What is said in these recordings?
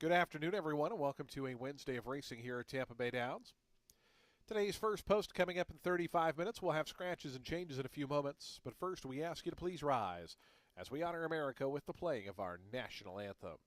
Good afternoon, everyone, and welcome to a Wednesday of racing here at Tampa Bay Downs. Today's first post coming up in 35 minutes. We'll have scratches and changes in a few moments, but first we ask you to please rise as we honor America with the playing of our national anthem.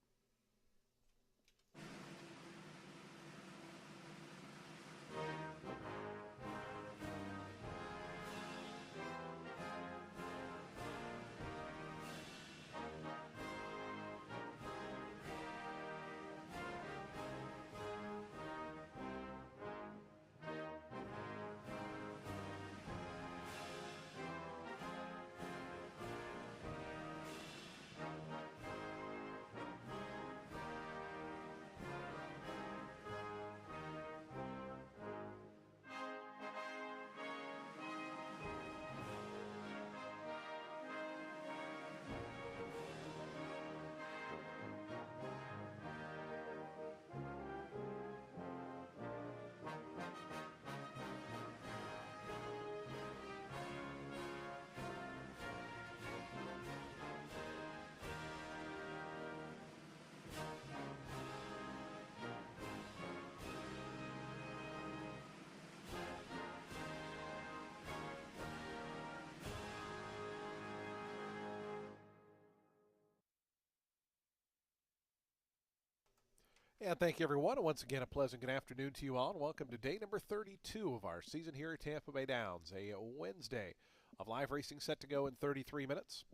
And thank you, everyone. Once again, a pleasant good afternoon to you all, and welcome to day number 32 of our season here at Tampa Bay Downs, a Wednesday of live racing set to go in 33 minutes.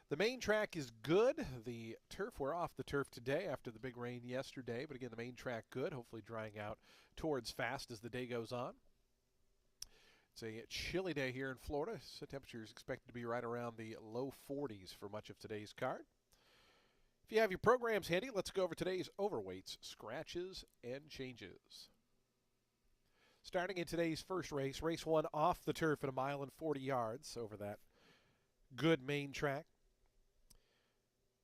The main track is good. The turf, we're off the turf today after the big rain yesterday, but again, the main track good, hopefully drying out towards fast as the day goes on. It's a chilly day here in Florida, so temperature is expected to be right around the low 40s for much of today's card. If you have your programs handy, let's go over today's overweights, scratches, and changes. Starting in today's first race, race 1 off the turf at 1 mile and 40 yards over that good main track.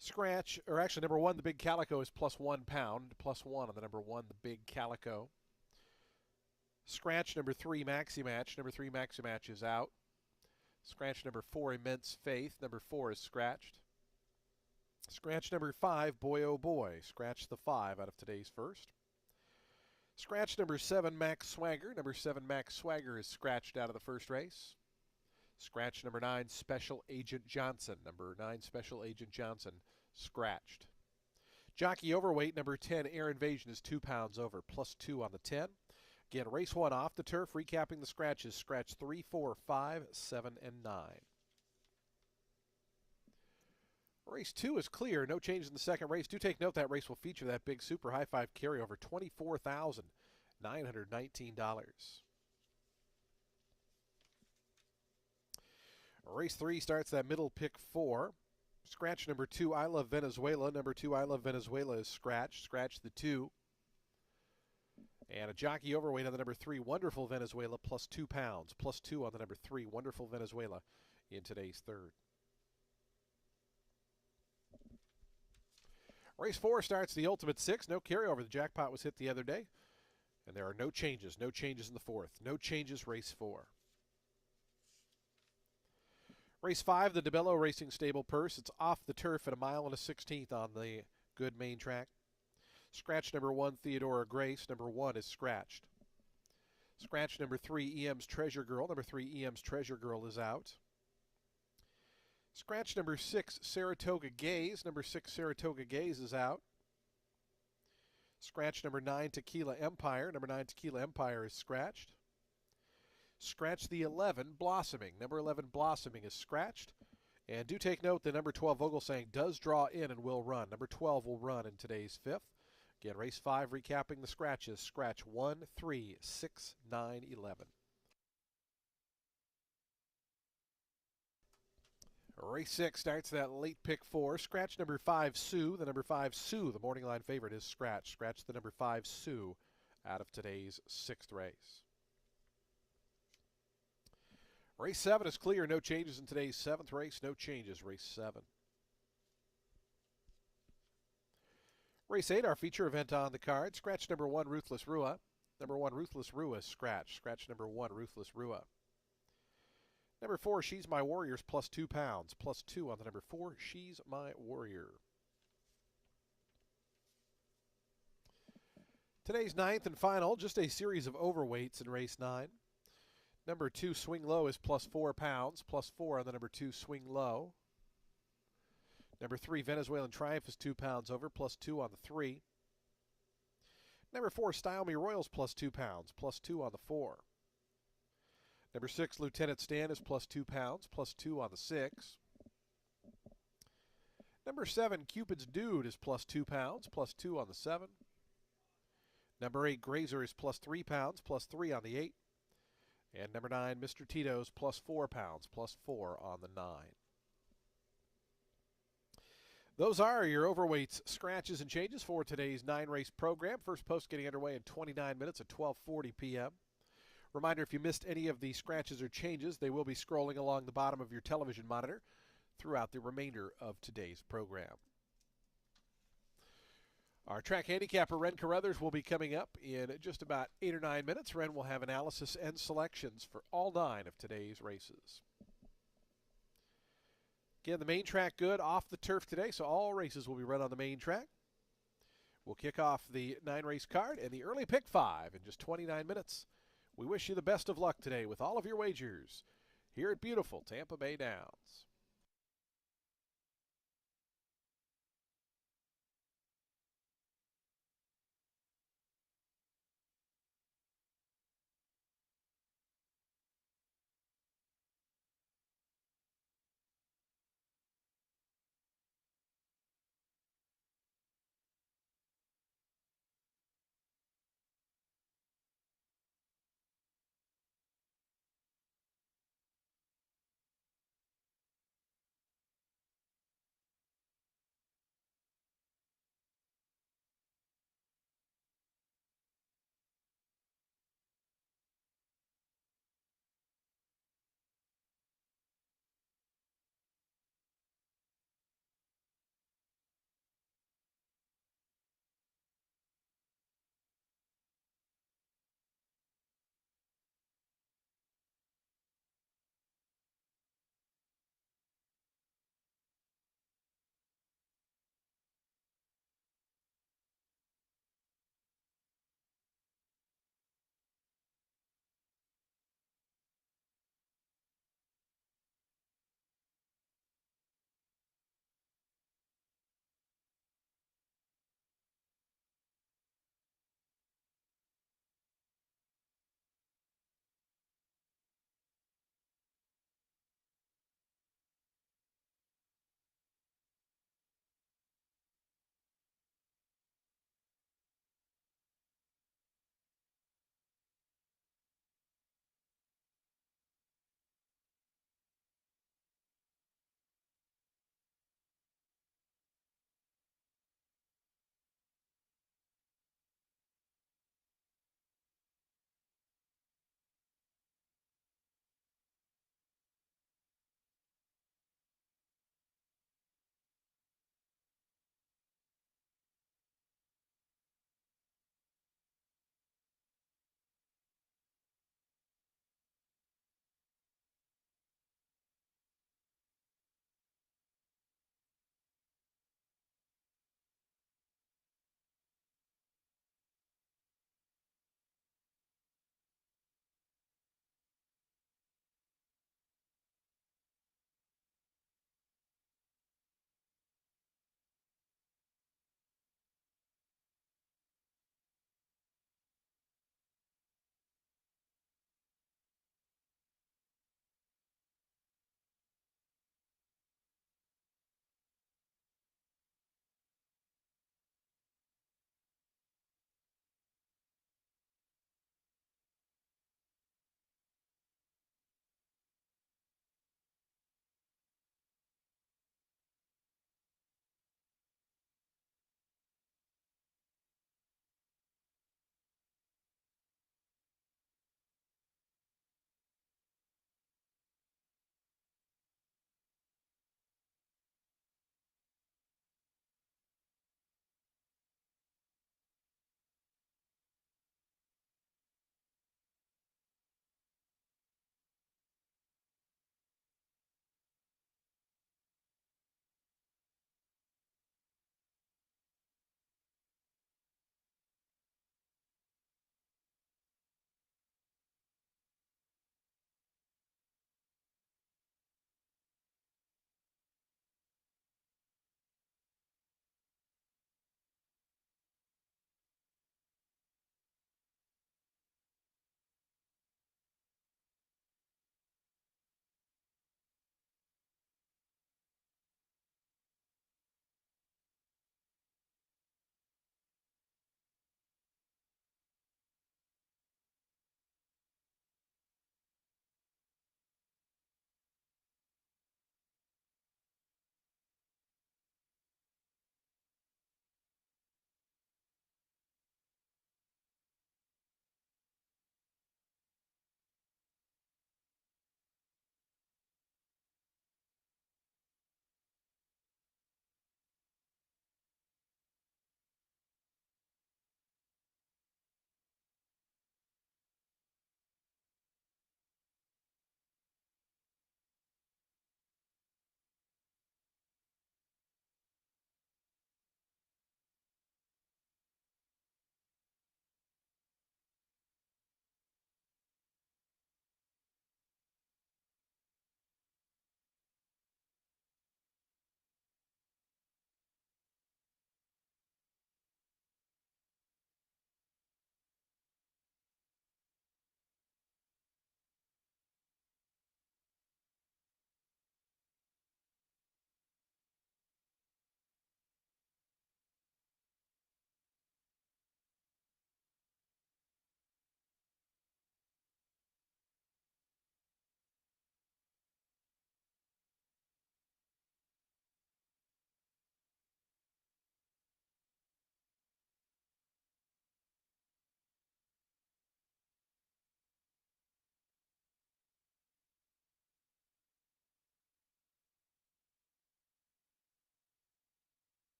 Scratch, or actually number 1, the Big Calico is plus 1 pound, plus 1 on the number 1, the Big Calico. Scratch number 3, Maxi Match. Number 3, Maxi Match is out. Scratch number 4, Immense Faith. Number 4 is scratched. Scratch number 5, Boy Oh Boy. Scratch the 5 out of today's first. Scratch number 7, Max Swagger. Number 7, Max Swagger is scratched out of the first race. Scratch number 9, Special Agent Johnson. Number 9, Special Agent Johnson, scratched. Jockey overweight, number 10, Air Invasion, is 2 pounds over, plus 2 on the 10. Again, race 1 off the turf, recapping the scratches. Scratch 3, 4, 5, 7, and 9. Race 2 is clear. No change in the second race. Do take note that race will feature that big super high five carryover, $24,919. Race 3 starts that middle pick 4. Scratch number 2, I Love Venezuela. Number 2, I Love Venezuela is scratched. Scratch the 2. And a jockey overweight on the number 3, Wonderful Venezuela, plus 2 pounds. Plus 2 on the number 3, Wonderful Venezuela, in today's third. Race 4 starts the Ultimate 6. No carryover. The jackpot was hit the other day. And there are no changes. No changes in the fourth. No changes, race 4. Race 5, the DeBello Racing Stable Purse. It's off the turf at 1 mile and 1/16 on the good main track. Scratch number 1, Theodora Grace. Number 1 is scratched. Scratch number 3, EM's Treasure Girl. Number 3, EM's Treasure Girl is out. Scratch number 6, Saratoga Gaze. Number 6, Saratoga Gaze is out. Scratch number 9, Tequila Empire. Number 9, Tequila Empire is scratched. Scratch the 11, Blossoming. Number 11, Blossoming is scratched. And do take note the number 12, Vogelsang, does draw in and will run. Number 12 will run in today's fifth. Again, race 5, recapping the scratches. Scratch 1, 3, 6, 9, 11. Race 6 starts that late pick 4. Scratch number 5, Sue. The number 5, Sue, the morning line favorite, is scratched. Scratch the number 5, Sue, out of today's 6th race. Race 7 is clear. No changes in today's 7th race. No changes, race 7. Race 8, our feature event on the card. Scratch number 1, Ruthless Rua. Number 1, Ruthless Rua is scratched. Scratch number 1, Ruthless Rua. Number 4, She's My Warriors, plus 2 pounds. Plus 2 on the number 4, She's My Warrior. Today's ninth and final, just a series of overweights in race 9. Number 2, Swing Low, is plus 4 pounds, plus 4 on the number 2, Swing Low. Number 3, Venezuelan Triumph, is 2 pounds over, plus 2 on the 3. Number 4, Style Me Royals, plus 2 pounds, plus 2 on the 4. Number 6, Lieutenant Stan, is plus 2 pounds, plus 2 on the 6. Number 7, Cupid's Dude, is plus 2 pounds, plus 2 on the 7. Number 8, Grazer, is plus 3 pounds, plus 3 on the 8. And number 9, Mr. Tito's, plus 4 pounds, plus 4 on the 9. Those are your overweights, scratches, and changes for today's 9-race program. First post getting underway in 29 minutes at 12:40 p.m. Reminder, if you missed any of the scratches or changes, they will be scrolling along the bottom of your television monitor throughout the remainder of today's program. Our track handicapper, Ren Carruthers, will be coming up in just about 8 or 9 minutes. Ren will have analysis and selections for all 9 of today's races. Again, the main track good off the turf today, so all races will be run on the main track. We'll kick off the 9-race card and the early pick 5 in just 29 minutes. We wish you the best of luck today with all of your wagers here at beautiful Tampa Bay Downs.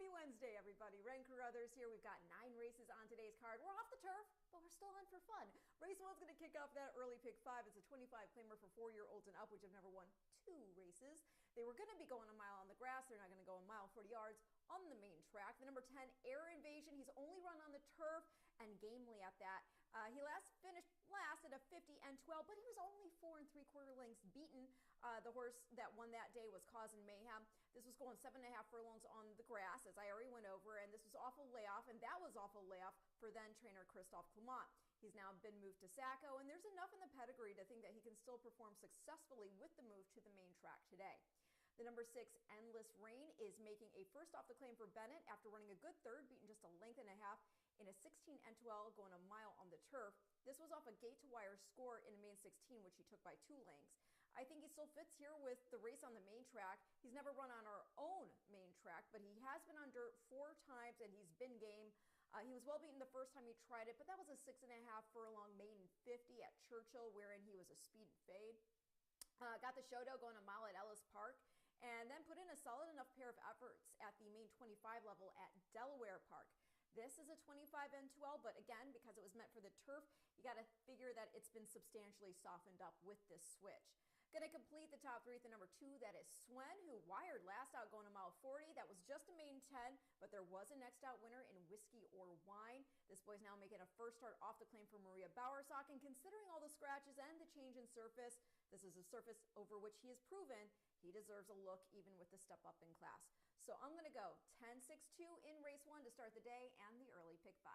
Happy Wednesday, everybody. Ren Carruthers here. We've got 9 races on today's card. We're off the turf, but we're still on for fun. Race 1's going to kick off that early pick 5. It's a 25 claimer for 4-year-olds and up, which have never won 2 races. They were going to be going a mile on the grass. They're not going to go a mile 40 yards on the main track. The number 10, Air Invasion. He's only run on the turf and gamely at that. He finished last at a 50 and 12, but he was only 4 3/4 lengths beaten. The horse that won that day was Causing Mayhem. This was going 7.5 furlongs on the grass, as I already went over, and this was off a layoff, and that was off a layoff for then trainer Christophe Clement. He's now been moved to Sacco, and there's enough in the pedigree to think that he can still perform successfully with the move to the main track today. The number 6, Endless Rain, is making a first off the claim for Bennett after running a good third, beating just a length and a half in a 16 and 12, going a mile on the turf. This was off a gate-to-wire score in a main 16, which he took by 2 lengths. I think he still fits here with the race on the main track. He's never run on our own main track, but he has been on dirt 4 times, and he's been game. He was well beaten the first time he tried it, but that was a 6.5 furlong maiden 50 at Churchill, wherein he was a speed and fade. Got the show going a mile at Ellis Park, and then put in a solid enough pair of efforts at the main 25 level at Delaware Park. This is a 25 and 12, but again, because it was meant for the turf, you got to figure that it's been substantially softened up with this switch. Going to complete the top 3 at the number 2. That is Swen, who wired last out going a mile 40. That was just a main 10, but there was a next out winner in Whiskey or Wine. This boy's now making a first start off the claim for Maria Bowersock, and considering all the scratches and the change in surface, this is a surface over which he has proven he deserves a look even with the step up in class. So I'm going to go 10-6-2 in race 1 to start the day and the early pick 5.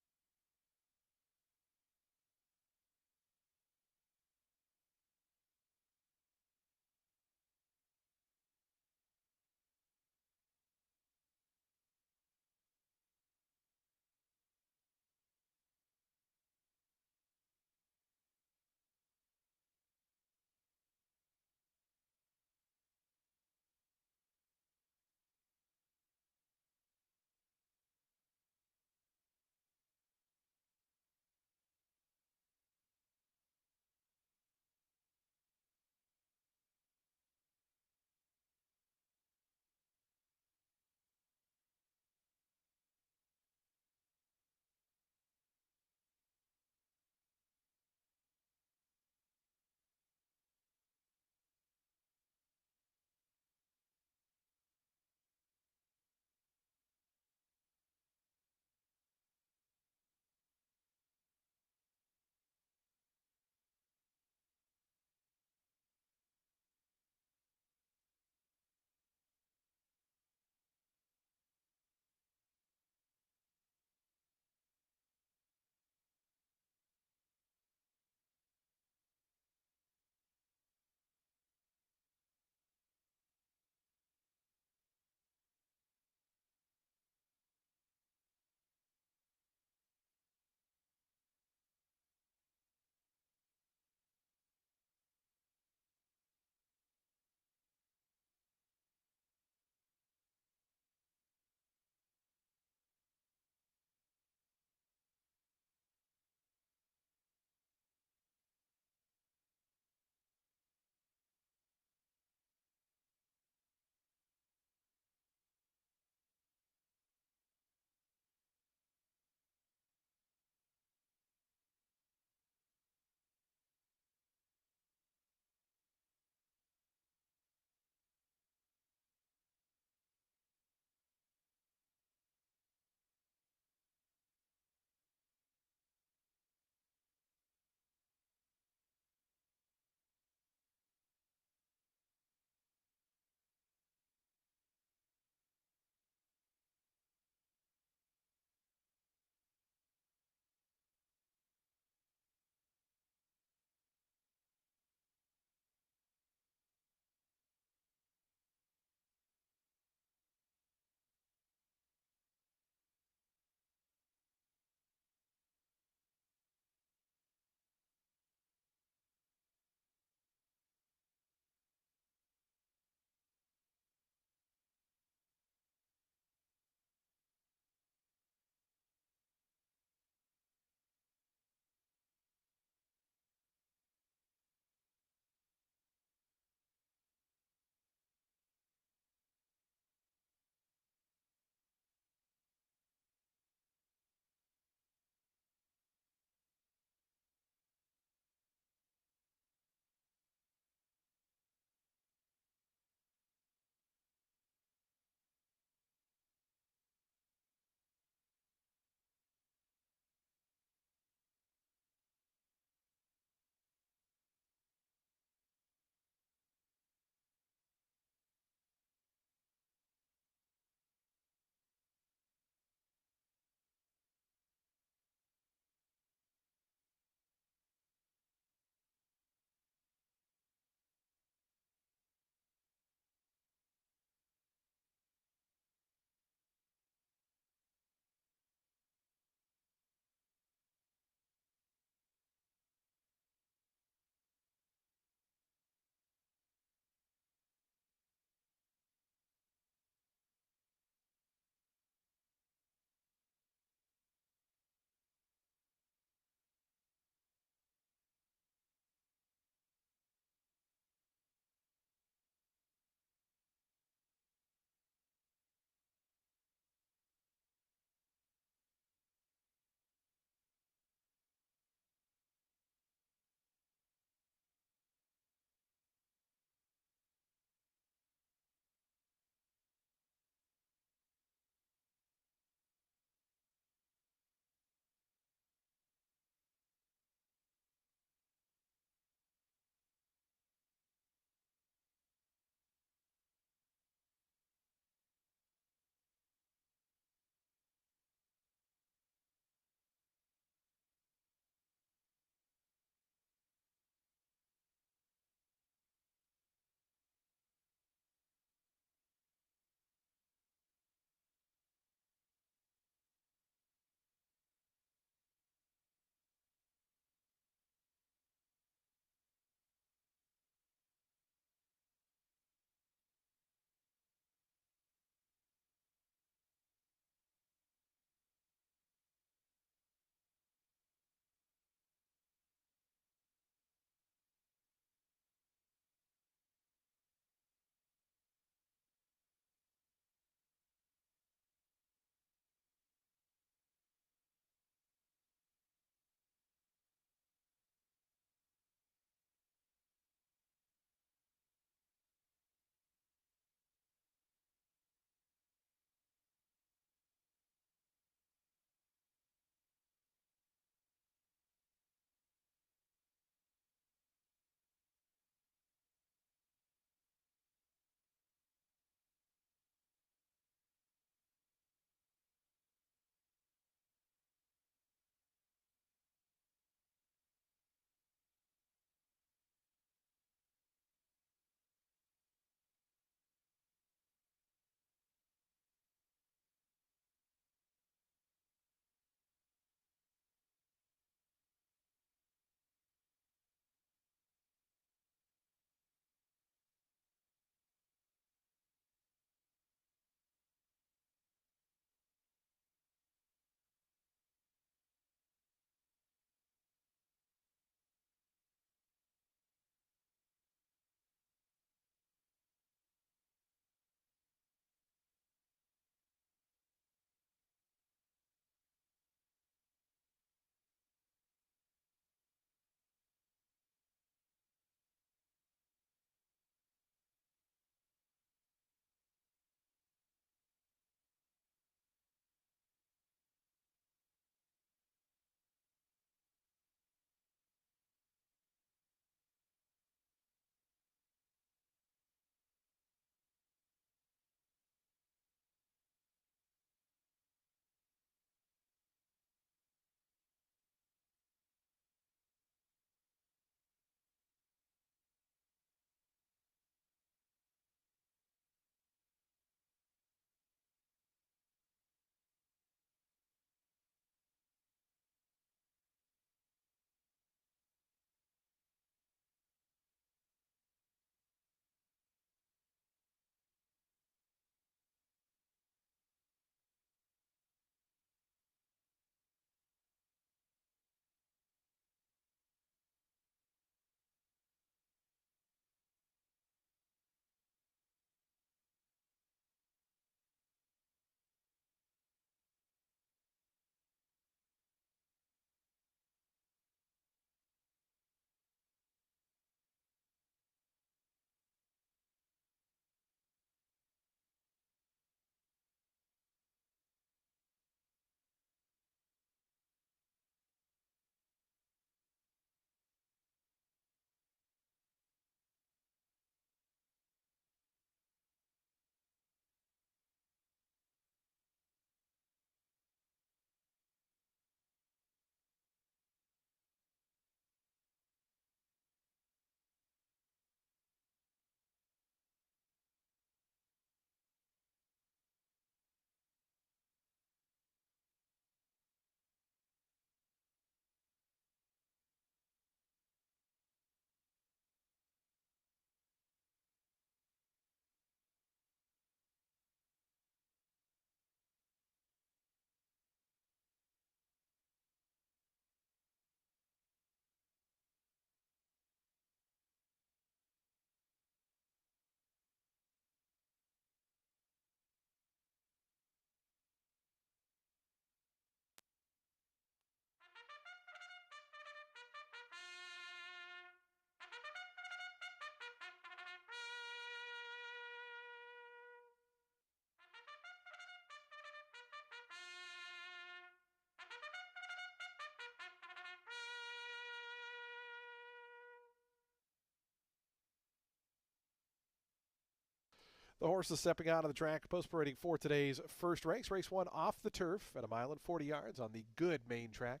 The horses stepping out of the track, post parading for today's first race. Race 1 off the turf at 1.40 miles on the good main track.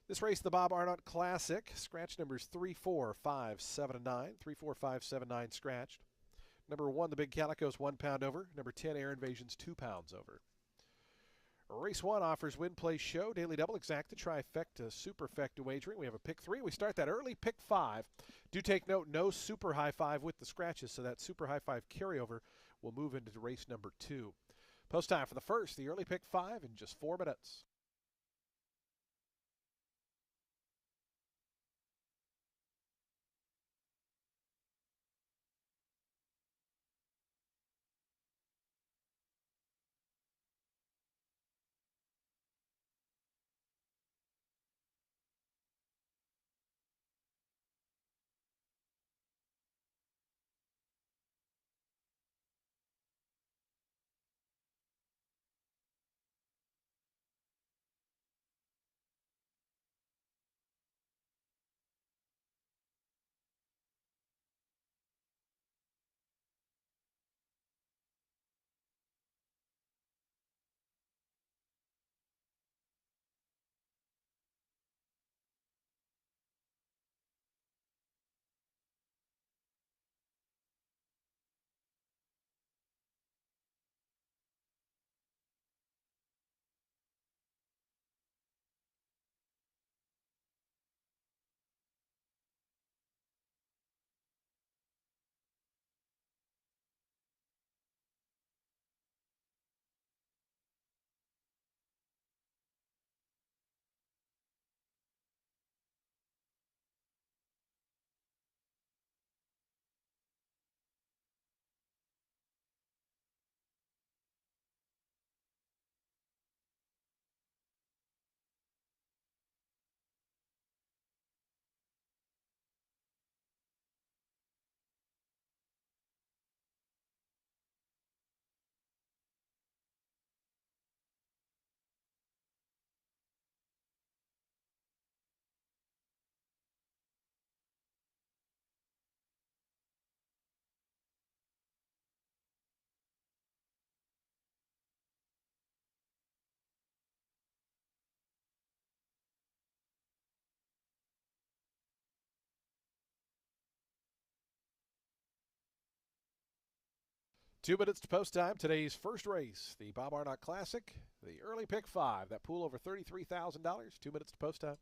This race, the Bob Arnott Classic. Scratch numbers 3, 4, 5, 7, and 9. 3, 4, 5, 7, 9 scratched. Number 1, the Big Calico's 1 pound over. Number 10, Air Invasion's 2 pounds over. Race 1 offers win, play, show, daily double, exacta, trifecta, superfecta wagering. We have a pick 3. We start that early pick 5. Do take note, no super high 5 with the scratches, so that super high 5 carryover will move into race number 2. Post time for the first, the early pick 5 in just 4 minutes. Two minutes to post time. Today's first race, the Bob Arnott Classic, the early pick 5. That pool over $33,000. 2 minutes to post time.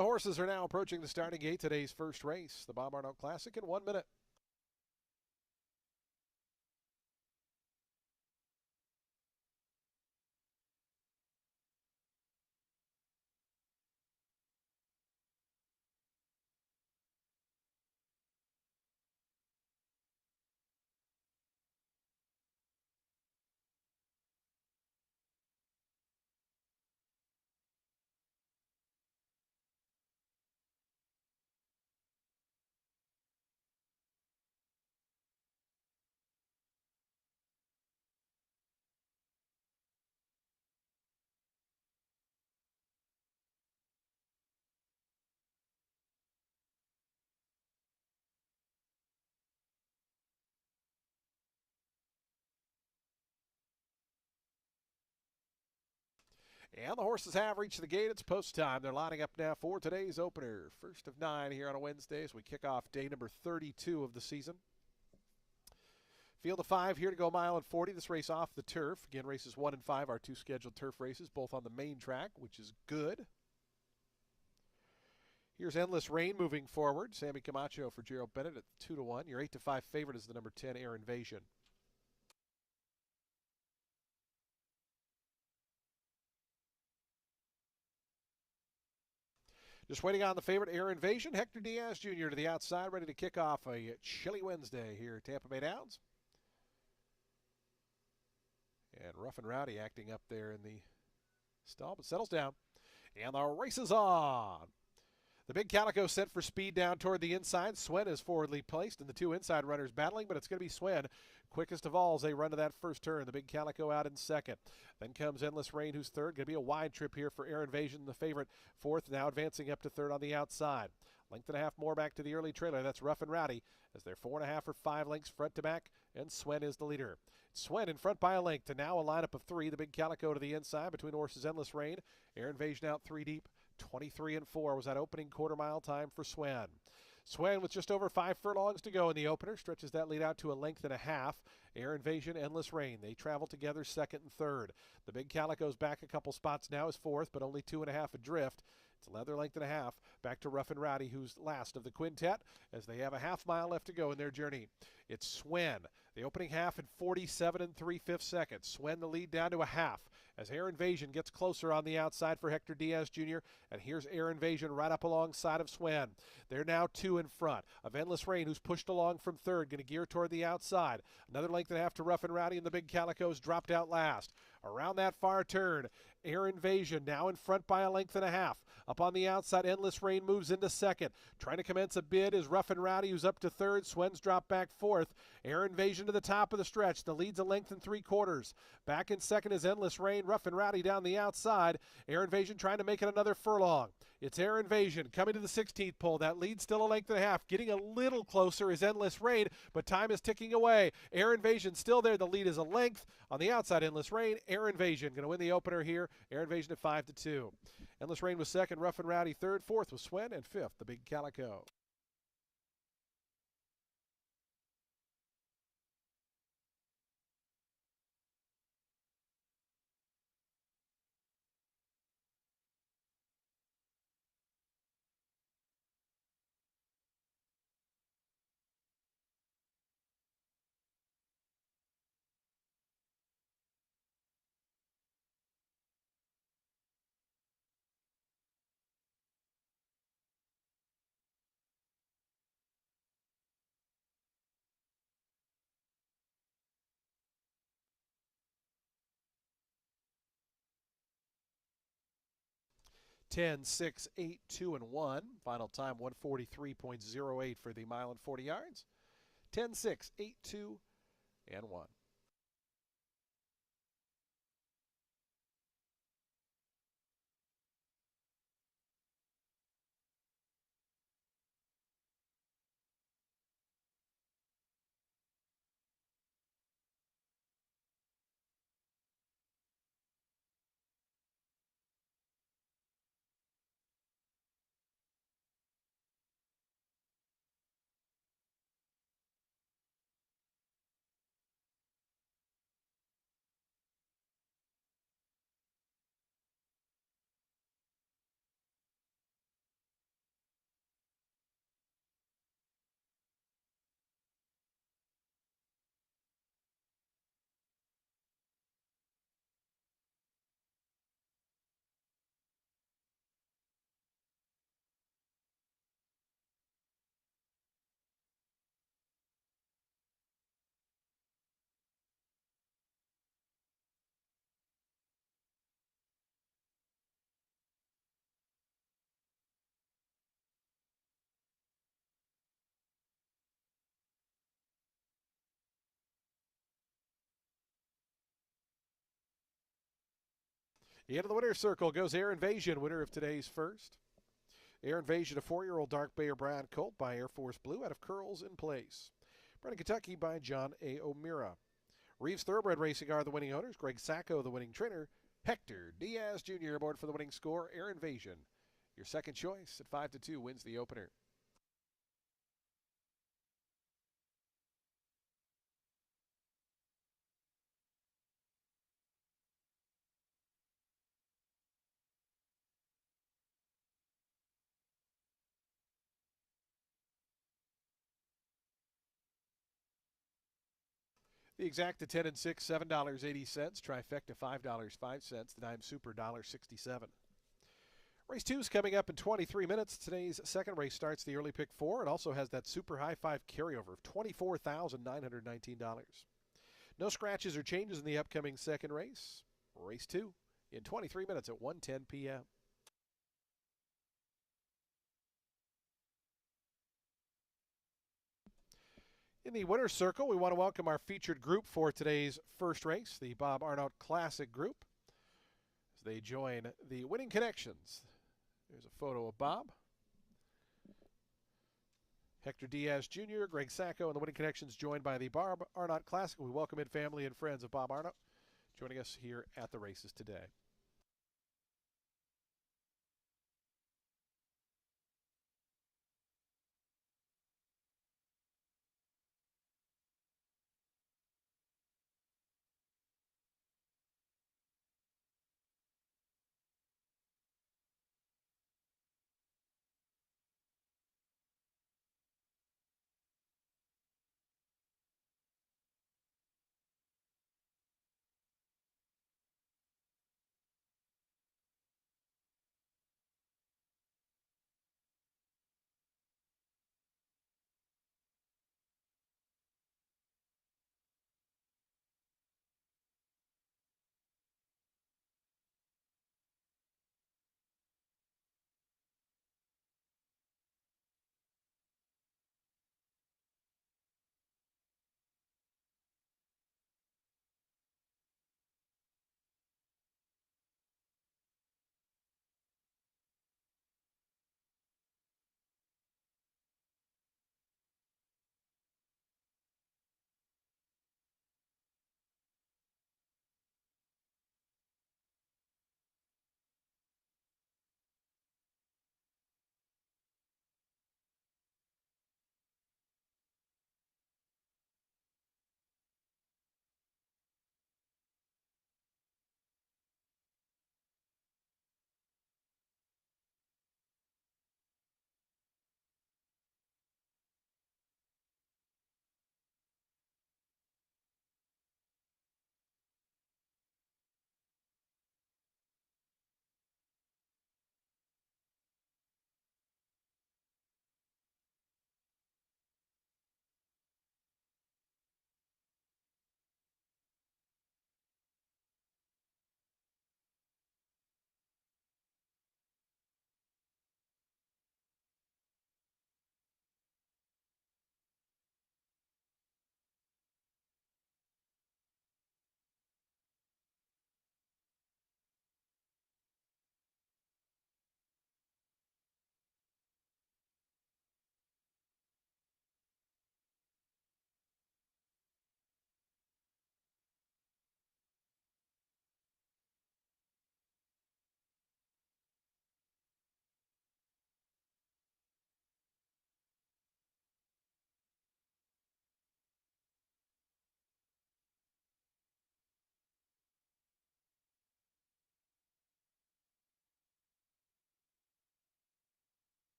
The horses are now approaching the starting gate. Today's first race, the Bob Arnold Classic, in 1 minute. And the horses have reached the gate. It's post time. They're lining up now for today's opener. First of 9 here on a Wednesday as we kick off day number 32 of the season. Field of 5 here to go a mile and 40. This race off the turf. Again, races 1 and 5 are 2 scheduled turf races, both on the main track, which is good. Here's Endless Rain moving forward. Sammy Camacho for Gerald Bennett at 2-1. Your 8-5 favorite is the number 10, Air Invasion. Just waiting on the favorite, Air Invasion. Hector Diaz Jr. to the outside, ready to kick off a chilly Wednesday here at Tampa Bay Downs. And Rough and Rowdy acting up there in the stall, but settles down. And the race is on. The big Calico set for speed down toward the inside. Swen is forwardly placed, and the 2 inside runners battling, but it's going to be Swen. Quickest of all as they run to that first turn. The big Calico out in second. Then comes Endless Rain, who's third. Going to be a wide trip here for Air Invasion, the favorite. Fourth, now advancing up to third on the outside. Length and a half more back to the early trailer. That's Rough and Rowdy as they're 4.5 or 5 lengths front to back, and Swen is the leader. Swen in front by a length, and now a lineup of 3. The big Calico to the inside between horses Endless Rain. Air Invasion out 3 deep. 23 and 4 was that opening quarter mile time for Swen. Swen with just over 5 furlongs to go in the opener stretches that lead out to a length and a half. Air Invasion, Endless Rain, they travel together second and third. The big Calico's back a couple spots now is fourth, but only 2.5 adrift. It's a leather length and a half. Back to Rough and Rowdy, who's last of the quintet, as they have a half mile left to go in their journey. It's Swen, the opening half in 47 3/5 seconds. Swen the lead down to a half as Air Invasion gets closer on the outside for Hector Diaz Jr. And here's Air Invasion right up alongside of Swen. They're now 2 in front of Endless Rain, who's pushed along from third, going to gear toward the outside. Another length and a half to Rough and Rowdy, and the big Calico's dropped out last. Around that far turn, Air Invasion now in front by a length and a half. Up on the outside, Endless Rain moves into second. Trying to commence a bid is Rough and Rowdy, who's up to third. Swen's dropped back fourth. Air Invasion to the top of the stretch. The lead's a length and 3/4. Back in second is Endless Rain. Rough and Rowdy down the outside. Air Invasion trying to make it another furlong. It's Air Invasion coming to the 16th pole. That lead's still a length and a half. Getting a little closer is Endless Rain, but time is ticking away. Air Invasion still there. The lead is a length. On the outside, Endless Rain. Air Invasion going to win the opener here. Air Invasion at 5-2. Endless Rain was second. Rough and Rowdy third. Fourth was Swen, and fifth, the big Calico. Ten, 6, 8, 2, and 1. Final time 143.08 for the mile and 40 yards. 10, 6, 8, 2, and 1. Into the winner's circle goes Air Invasion, winner of today's first. Air Invasion, a 4-year-old dark bay or brown colt by Air Force Blue out of Curls in Place. Bred in Kentucky by John A. O'Meara. Reeves Thoroughbred Racing are the winning owners. Greg Sacco, the winning trainer. Hector Diaz Jr. aboard for the winning score. Air Invasion, your second choice at 5-2, wins the opener. The exact 10 and 6, $7.80. Trifecta, $5.05. The dime super, $1.67. Race 2 is coming up in 23 minutes. Today's second race starts the early pick 4. It also has that super high 5 carryover of $24,919. No scratches or changes in the upcoming second race. Race 2 in 23 minutes at 1:10 p.m. In the winner's circle, we want to welcome our featured group for today's first race, the Bob Arnott Classic Group, as they join the Winning Connections. There's a photo of Bob, Hector Diaz Jr., Greg Sacco, and the Winning Connections joined by the Bob Arnott Classic. We welcome in family and friends of Bob Arnott joining us here at the races today.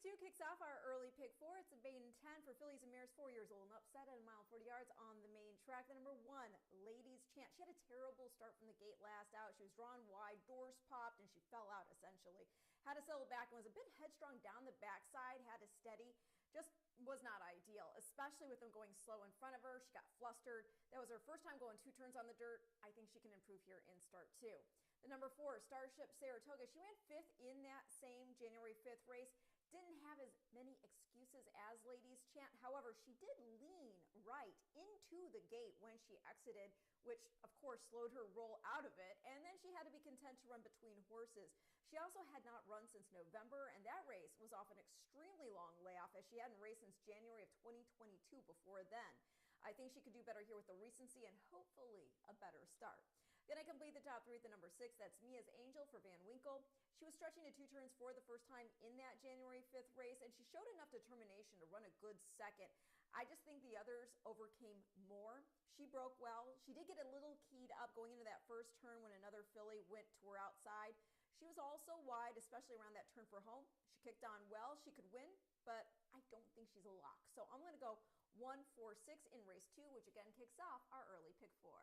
2 kicks off our early pick 4. It's a main 10 for fillies and mares 4 years old and upset at a mile 40 yards on the main track. The number 1, Ladies Chant. She had a terrible start from the gate last out. She was drawn wide, doors popped, and she fell out essentially. Had to settle back and was a bit headstrong down the backside, had to steady. Just was not ideal, especially with them going slow in front of her. She got flustered. That was her first time going 2 turns on the dirt. I think she can improve here in start 2. The number 4, Starship Saratoga. She ran 5th in that same January 5th race. Didn't have as many excuses as Ladies Chant. However, she did lean right into the gate when she exited, which of course slowed her roll out of it. And then she had to be content to run between horses. She also had not run since November, and that race was off an extremely long layoff as she hadn't raced since January of 2022 before then. I think she could do better here with the recency and hopefully a better start. Going to complete the top 3 at the number 6. That's Mia's Angel for Van Winkle. She was stretching to 2 turns for the first time in that January 5th race, and she showed enough determination to run a good second. I just think the others overcame more. She broke well. She did get a little keyed up going into that first turn when another filly went to her outside. She was also wide, especially around that turn for home. She kicked on well. She could win, but I don't think she's a lock. So I'm going to go 1, 4, 6 in race 2, which again kicks off our early pick 4.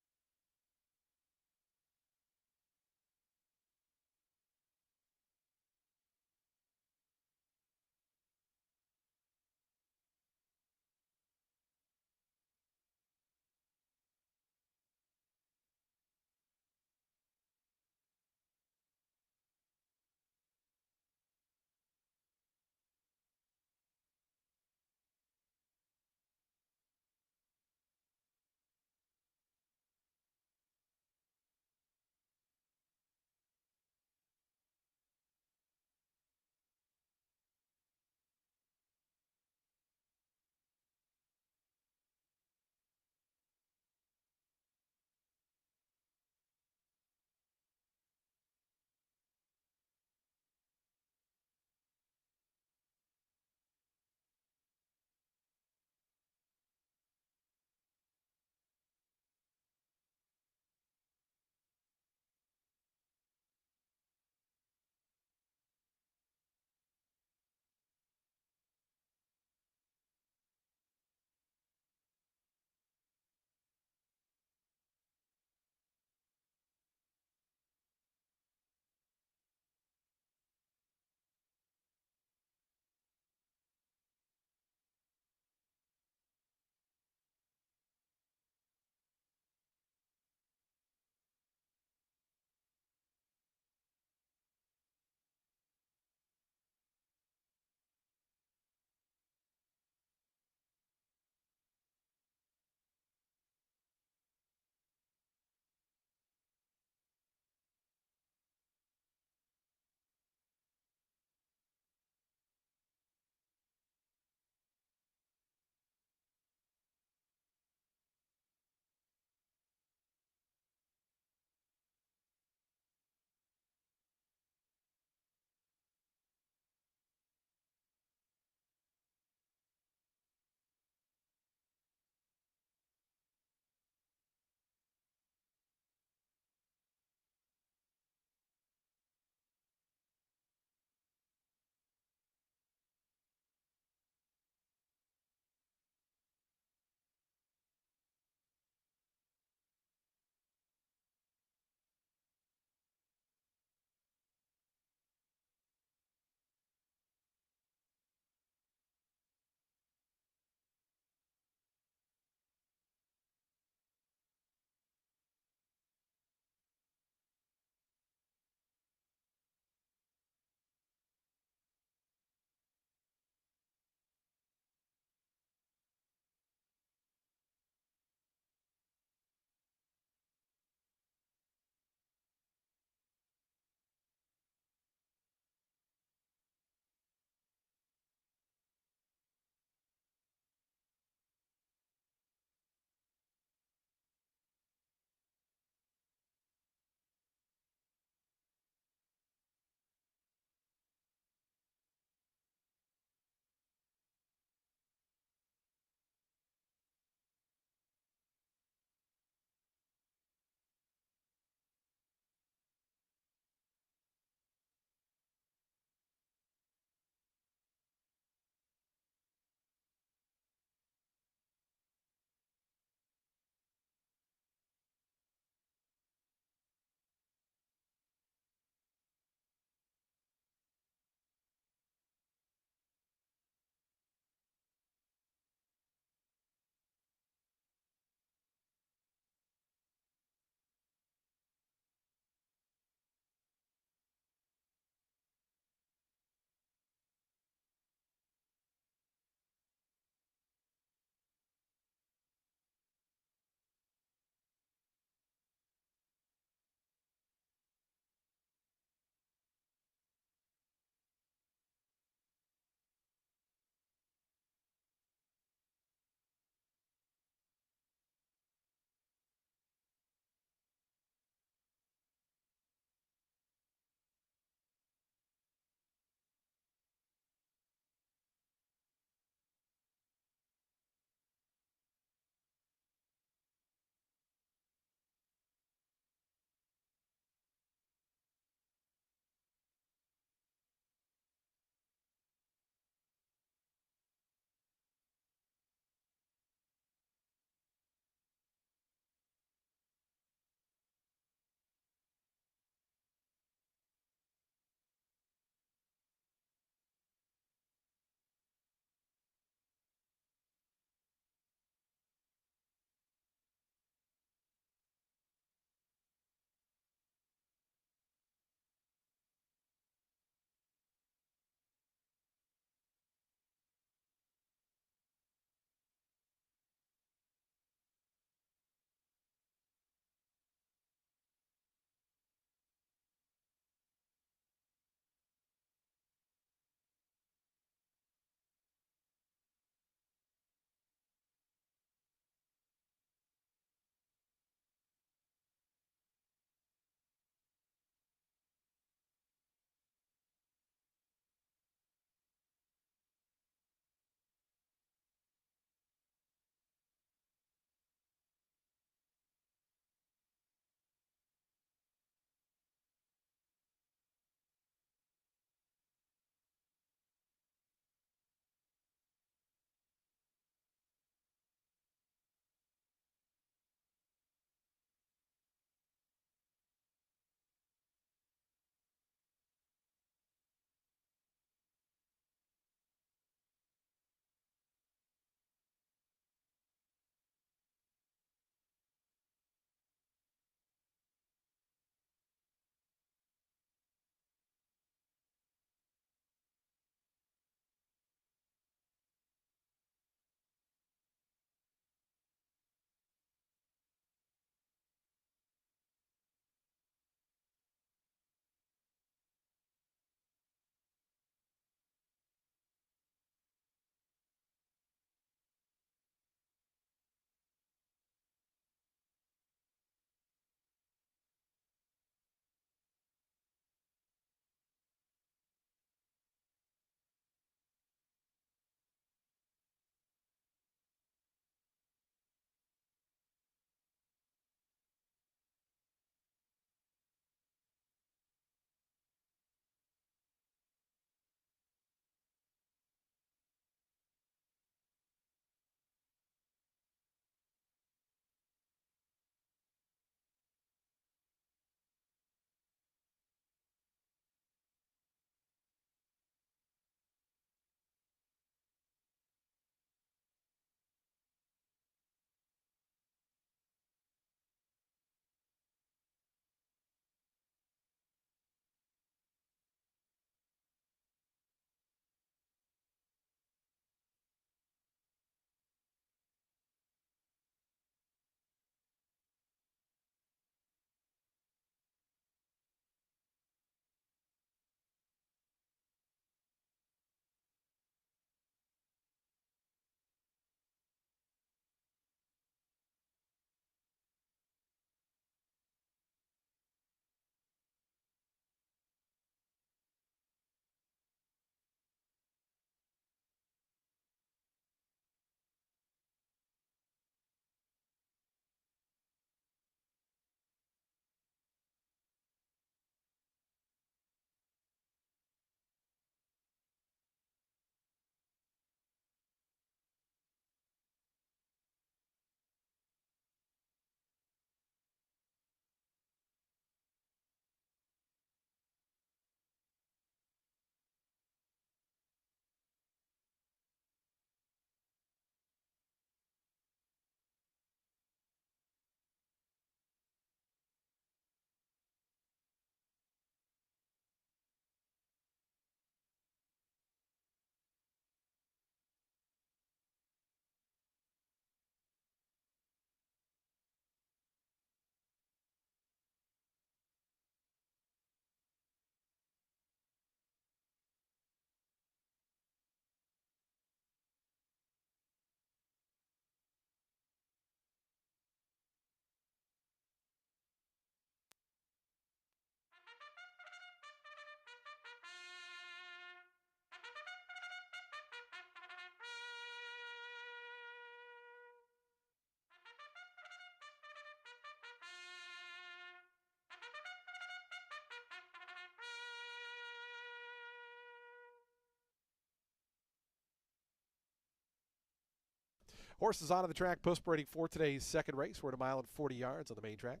Horses onto the track, post parading for today's second race. We're at a mile and 40 yards on the main track.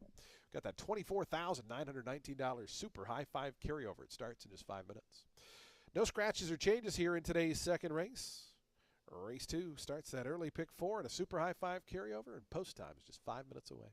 Got that $24,919 super high five carryover. It starts in just 5 minutes. No scratches or changes here in today's second race. Race 2 starts that early pick 4 and a super high five carryover, and post time is just 5 minutes away.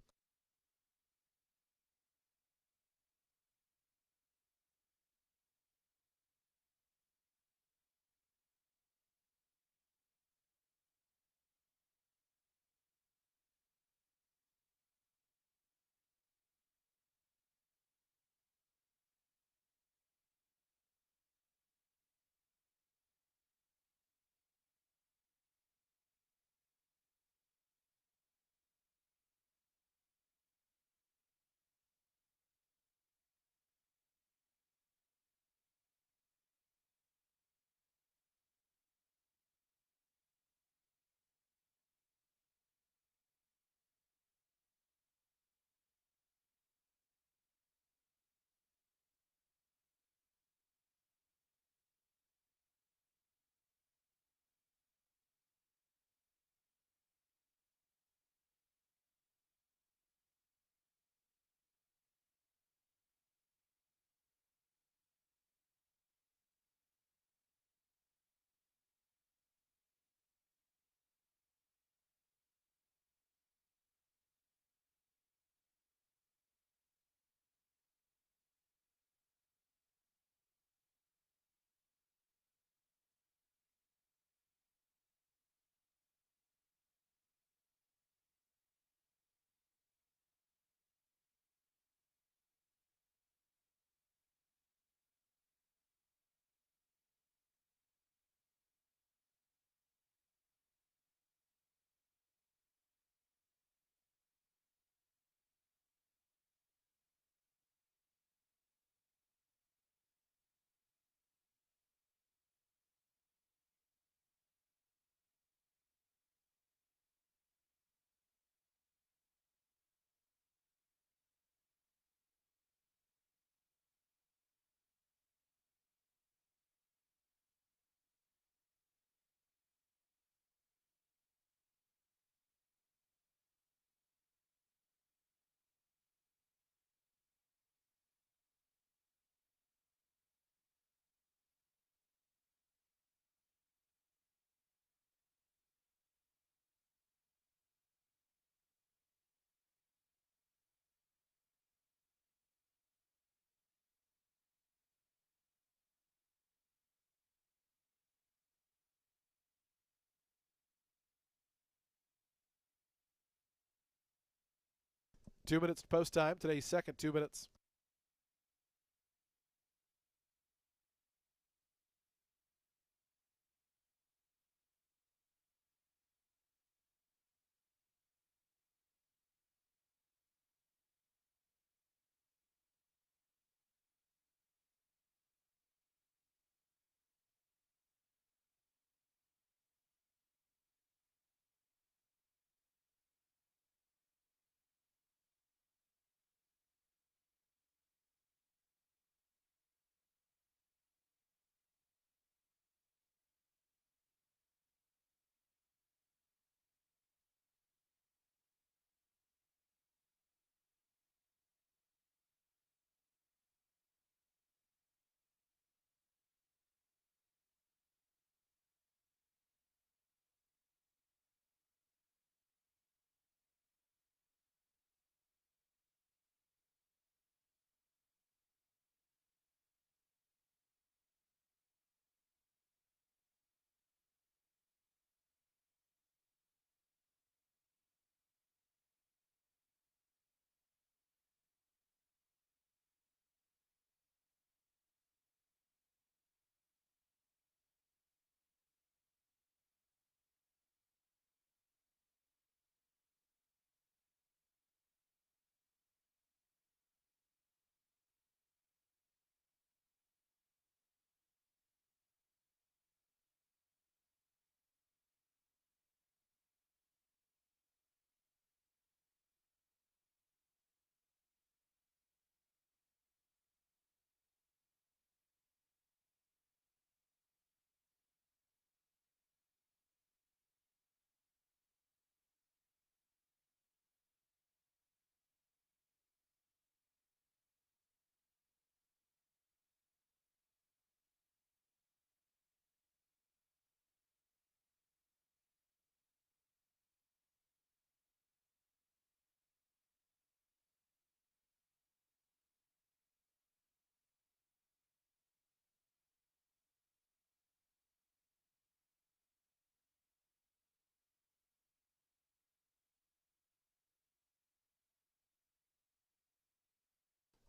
Two minutes to post time. Today's second 2 minutes.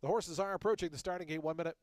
The horses are approaching the starting gate. 1 minute.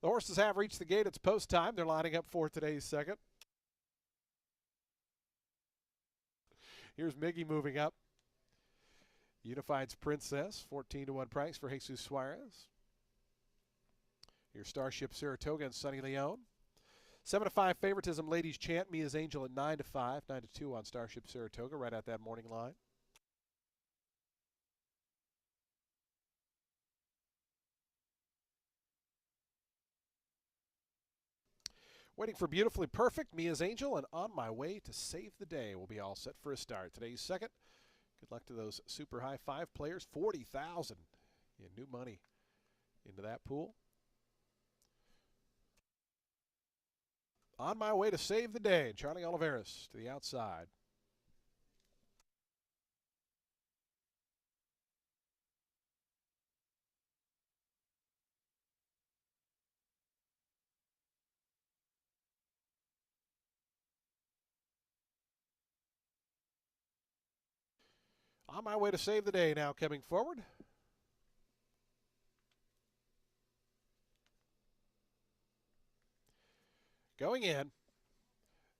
The horses have reached the gate. It's post time. They're lining up for today's second. Here's Miggy moving up. Unified's Princess, 14-1 price for Jesus Suarez. Here's Starship Saratoga and Sunny Leone. 7-5 favoritism, Ladies Chant. Mia's Angel at 9-5, 9-2 on Starship Saratoga, right at that morning line. Waiting for Beautifully Perfect, Mia's Angel, and On My Way to Save the Day. We'll be all set for a start. Today's second. Good luck to those super high five players. 40,000 in new money into that pool. On My Way to Save the Day. Charlie Oliveras to the outside. On My Way to Save the Day now coming forward. Going in.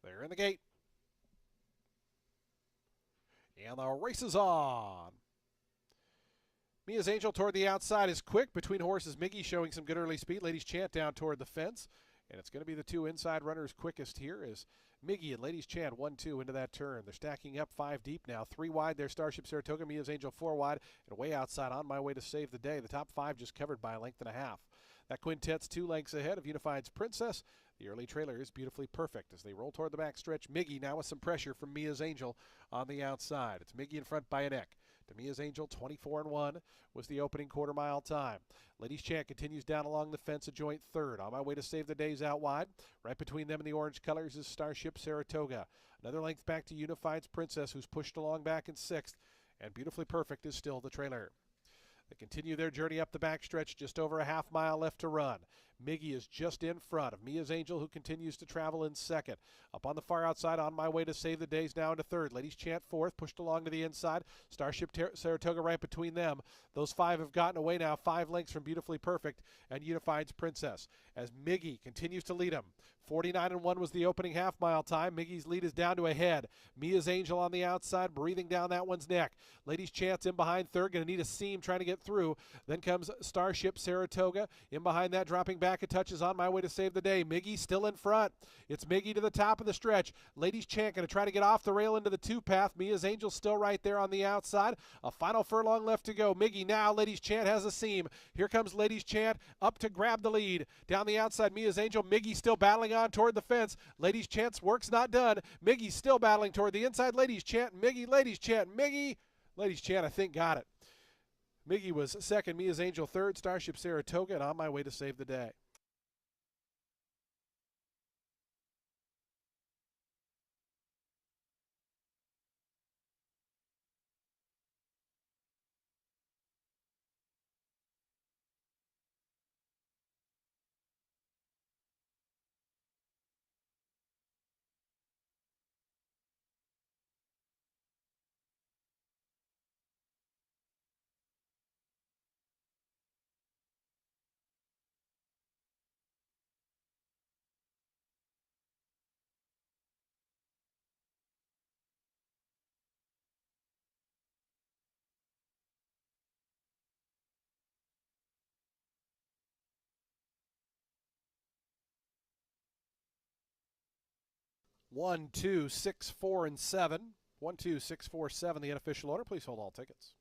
They're in the gate. And the race is on. Mia's Angel toward the outside is quick. Between horses, Miggy showing some good early speed. Ladies Chant down toward the fence. And it's going to be the two inside runners quickest here as Miggy and Ladies Chant 1-2 into that turn. They're stacking up 5 deep now. 3 wide there, Starship Saratoga. Mia's Angel 4 wide. And way outside On My Way to Save the Day. The top 5 just covered by a length and a half. That quintet's 2 lengths ahead of Unified's Princess. The early trailer is Beautifully Perfect as they roll toward the backstretch. Miggy now with some pressure from Mia's Angel on the outside. It's Miggy in front by a neck. To Mia's Angel, 24-1 was the opening quarter mile time. Ladies Chant continues down along the fence, a joint third. On My Way to Save the Day's out wide. Right between them and the orange colors is Starship Saratoga. Another length back to Unified's Princess, who's pushed along back in 6th. And Beautifully Perfect is still the trailer. They continue their journey up the backstretch, just over a half mile left to run. Miggy is just in front of Mia's Angel, who continues to travel in second. Up on the far outside, On My Way to Save the Day's now into third. Ladies Chant fourth, pushed along to the inside. Starship Saratoga right between them. Those 5 have gotten away now, 5 lengths from Beautifully Perfect and Unified's Princess. As Miggy continues to lead them. 49-1 was the opening half-mile time. Miggy's lead is down to a head. Mia's Angel on the outside, breathing down that one's neck. Ladies Chant's in behind third, going to need a seam trying to get through. Then comes Starship Saratoga. In behind that, dropping back a touch is On My Way to Save the Day. Miggy still in front. It's Miggy to the top of the stretch. Ladies Chant going to try to get off the rail into the 2-path. Mia's Angel still right there on the outside. A final furlong left to go. Miggy now. Ladies Chant has a seam. Here comes Ladies Chant up to grab the lead. Down the outside, Mia's Angel. Miggy still battling on toward the fence. Ladies Chant's work's not done. Miggy's still battling toward the inside. Ladies Chant, Miggy, Ladies Chant, Miggy. Ladies Chant, I think, got it. Miggy was second, Mia's Angel third, Starship Saratoga, and On My Way to Save the Day. 1, 2, 6, 4, and 7. 1, 2, 6, 4, 7, the unofficial order. Please hold all tickets.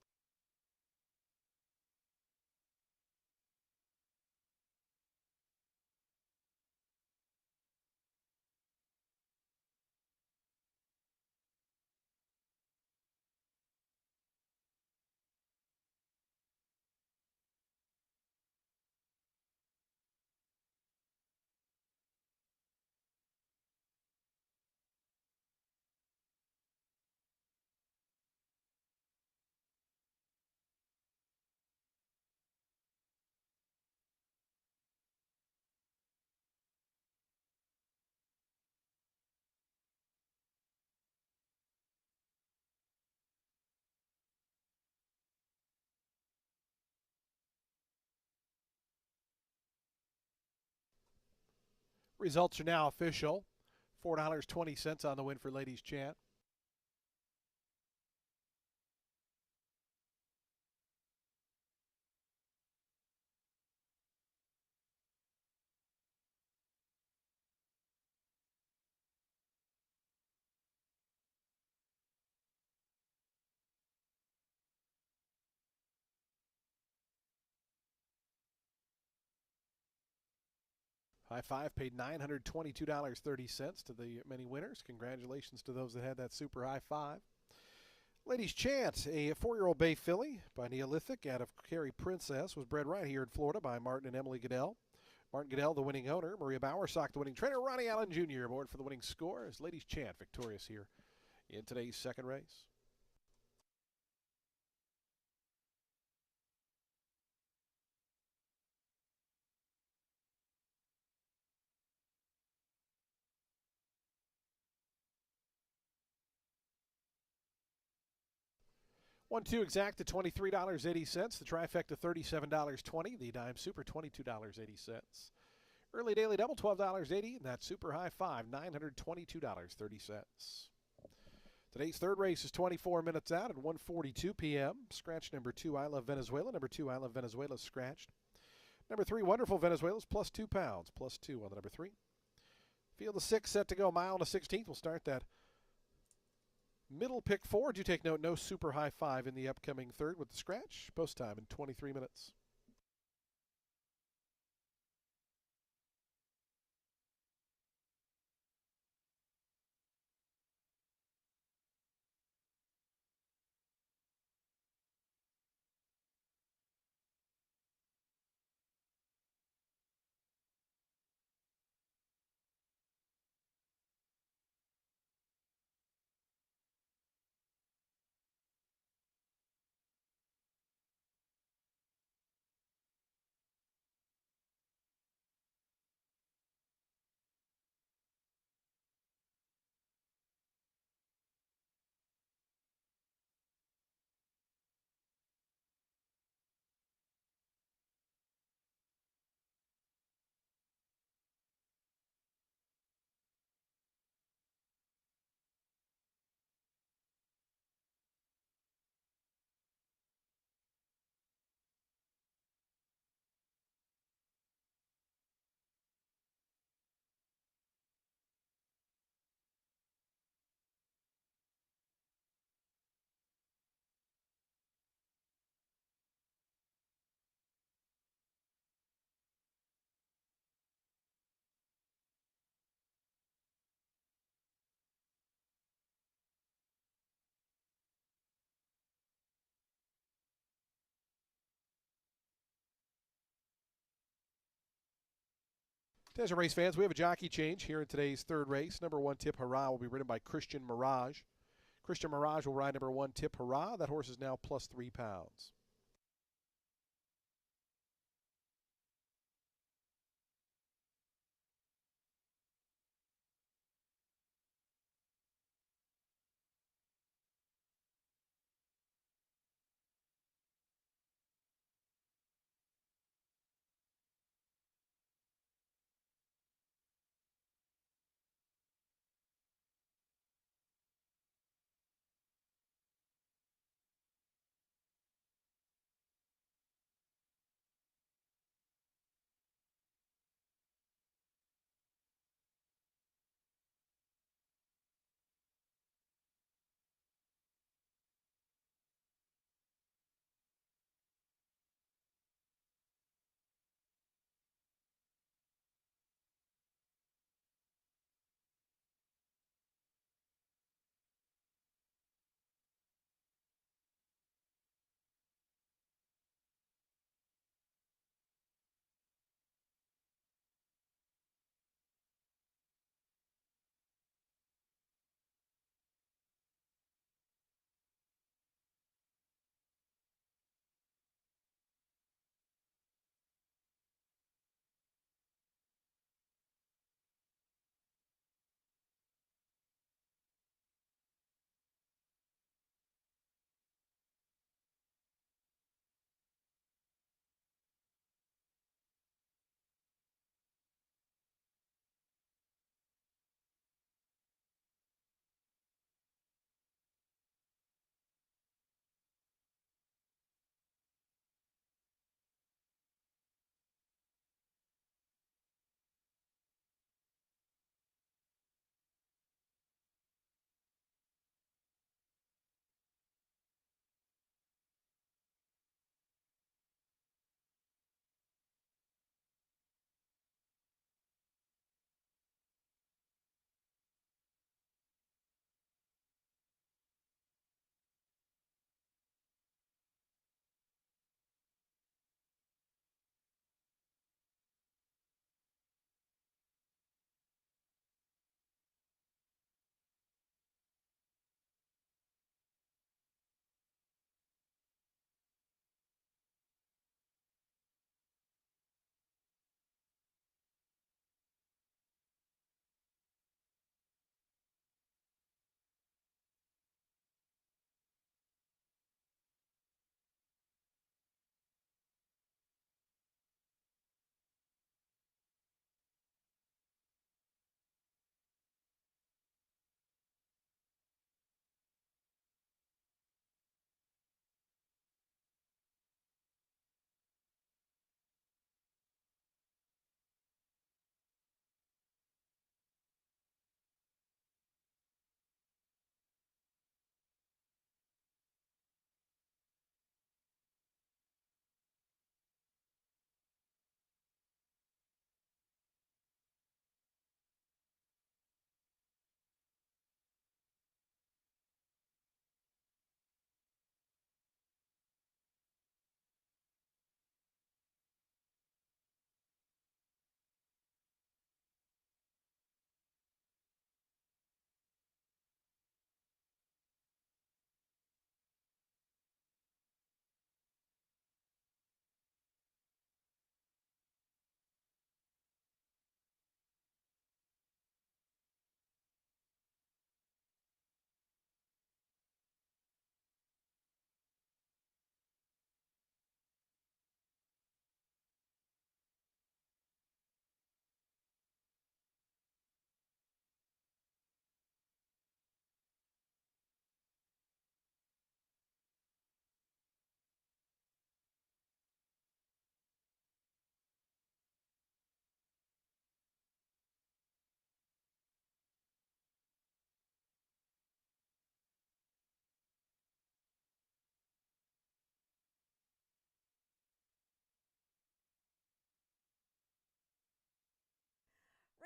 Results are now official. $4.20 on the win for Ladies Chant. High five paid $922.30 to the many winners. Congratulations to those that had that super high five. Ladies Chant, a 4-year-old Bay filly by Neolithic out of Carey Princess, was bred right here in Florida by Martin and Emily Goodell. Martin Goodell, the winning owner. Maria Bowersock, the winning trainer. Ronnie Allen Jr. aboard for the winning score as Ladies Chant victorious here in today's second race. One, two exact to $23.80. The trifecta $37.20. The dime super $22.80. Early daily double $12.80. And that super high five $922.30. Today's third race is 24 minutes out at 1:42 p.m. Scratch number 2, I Love Venezuela. Number 2, I Love Venezuela scratched. Number 3, Wonderful Venezuela's plus 2 pounds. Plus 2 on the number 3. Field of 6 set to go. Mile and a 16th. We'll start that middle pick 4. Do take note, no super high 5 in the upcoming third with the scratch. Post time in 23 minutes. Desert Race fans, we have a jockey change here in today's third race. Number 1, Tip Hurrah, will be ridden by Christian Mirage. Christian Mirage will ride number 1, Tip Hurrah. That horse is now plus 3 pounds.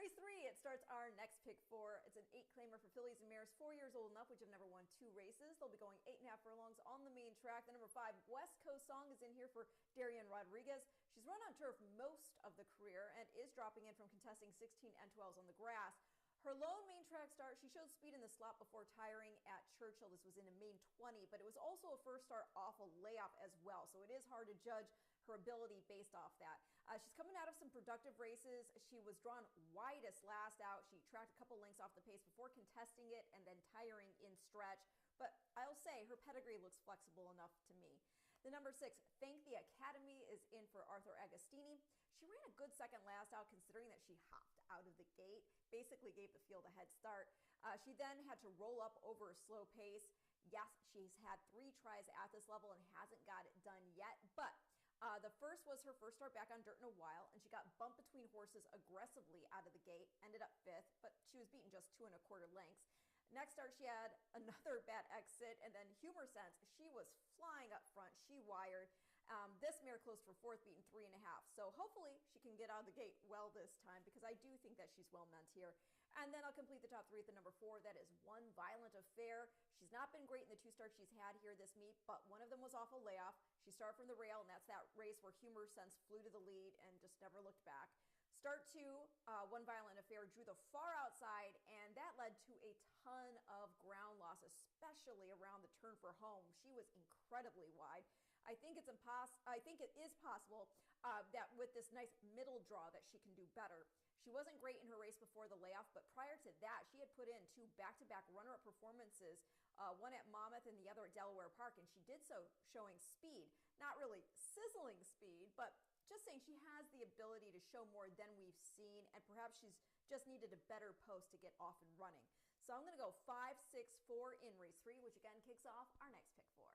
Race 3, it starts our next pick four. It's an 8-claimer for fillies and mares 4 years old and up, which have never won 2 races. They'll be going 8.5 furlongs on the main track. The number 5, West Coast Song, is in here for Darian Rodriguez. She's run on turf most of the career and is dropping in from contesting 16 N12s on the grass. Her lone main track start, she showed speed in the slot before tiring at Churchill. This was in a main 20, but it was also a first start off a layoff as well, so it is hard to judge her ability based off that. She's coming out of some productive races. She was drawn widest last out. She tracked a couple lengths off the pace before contesting it and then tiring in stretch. But I'll say her pedigree looks flexible enough to me. The number 6, Thank the Academy, is in for Arthur Agostini. She ran a good second last out considering that she hopped out of the gate, basically gave the field a head start. She then had to roll up over a slow pace. Yes, she's had 3 tries at this level and hasn't got it done yet, but the first was her first start back on dirt in a while, and she got bumped between horses aggressively out of the gate, ended up 5th, but she was beaten just 2 1/4 lengths. Next start, she had another bad exit, and then Humor Sense, she was flying up front. She wired. This mare closed for 4th, beaten 3.5. So hopefully she can get out of the gate well this time, because I do think that she's well meant here. And then I'll complete the top 3 at the number 4. That is One Violent Affair. She's not been great in the 2 starts she's had here this meet, but one of them was off a layoff. She started from the rail, and that's that race where Humor Sense flew to the lead and just never looked back. Start 2, One Violent Affair drew the far outside, and that led to a ton of ground loss, especially around the turn for home. She was incredibly wide. I think it is possible that with this nice middle draw that she can do better. She wasn't great in her race before the layoff, but prior to that, she had put in 2 back-to-back runner-up performances, one at Monmouth and the other at Delaware Park, and she did so showing speed. Not really sizzling speed, but just saying she has the ability to show more than we've seen, and perhaps she's just needed a better post to get off and running. So I'm going to go 5, 6, 4 in race 3, which again kicks off our next pick 4.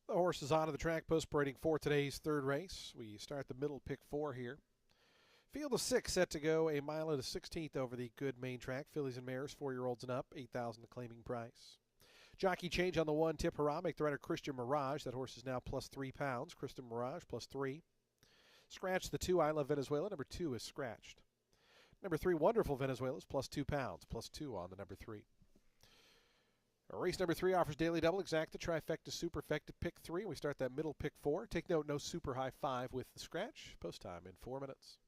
The horse is onto the track post parading for today's third race. We start the middle, pick 4 here. Field of 6 set to go a mile and a 16th over the good main track. Fillies and mares, 4-year-olds and up, $8,000 the claiming price. Jockey change on the 1, Tip Hurrah. Make the rider Christian Mirage. That horse is now plus 3 pounds. Christian Mirage plus 3. Scratch the 2, I Love Venezuela. Number 2 is scratched. Number 3, Wonderful Venezuela is plus 2 pounds. Plus 2 on the number 3. Race number 3 offers daily double, exacta, trifecta, superfecta, pick 3. We start that middle, pick 4. Take note, no super high 5 with the scratch. Post time in 4 minutes.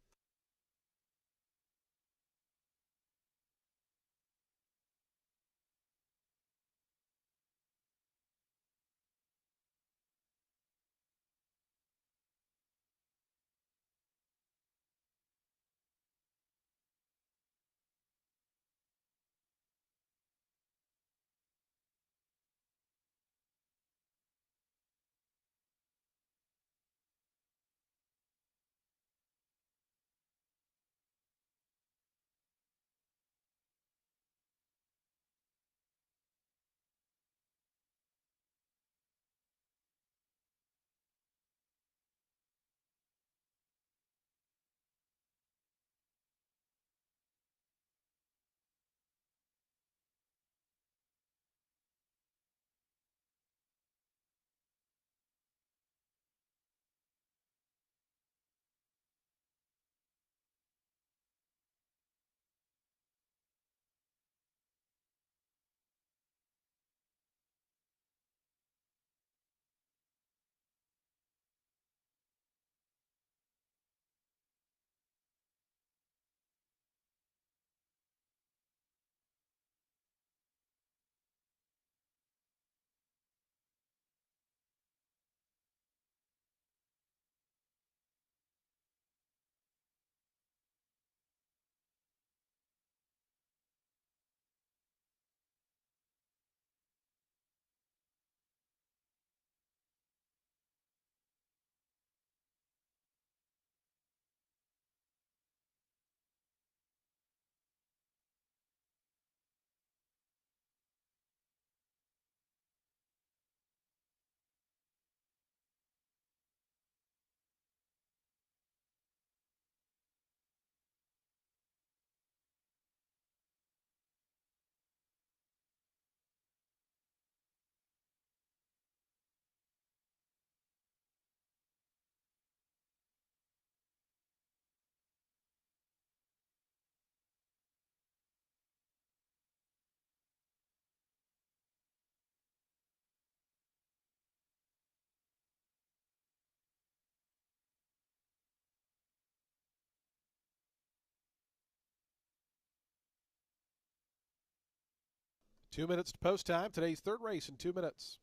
Two minutes to post time. Today's third race in 2 minutes.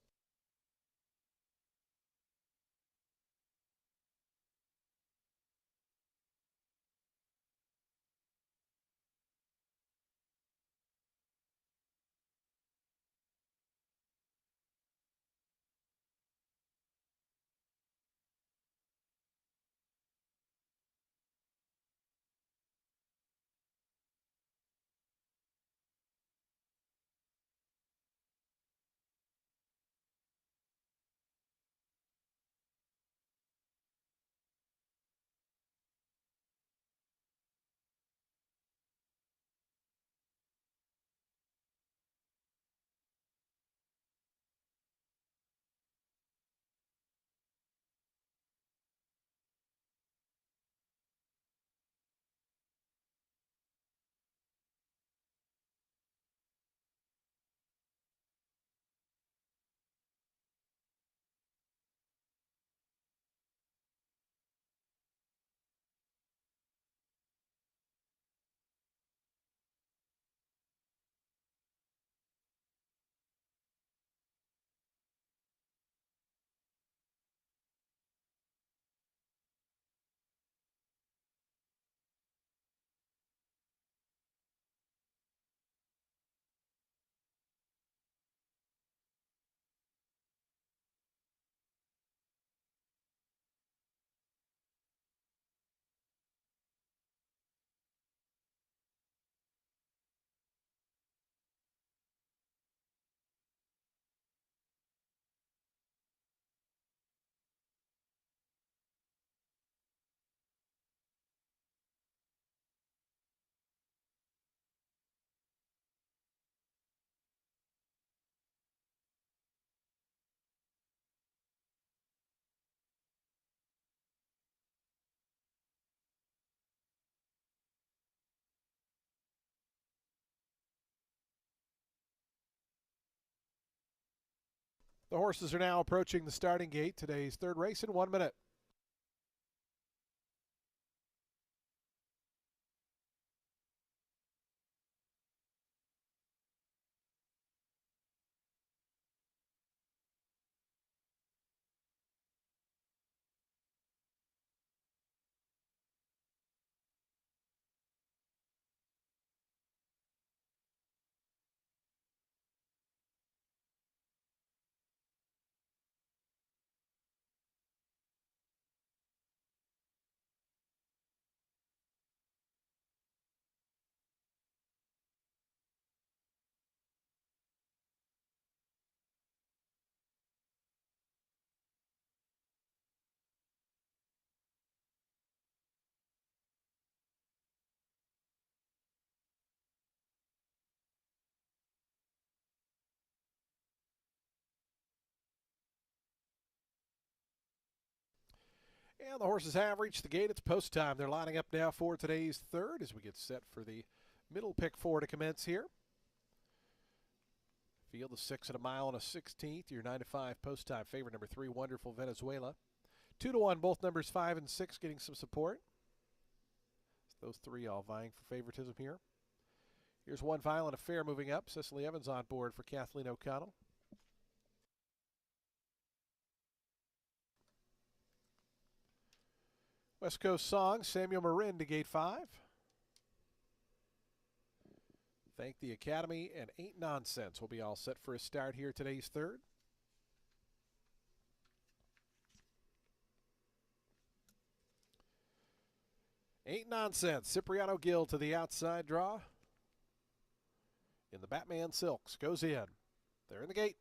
The horses are now approaching the starting gate. Today's third race in 1 minute. And the horses have reached the gate. It's post time. They're lining up now for today's third as we get set for the middle pick four to commence here. Field of 6 at a mile and a 16th. Your 9 to 5 post time favorite, number 3, Wonderful Venezuela. 2 to 1, both numbers 5 and 6 getting some support. Those three all vying for favoritism here. Here's One Violent Affair moving up. Cicely Evans on board for Kathleen O'Connell. West Coast Song, Samuel Marin to gate 5. Thank the Academy and Ain't Nonsense will be all set for a start here today's third. Ain't Nonsense. Cipriano Gill to the outside draw. In the Batman Silks. Goes in. They're in the gate.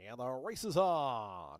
And the race is on.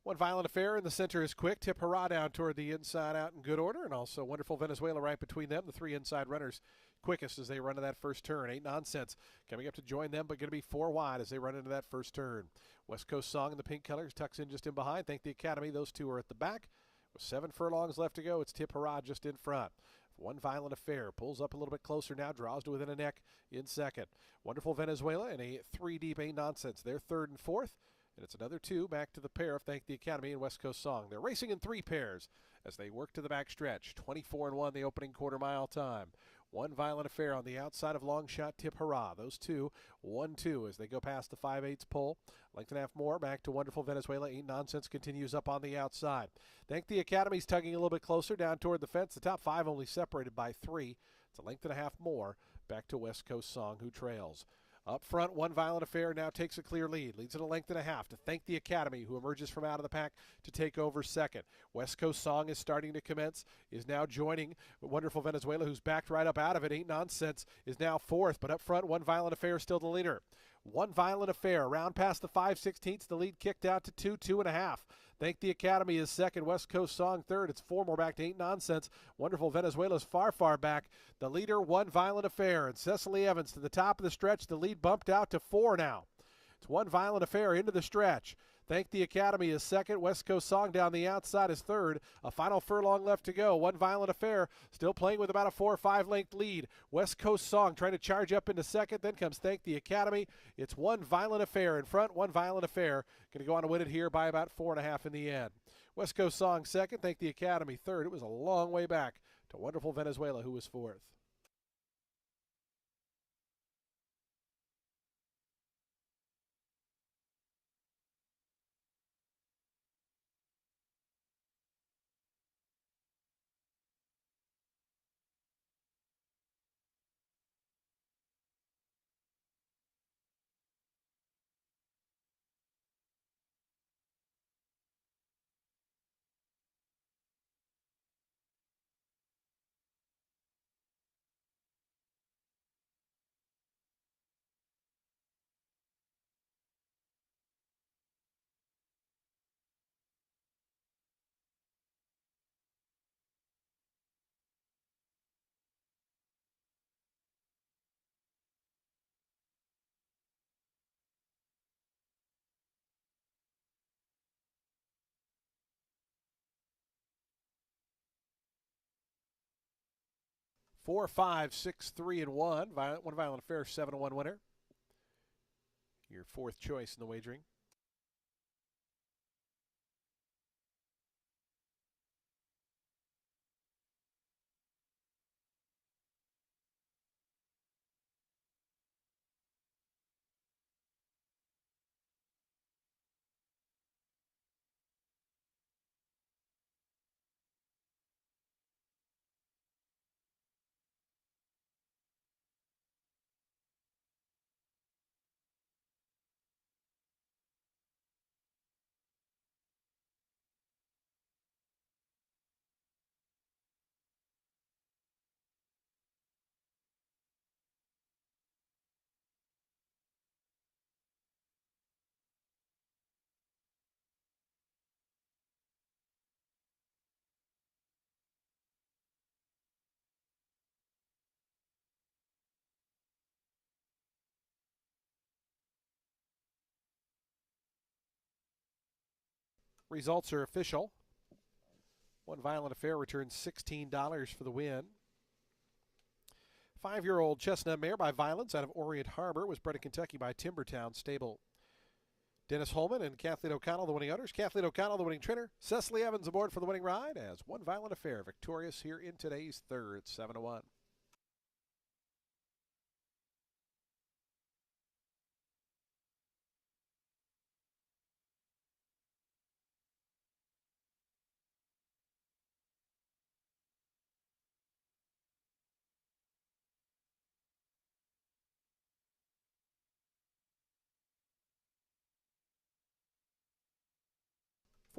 One Violent Affair in the center is quick. Tip Hurrah down toward the inside out in good order. And also Wonderful Venezuela right between them. The three inside runners quickest as they run to that first turn. Ain't Nonsense coming up to join them, but going to be 4 wide as they run into that first turn. West Coast Song in the pink colors tucks in just in behind. Thank the Academy. Those two are at the back. With 7 furlongs left to go, it's Tip Hurrah just in front. One Violent Affair pulls up a little bit closer now, draws to within a neck in second. Wonderful Venezuela and a 3 deep Ain't Nonsense. They're third and fourth. And it's another 2 back to the pair of Thank the Academy and West Coast Song. They're racing in 3 pairs as they work to the back stretch. 24-1 the opening quarter mile time. One Violent Affair on the outside of long shot Tip Hurrah. Those two, 1-2 as they go past the 5/8 pole. Length and a half more back to Wonderful Venezuela. Ain't Nonsense continues up on the outside. Thank the Academy's tugging a little bit closer down toward the fence. The top 5 only separated by 3. It's a length and a half more back to West Coast Song, who trails. Up front, One Violent Affair now takes a clear lead. Leads at a length and a half to Thank the Academy, who emerges from out of the pack to take over second. West Coast Song is starting to commence, is now joining Wonderful Venezuela, who's backed right up out of it. Ain't Nonsense is now fourth, but up front, One Violent Affair is still the leader. One Violent Affair, round past the 5/16, the lead kicked out to 2.5. Thank the Academy is second. West Coast Song third. It's 4 more back to Ain't Nonsense. Wonderful Venezuela's far, far back. The leader, One Violent Affair. And Cicely Evans to the top of the stretch. The lead bumped out to 4 now. It's One Violent Affair into the stretch. Thank the Academy is second. West Coast Song down the outside is third. A final furlong left to go. One Violent Affair still playing with about a 4 or 5 length lead. West Coast Song trying to charge up into second. Then comes Thank the Academy. It's One Violent Affair in front. One Violent Affair going to go on to win it here by about 4.5 in the end. West Coast Song second. Thank the Academy third. It was a long way back to Wonderful Venezuela, who was fourth. 4, 5, 6, 3, and 1. One Violent Affair, 7-1 winner. Your fourth choice in the wagering. Results are official. One Violent Affair returns $16 for the win. 5-year-old Chestnut Mare by Violence out of Orient Harbor was bred in Kentucky by Timbertown Stable. Dennis Holman and Kathleen O'Connell, the winning owners. Kathleen O'Connell, the winning trainer. Cecily Evans aboard for the winning ride as One Violent Affair victorious here in today's third, 7-1.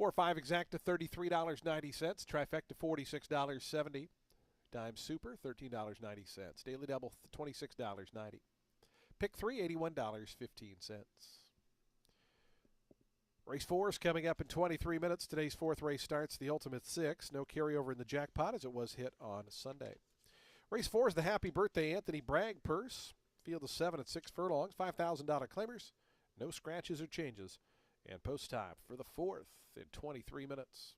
Four or five exacta, $33.90. Trifecta, $46.70. Dime Super, $13.90. Daily Double, $26.90. Pick 3, $81.15. Race 4 is coming up in 23 minutes. Today's fourth race starts the Ultimate Six. No carryover in the jackpot as it was hit on Sunday. Race 4 is the Happy Birthday Anthony Bragg purse. Field of 7 at 6 furlongs. $5,000 claimers. No scratches or changes. And post time for the fourth in 23 minutes.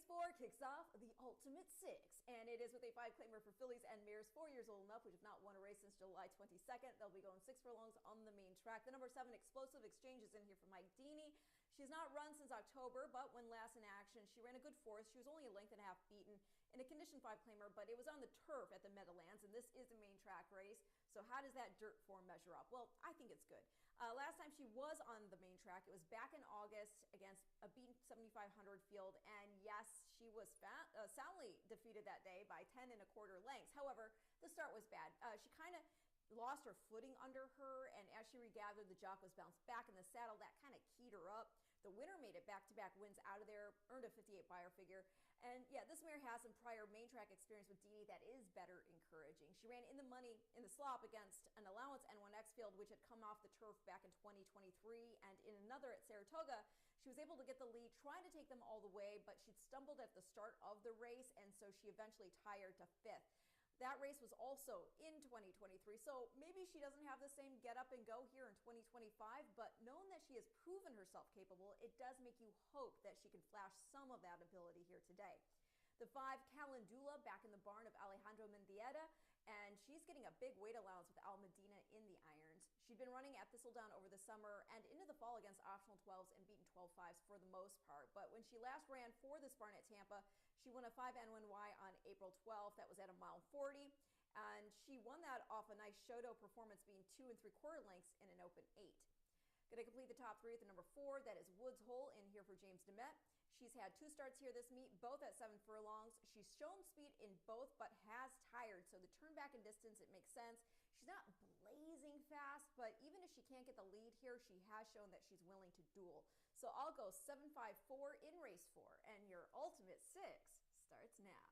Race 4 kicks off the Ultimate Six, and it is with a 5-claimer for fillies and mares 4 years old and up, which have not won a race since July 22nd. They'll be going 6 furlongs on the main track. The number 7 Explosive Exchange is in here for Mike Deeney. She's not run since October, but when last in action, she ran a good fourth. She was only a length and a half beaten in a condition 5-claimer, but it was on the turf at the Meadowlands, and this is a main track race. So how does that dirt form measure up? Well, I think it's good. Last time she was on the main track, it was back in August against a beaten 7,500 field, and yes, she was soundly defeated that day by 10 1/4 lengths. However, the start was bad. She kind of lost her footing under her, and as she regathered, the jock was bounced back in the saddle. That kind of keyed her up. The winner made it back-to-back wins out of there, earned a 58 buyer figure. And yeah, this mare has some prior main track experience with Dee that is better encouraging. She ran in the money in the slop against an allowance N1X field, which had come off the turf back in 2023. And in another at Saratoga, she was able to get the lead, trying to take them all the way, but she'd stumbled at the start of the race, and so she eventually tired to 5th. That race was also in 2023, so maybe she doesn't have the same get up and go here in 2025, but knowing that she has proven herself capable, it does make you hope that she can flash some of that ability here today. The 5 Calendula back in the barn of Alejandro Mendieta, and she's getting a big weight allowance with Al Medina in the irons. She'd been running at Thistledown over the summer and into the fall against optional 12s and beaten 12-5s for the most part. But when she last ran for this barn at Tampa, she won a 5N1Y on April 12th. That was at a mile 40. And she won that off a nice Shoto performance, being 2 3/4 lengths in an open 8. Going to complete the top 3 at the number 4. That is Woods Hole in here for James Demet. She's had 2 starts here this meet, both at 7 furlongs. She's shown speed in both, but has tired. So the turn back in distance, it makes sense. She's not blazing fast, but even if she can't get the lead here, she has shown that she's willing to duel. So I'll go 7-5-4 in race 4, and your Ultimate Six starts now.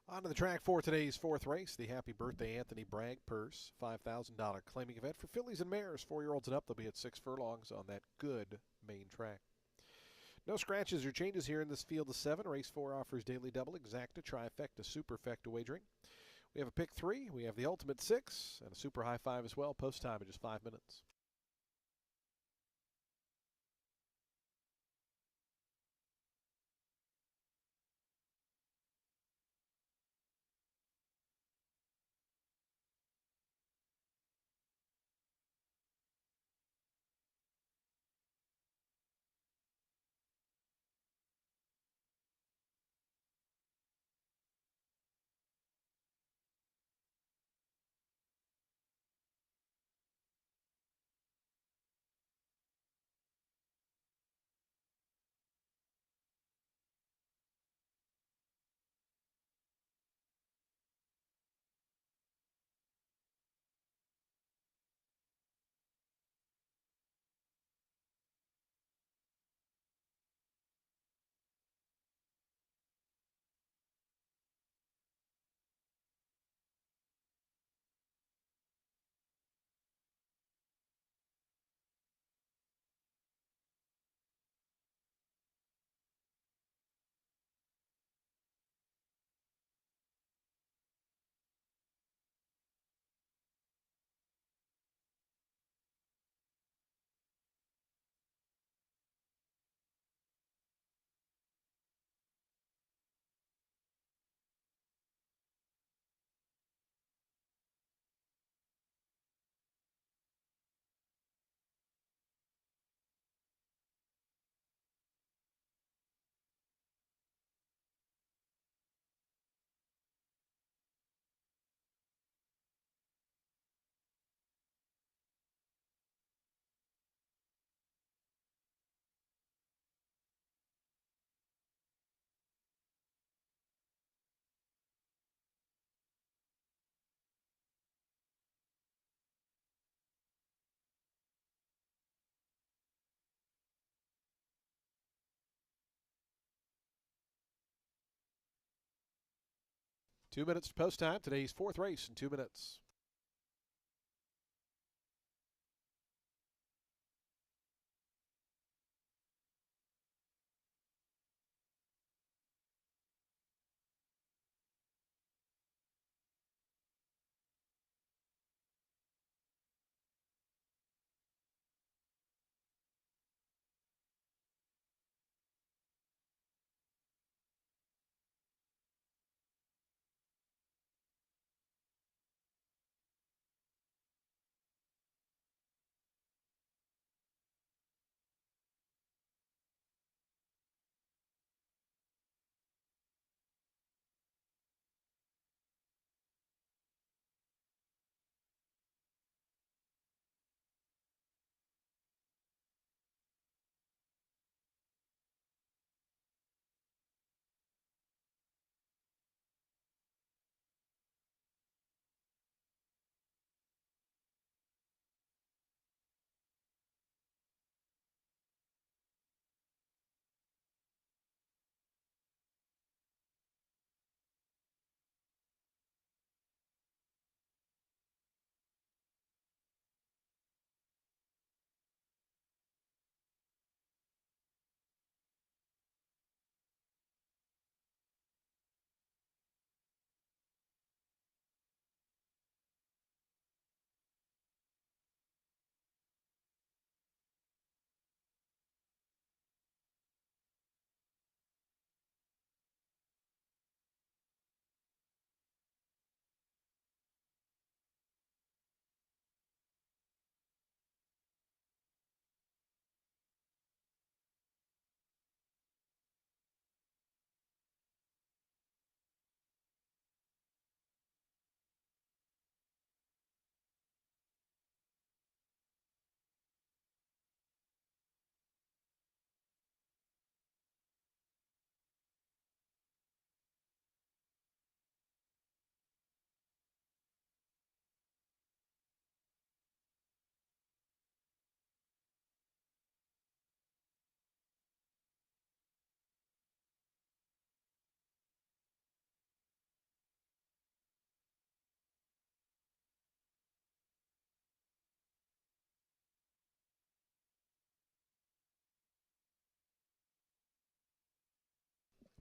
Onto the track for today's fourth race, the Happy Birthday Anthony Bragg Purse $5,000 claiming event for fillies and mares, 4-year-olds and up. They'll be at 6 furlongs on that good main track. No scratches or changes here in this field of 7. Race 4 offers daily double, exacta, trifecta, superfecta wagering. We have a pick 3, we have the ultimate 6, and a super high 5 as well. Post time in just 5 minutes. Two minutes to post time. Today's fourth race in 2 minutes.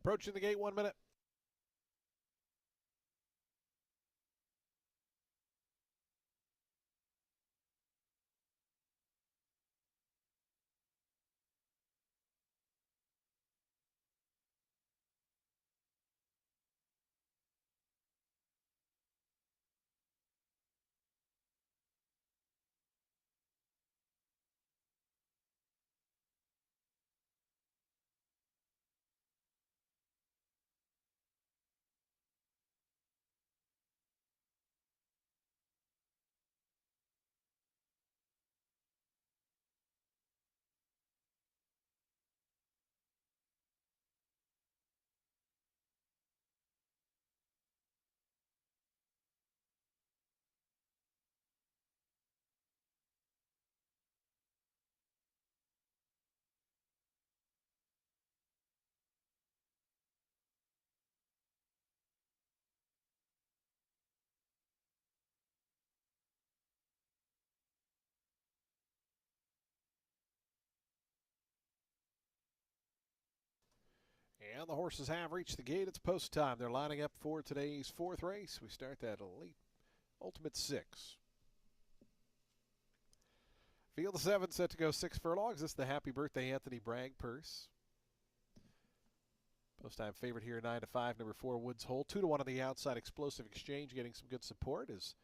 Approaching the gate, 1 minute. And the horses have reached the gate. It's post time. They're lining up for today's 4th race. We start that late Ultimate 6. Field of 7 set to go 6 furlongs. This is the Happy Birthday Anthony Bragg purse. Post time favorite here, 9 to 5. Number 4, Woods Hole. 2 to 1 on the outside. Explosive Exchange getting some good support as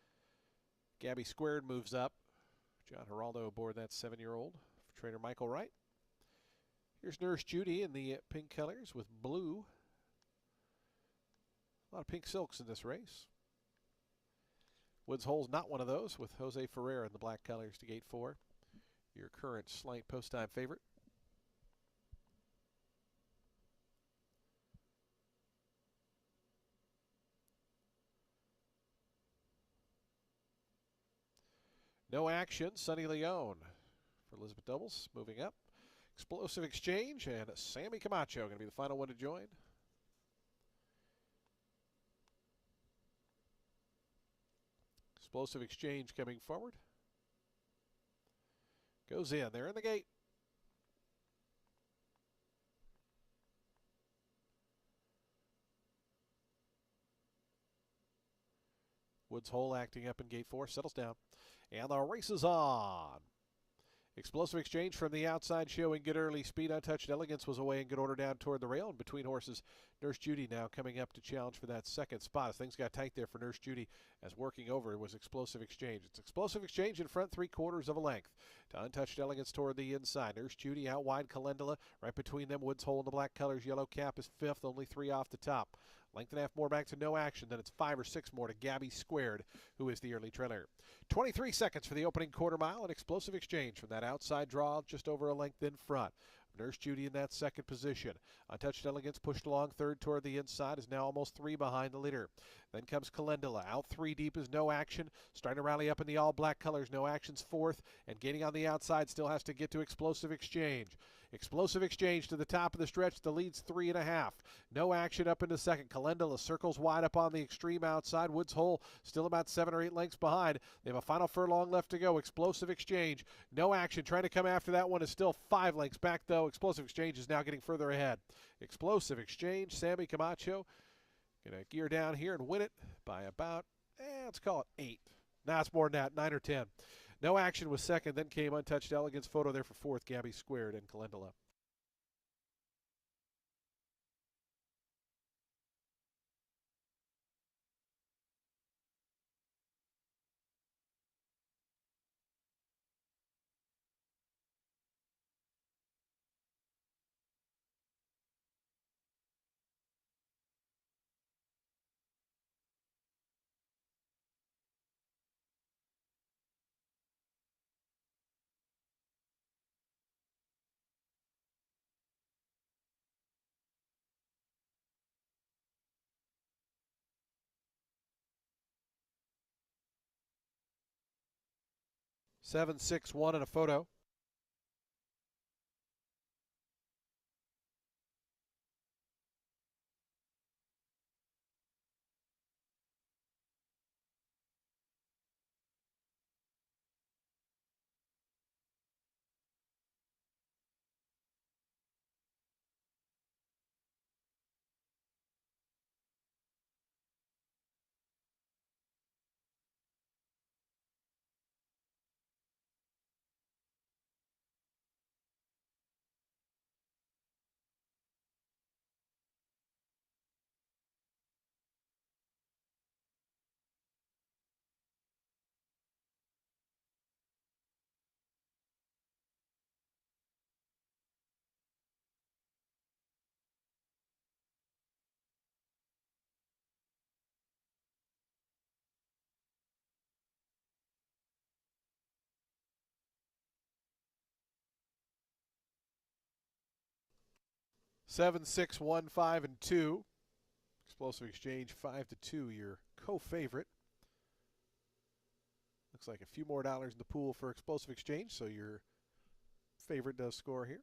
Gabby Squared moves up. John Geraldo aboard that 7-year-old for trainer Michael Wright. Here's Nurse Judy in the pink colors with blue. A lot of pink silks in this race. Woods Hole's not one of those with Jose Ferrer in the black colors to gate 4. Your current slight post time favorite. No action, Sunny Leone for Elizabeth Doubles moving up. Explosive Exchange and Sammy Camacho going to be the final one to join. Explosive Exchange coming forward. Goes in. They're in the gate. Woods Hole acting up in gate 4. Settles down. And the race is on. Explosive Exchange from the outside showing good early speed. Untouched Elegance was away in good order down toward the rail. And between horses, Nurse Judy now coming up to challenge for that second spot. As things got tight there for Nurse Judy, as working over was Explosive Exchange. It's Explosive Exchange in front, 3/4 of a length. To Untouched Elegance toward the inside. Nurse Judy out wide, Calendula. Right between them, Woods Hole in the black colors. Yellow Cap is 5th, only 3 off the top. Length and a half more back to No Action. Then it's 5 or 6 more to Gabby Squared, who is the early trailer. 23 seconds for the opening quarter mile. An Explosive Exchange from that outside draw, just over a length in front. Nurse Judy in that second position. Untouched Elegance pushed along third toward the inside, is now almost 3 behind the leader. Then comes Calendula. Out 3 deep is No Action. Starting to rally up in the all-black colors. No Action's 4th, and gaining on the outside still has to get to Explosive Exchange. Explosive Exchange to the top of the stretch. The lead's 3.5. No Action up into second. Calendula circles wide up on the extreme outside. Woods Hole still about 7 or 8 lengths behind. They have a final furlong left to go. Explosive Exchange. No Action trying to come after that one is still 5 lengths back though. Explosive Exchange is now getting further ahead. Explosive Exchange. Sammy Camacho gonna gear down here and win it by about, let's call it 8. Nah, it's more than that, 9 or 10. No Action was second, then came Untouched Elegance. Photo there for 4th, Gabby Squared and Calendula. Seven, 6, 1 and a photo. 7, 6, 1, 5, and 2. Explosive Exchange 5 to 2, your co-favorite. Looks like a few more dollars in the pool for Explosive Exchange, so your favorite does score here.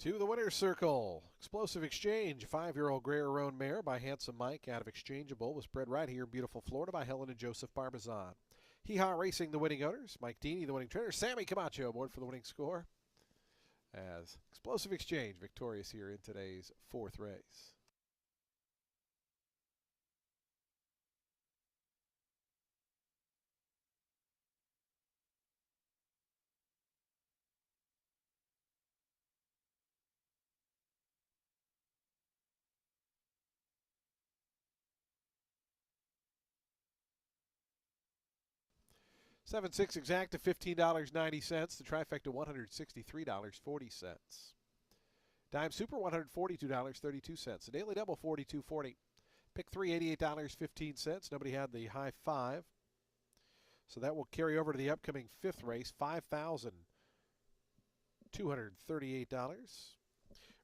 To the winner's circle. Explosive Exchange, 5-year-old Greer-Roan mare by Handsome Mike out of Exchangeable was bred right here in beautiful Florida by Helen and Joseph Barbizon. Hee Haw Racing, the winning owners. Mike Deeney, the winning trainer. Sammy Camacho aboard for the winning score. As Explosive Exchange victorious here in today's fourth race. Seven six exact to $15.90. The trifecta $163.40. Dime Super $142.32. The daily double $42.40. Pick three $88.15. Nobody had the high five. So that will carry over to the upcoming fifth race, $5,238.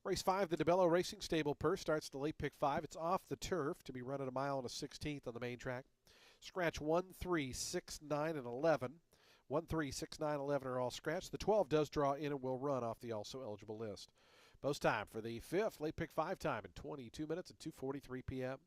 Race 5, the DeBello Racing Stable Purse starts the late pick 5. It's off the turf to be run at a mile and a 16th on the main track. Scratch 1, 3, 6, 9, and 11. 1, 3, 6, 9, 11 are all scratched. The 12 does draw in and will run off the also eligible list. Post time for the fifth late pick 5 time in 22 minutes at 2:43 p.m.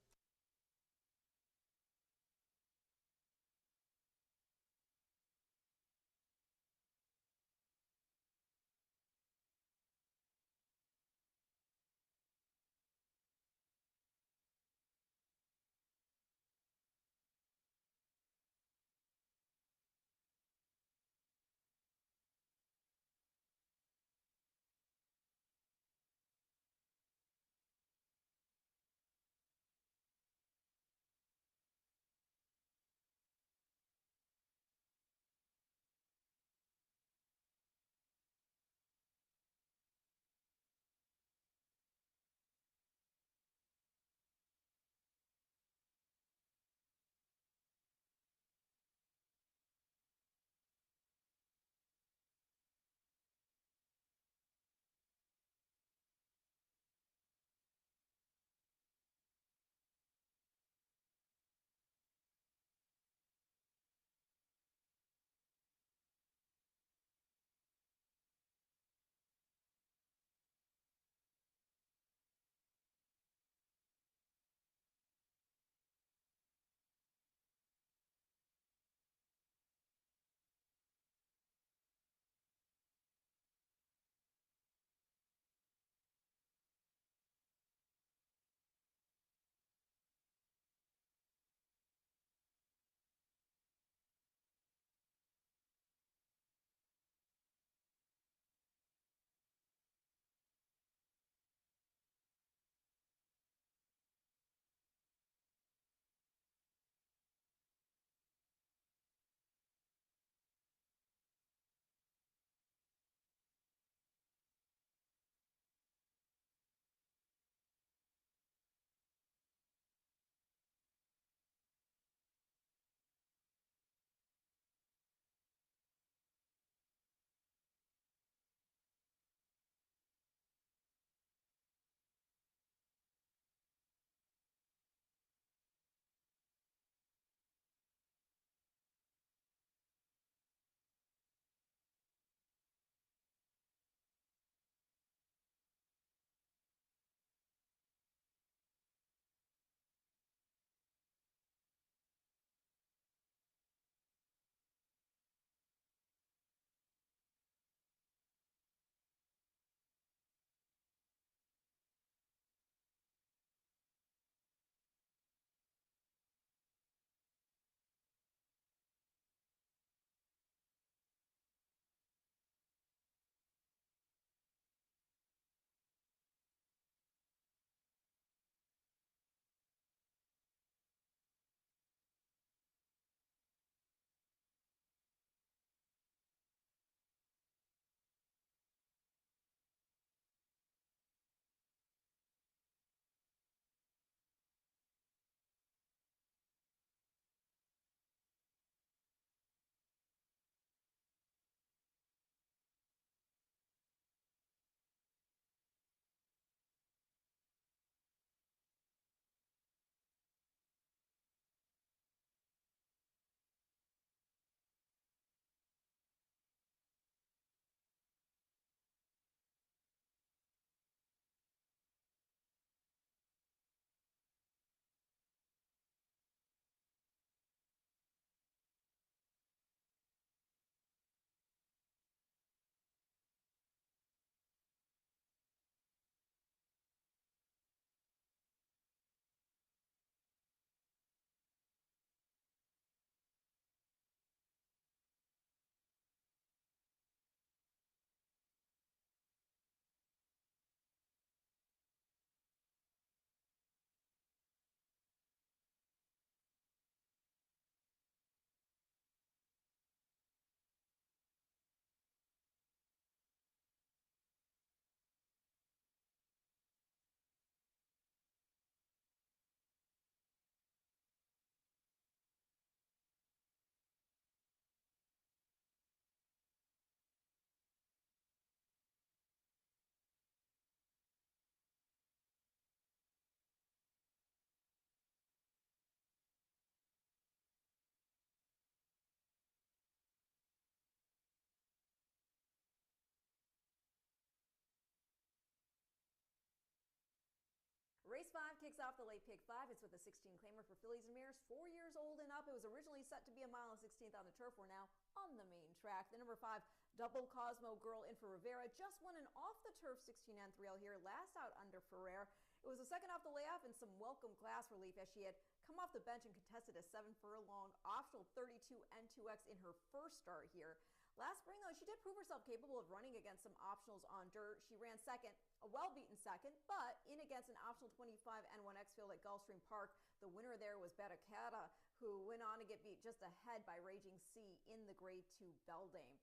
kicks off the late pick 5. It's with a 16 claimer for fillies and mares 4 years old and up. It was originally set to be a mile and 16th on the turf. We're now on the main track. The number 5, Double Cosmo Girl in for Rivera, just won an off the turf 16 and 3L here, last out under Ferrer. It was a second off the layoff and some welcome class relief as she had come off the bench and contested a 7 furlong optional 32 N2X in her first start here. Last spring, though, she did prove herself capable of running against some optionals on dirt. She ran second, a well-beaten second, but in against an optional 25 N1X field at Gulfstream Park. The winner there was Betacata, who went on to get beat just ahead by Raging Sea in the Grade 2 Beldame.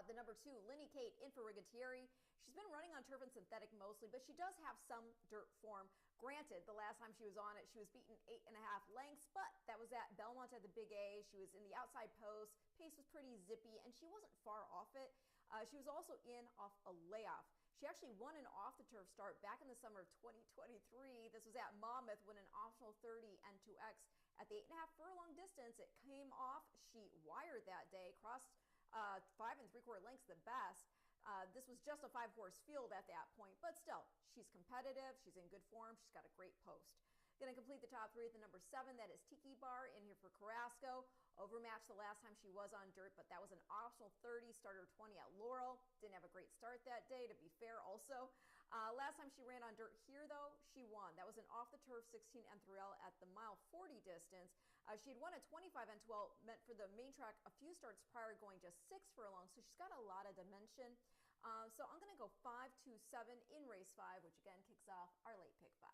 The number 2, Linny Kate in for Rigatieri. She's been running on turf and synthetic mostly, but she does have some dirt form. Granted, the last time she was on it, she was beaten 8.5 lengths, but that was at Belmont at the Big A. She was in the outside post. Pace was pretty zippy, and she wasn't far off it. She was also in off a layoff. She actually won an off-the-turf start back in the summer of 2023. This was at Monmouth, when an optional 30 N2X at the 8.5 furlong distance. It came off. She wired that day, crossed 5 3/4 lengths the best. This was just a 5-horse field at that point, but still, she's competitive. She's in good form. She's got a great post. Going to complete the top 3 at the number 7. That is Tiki Bar in here for Carrasco. Overmatched the last time she was on dirt, but that was an optional 30, starter 20 at Laurel. Didn't have a great start that day, to be fair also. Last time she ran on dirt here, though, she won. That was an off-the-turf 16 and 3L at the mile 40 distance. She had won a 25 and 12 meant for the main track a few starts prior, going just 6 furlongs, so she's got a lot of dimension. So I'm going to go 5-2-7 in race 5, which again kicks off our late pick 5.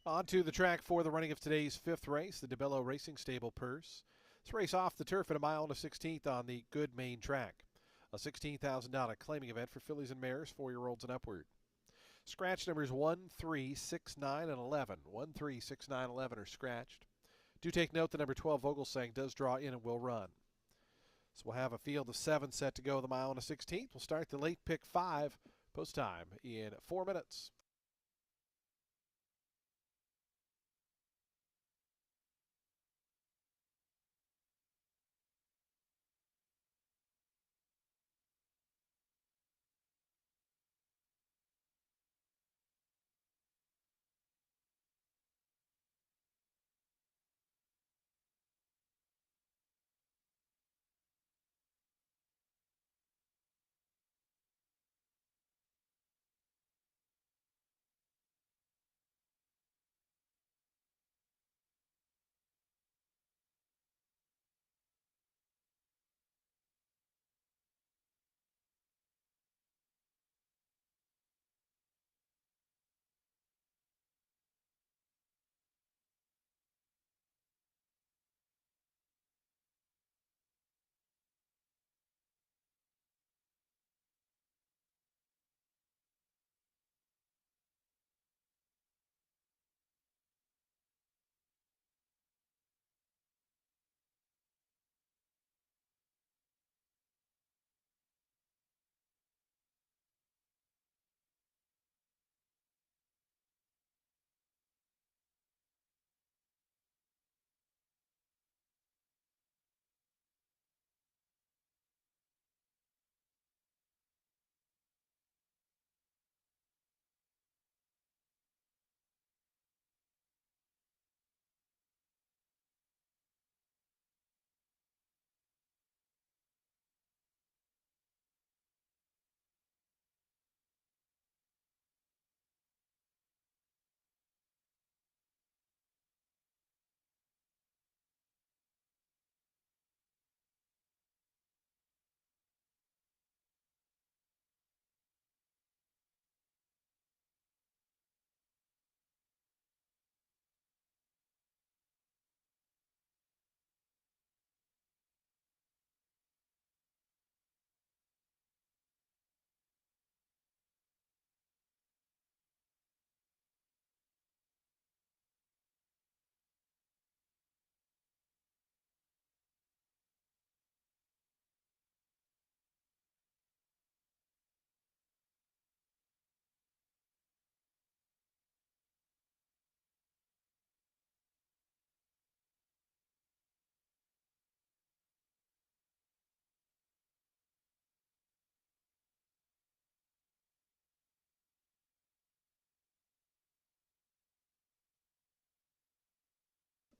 On to the track for the running of today's fifth race, the DeBello Racing Stable Purse. This race off the turf at a mile and a 16th on the good main track. A $16,000 claiming event for fillies and mares, 4-year-olds and upward. Scratch numbers 1, 3, 6, 9, and 11. 1, 3, 6, 9, 11 are scratched. Do take note the number 12 Vogelsang does draw in and will run. So we'll have a field of 7 set to go the mile and a 16th. We'll start the late pick 5 post time in 4 minutes.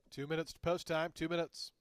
Two minutes to post time, 2 minutes.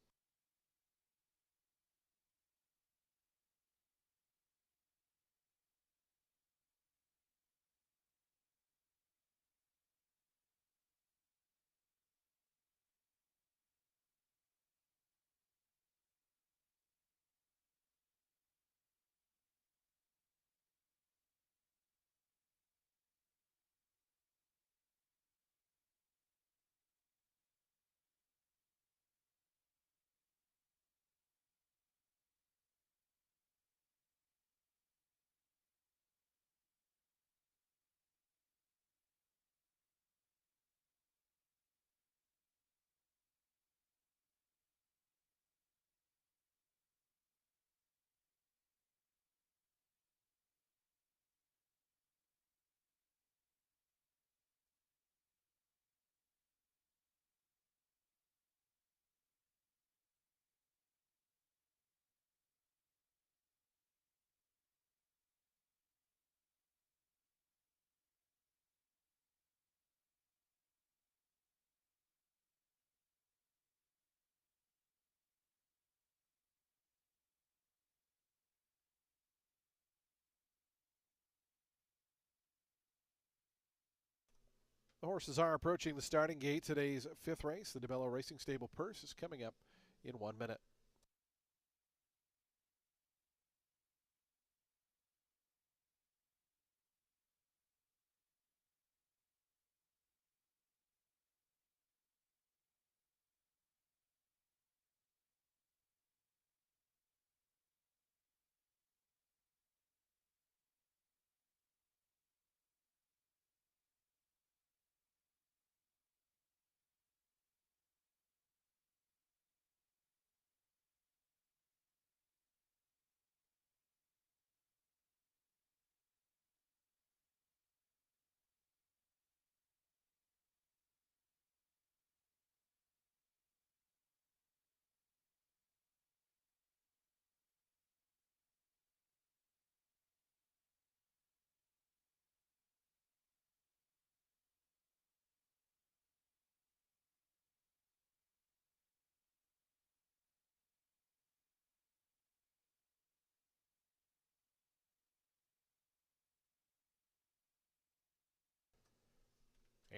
The horses are approaching the starting gate. Today's fifth race, the DeBello Racing Stable Purse, is coming up in 1 minute.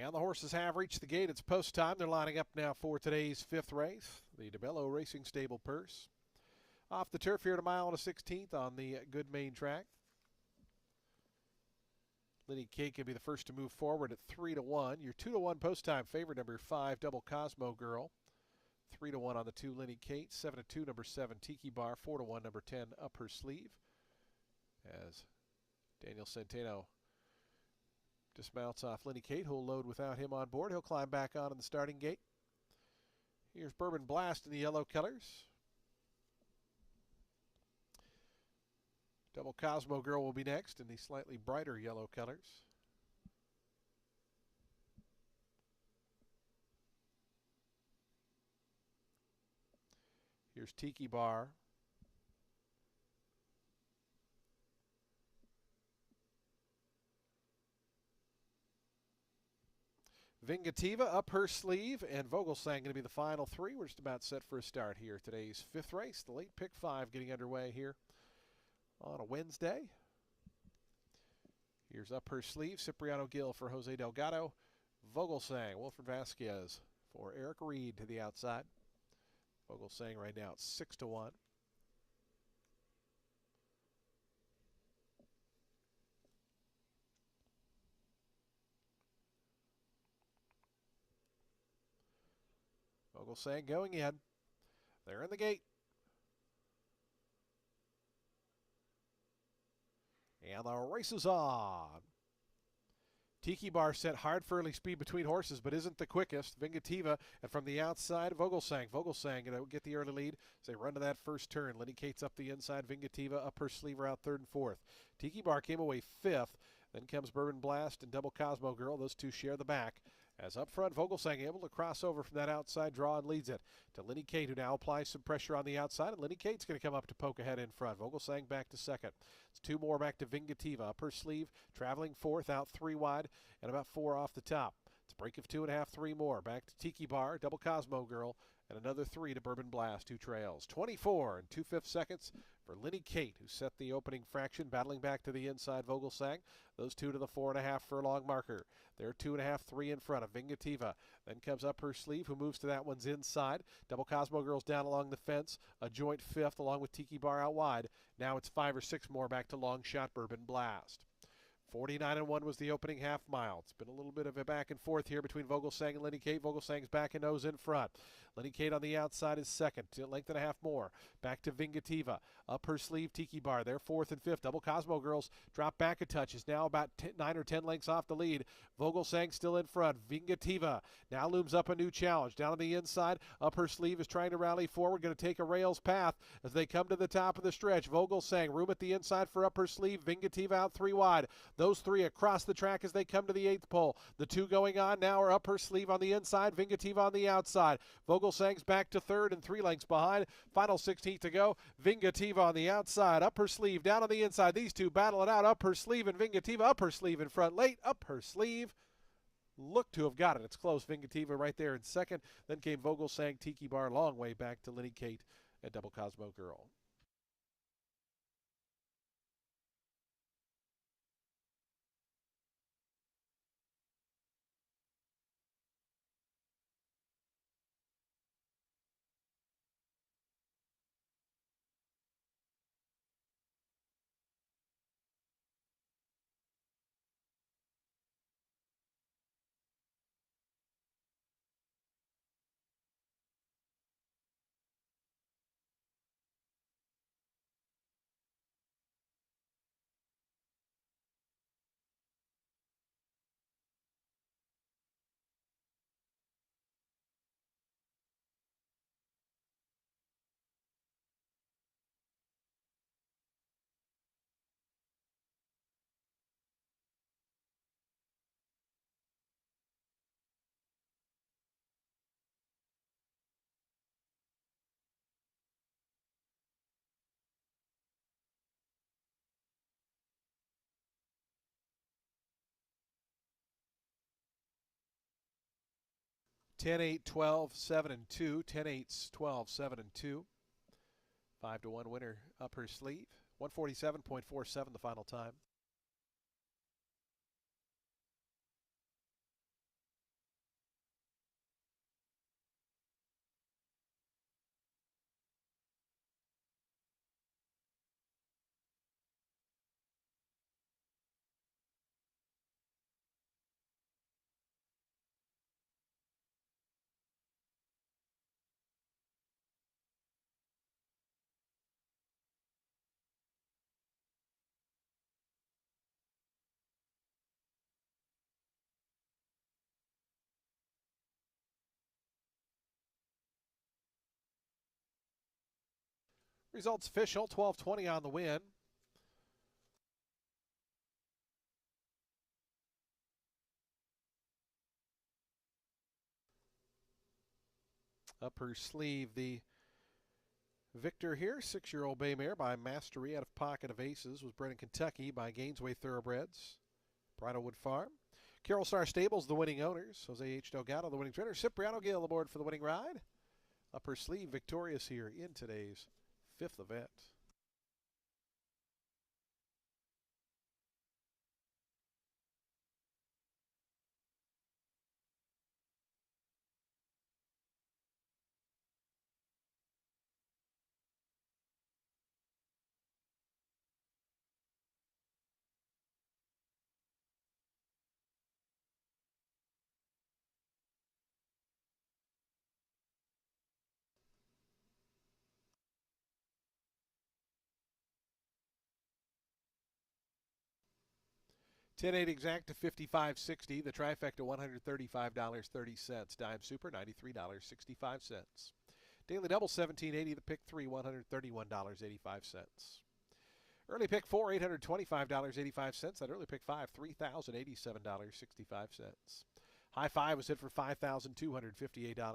And the horses have reached the gate. It's post time. They're lining up now for today's 5th race, the DeBello Racing Stable Purse. Off the turf here at 1 mile and a 16th on the good main track. Lenny Kate can be the first to move forward at 3-1. Your 2-1 post time favorite, number 5, Double Cosmo Girl. 3-1 on the 2, Lenny Kate. 7-2, number 7, Tiki Bar. 4-1, number 10, Up Her Sleeve. As Daniel Centeno dismounts off Lenny Kate, who'll load without him on board. He'll climb back on in the starting gate. Here's Bourbon Blast in the yellow colors. Double Cosmo Girl will be next in the slightly brighter yellow colors. Here's Tiki Bar. Vingativa, Up Her Sleeve, and Vogelsang going to be the final 3. We're just about set for a start here. Today's 5th race, the late pick 5 getting underway here on a Wednesday. Here's Up Her Sleeve, Cipriano Gil for Jose Delgado. Vogelsang, Wilfred Vasquez for Eric Reed to the outside. Vogelsang right now at 6-1. Vogelsang going in. They're in the gate. And the race is on. Tiki Bar set hard for early speed between horses, but isn't the quickest. Vingativa, and from the outside, Vogelsang. Vogelsang going to get the early lead as they run to that first turn. Lenny Cates up the inside. Vingativa, Up Her Sleeve out 3rd and 4th. Tiki Bar came away 5th. Then comes Bourbon Blast and Double Cosmo Girl. Those two share the back. As up front, Vogelsang able to cross over from that outside draw and leads it to Lenny Kate, who now applies some pressure on the outside. And Lenny Kate's going to come up to poke ahead in front. Vogelsang back to 2nd. It's 2 more back to Vingativa. Up Her Sleeve, traveling 4th, out 3 wide, and about 4 off the top. It's a break of 2.5, 3 more. Back to Tiki Bar, Double Cosmo Girl, and another 3 to Bourbon Blast, who trails. 24 and 2/5 seconds for Lenny Kate, who set the opening fraction, battling back to the inside. Vogelsang, those 2 to the 4.5 furlong marker. They're 2.5, 3 in front of Vingativa. Then comes Up Her Sleeve, who moves to that one's inside. Double Cosmo Girl's down along the fence, a joint 5th along with Tiki Bar out wide. Now it's 5 or 6 more back to long shot Bourbon Blast. 49-1 was the opening half mile. It's been a little bit of a back and forth here between Vogelsang and Lenny Kate. Vogelsang's back and nose in front. Lenny Kate on the outside is 2nd, length and a half more. Back to Vingativa. Up Her Sleeve, Tiki Bar. They're 4th and 5th. Double Cosmo Girls drop back a touch. Is now about 9 or 10 lengths off the lead. Vogelsang still in front. Vingativa now looms up a new challenge. Down on the inside, Up Her Sleeve is trying to rally forward. Going to take a rails path as they come to the top of the stretch. Vogelsang, room at the inside for Up Her Sleeve. Vingativa out 3 wide. Those 3 across the track as they come to the 8th pole. The 2 going on now are Up Her Sleeve on the inside, Vingativa on the outside. Vogelsang's back to 3rd and 3 lengths behind. Final 16th to go. Vingativa on the outside, Up Her Sleeve down on the inside. These two battle it out. Up Her Sleeve and Vingativa. Up Her Sleeve in front late. Up Her Sleeve looked to have got it. It's close. Vingativa right there in 2nd. Then came Vogelsang, Tiki Bar, long way back to Lenny Kate and Double Cosmo Girl. Ten, 8, 12, 7, and 2. 10, 8, 12, 7, and 2. 5-1 winner, Up Her Sleeve. 147.47 the final time. Results official, 12-20 on the win. Up her sleeve, the victor here, 6-year-old bay mare by Mastery out of Pocket of Aces, was bred in Kentucky by Gainesway Thoroughbreds, Bridlewood Farm. Carroll Star Stables, the winning owners. Jose H. Delgado, the winning trainer. Cipriano Gill aboard for the winning ride. Up her sleeve, victorious here in today's 5th event. $10.8 exact to $55.60. The trifecta $135.30. Dime Super $93.65. Daily double $17.80. The pick three $131.85. Early pick four $825.85. That early pick five $3,087.65. High five was hit for $5,258.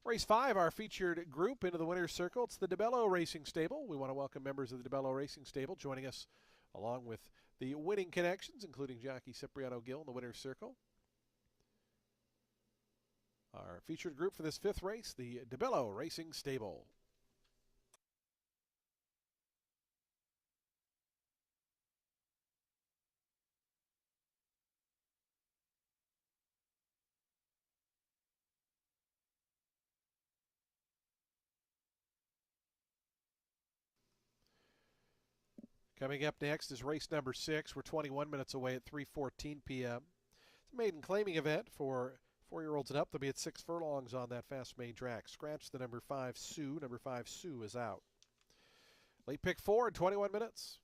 Race 5, our featured group into the winner's circle. It's the DeBello Racing Stable. We want to welcome members of the DeBello Racing Stable joining us along with the winning connections, including jockey Cipriano Gill in the winner's circle. Our featured group for this 5th race, the DeBello Racing Stable. Coming up next is race number 6. We're 21 minutes away at 3:14 p.m. It's a maiden claiming event for 4-year-olds and up. They'll be at 6 furlongs on that fast main track. Scratch the number 5, Sue. Number 5, Sue is out. Late pick 4 in 21 minutes.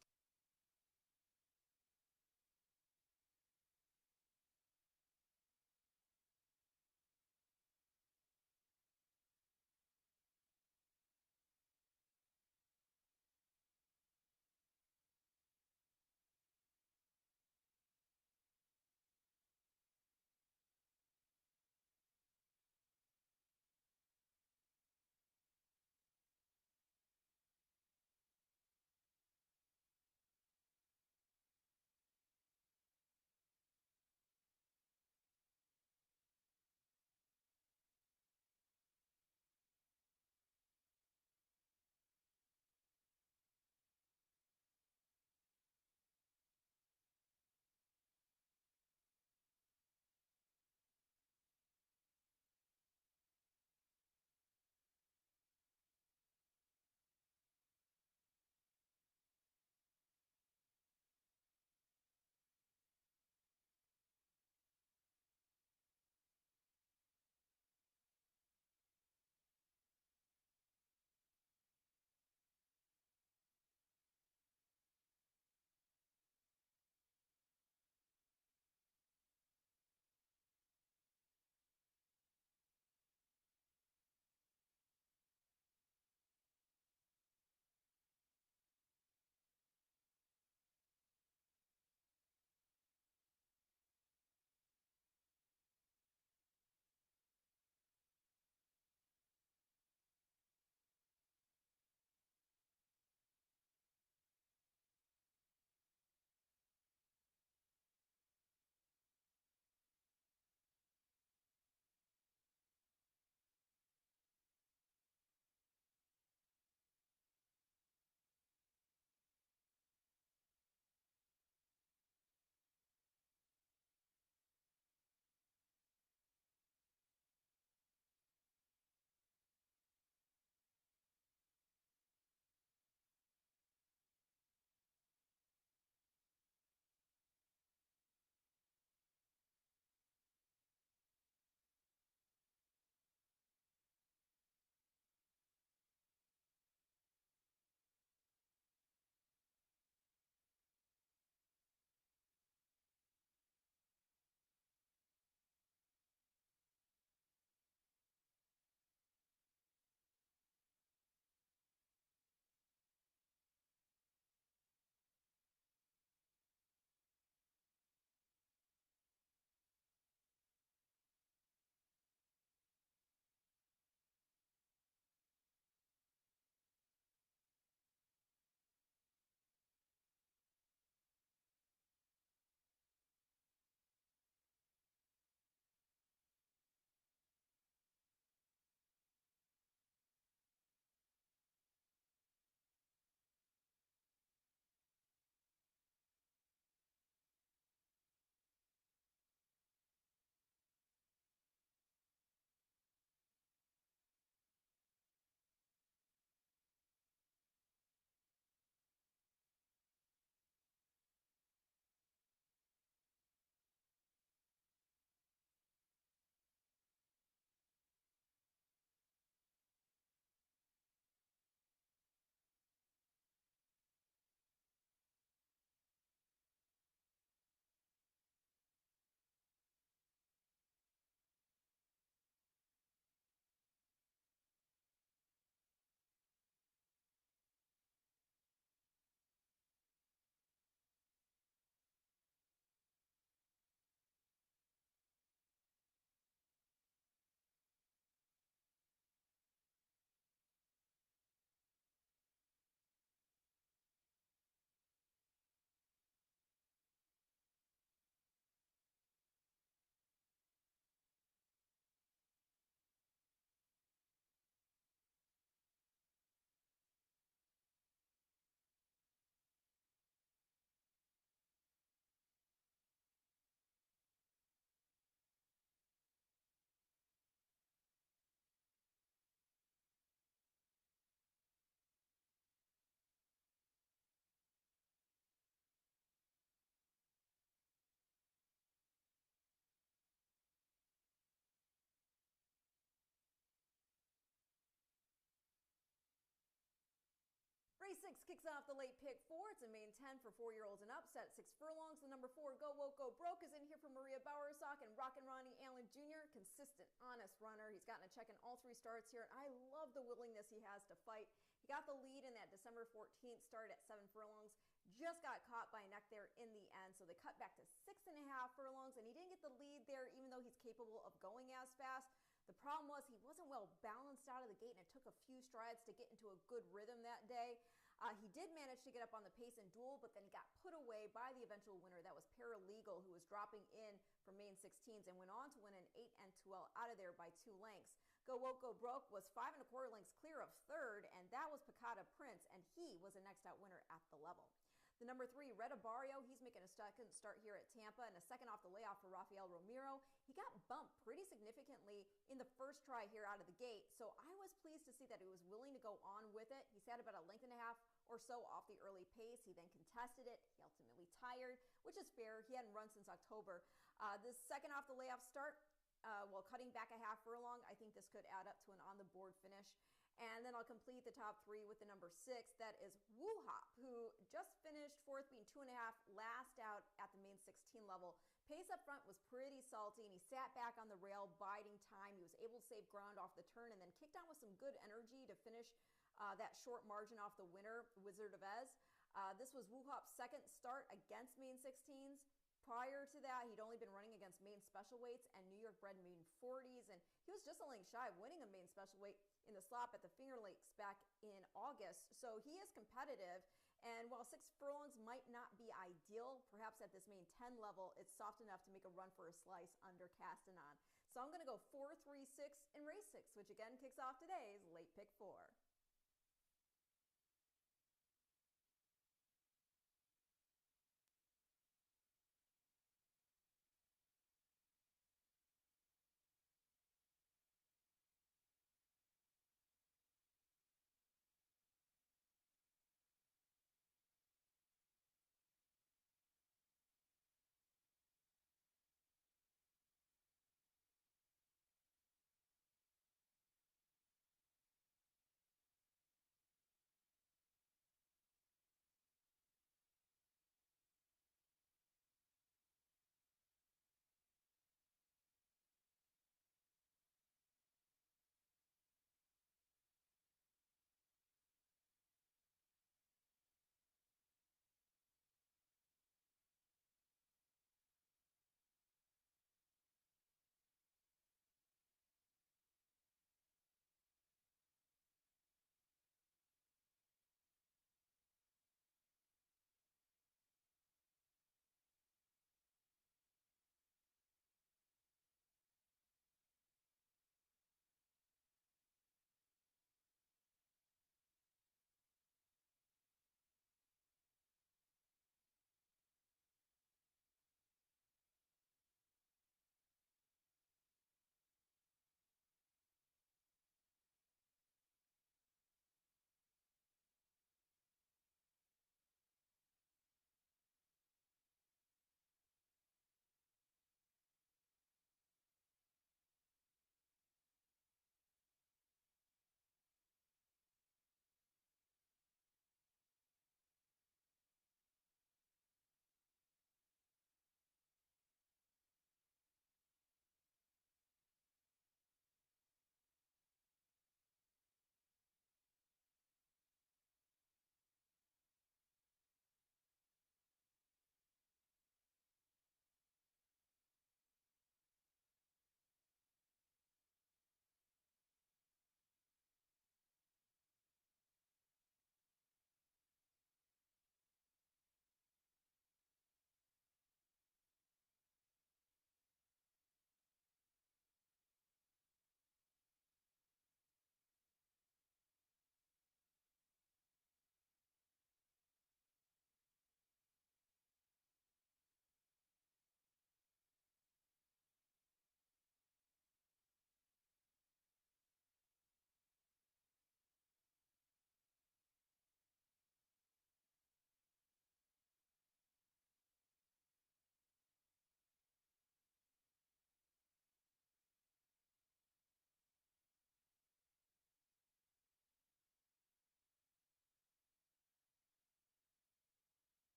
Kicks off the late pick four. It's a main 10 for 4-year-olds and up, set at 6 furlongs. The number 4, Go Woke Go Broke, is in here for Maria Bowersock and Rockin' Ronnie Allen Jr. Consistent, honest runner. He's gotten a check in all 3 starts here, and I love the willingness he has to fight. He got the lead in that December 14th start at 7 furlongs. Just got caught by a neck there in the end, so they cut back to 6.5 furlongs, and he didn't get the lead there, even though he's capable of going as fast. The problem was he wasn't well balanced out of the gate, and it took a few strides to get into a good rhythm that day. He did manage to get up on the pace and duel, but then he got put away by the eventual winner. That was Paralegal, who was dropping in from main 16s and went on to win an 8 N2L out of there by 2 lengths. Go Woke Go Broke was 5 1/4 lengths clear of third, and that was Picata Prince, and he was a next out winner at the level. The number 3, Reda Barrio, he's making a second start here at Tampa and a second off the layoff for Rafael Romero. He got bumped pretty significantly in the first try here out of the gate, so I was pleased to see that he was willing to go on with it. He sat about a length and a half or so off the early pace. He then contested it. He ultimately tired, which is fair. He hadn't run since October. This second off the layoff start, while cutting back a half furlong, I think this could add up to an on-the-board finish. And then I'll complete the top 3 with the number 6. That is Woo Hop, who just finished 4th, being 2.5 last out at the main 16 level. Pace up front was pretty salty, and he sat back on the rail, biding time. He was able to save ground off the turn and then kicked on with some good energy to finish that short margin off the winner, Wizard of Ez. This was Woo Hop's second start against main 16s. Prior to that, he'd only been running against main special weights and New York bred main 40s, and he was just a length shy of winning a main special weight in the slop at the Finger Lakes back in August. So he is competitive, and while 6 furlongs might not be ideal, perhaps at this main 10 level, it's soft enough to make a run for a slice under Castanon. So I'm going to go 4, 3, 6 in race 6, which again kicks off today's late pick 4.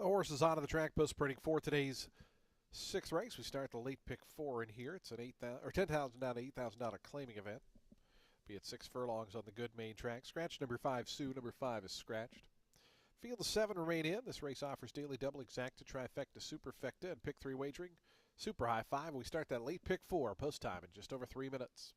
The horse is onto the track, post printing for today's sixth race. We start the late pick four in here. It's an 8,000 or $10,000 to $8,000 claiming event. Be at 6 furlongs on the good main track. Scratch number 5, Sue. Number 5 is scratched. Field of 7 remain in. This race offers daily double exacta, trifecta, superfecta, and pick 3 wagering. Super high 5. We start that late pick 4 post time in just over 3 minutes.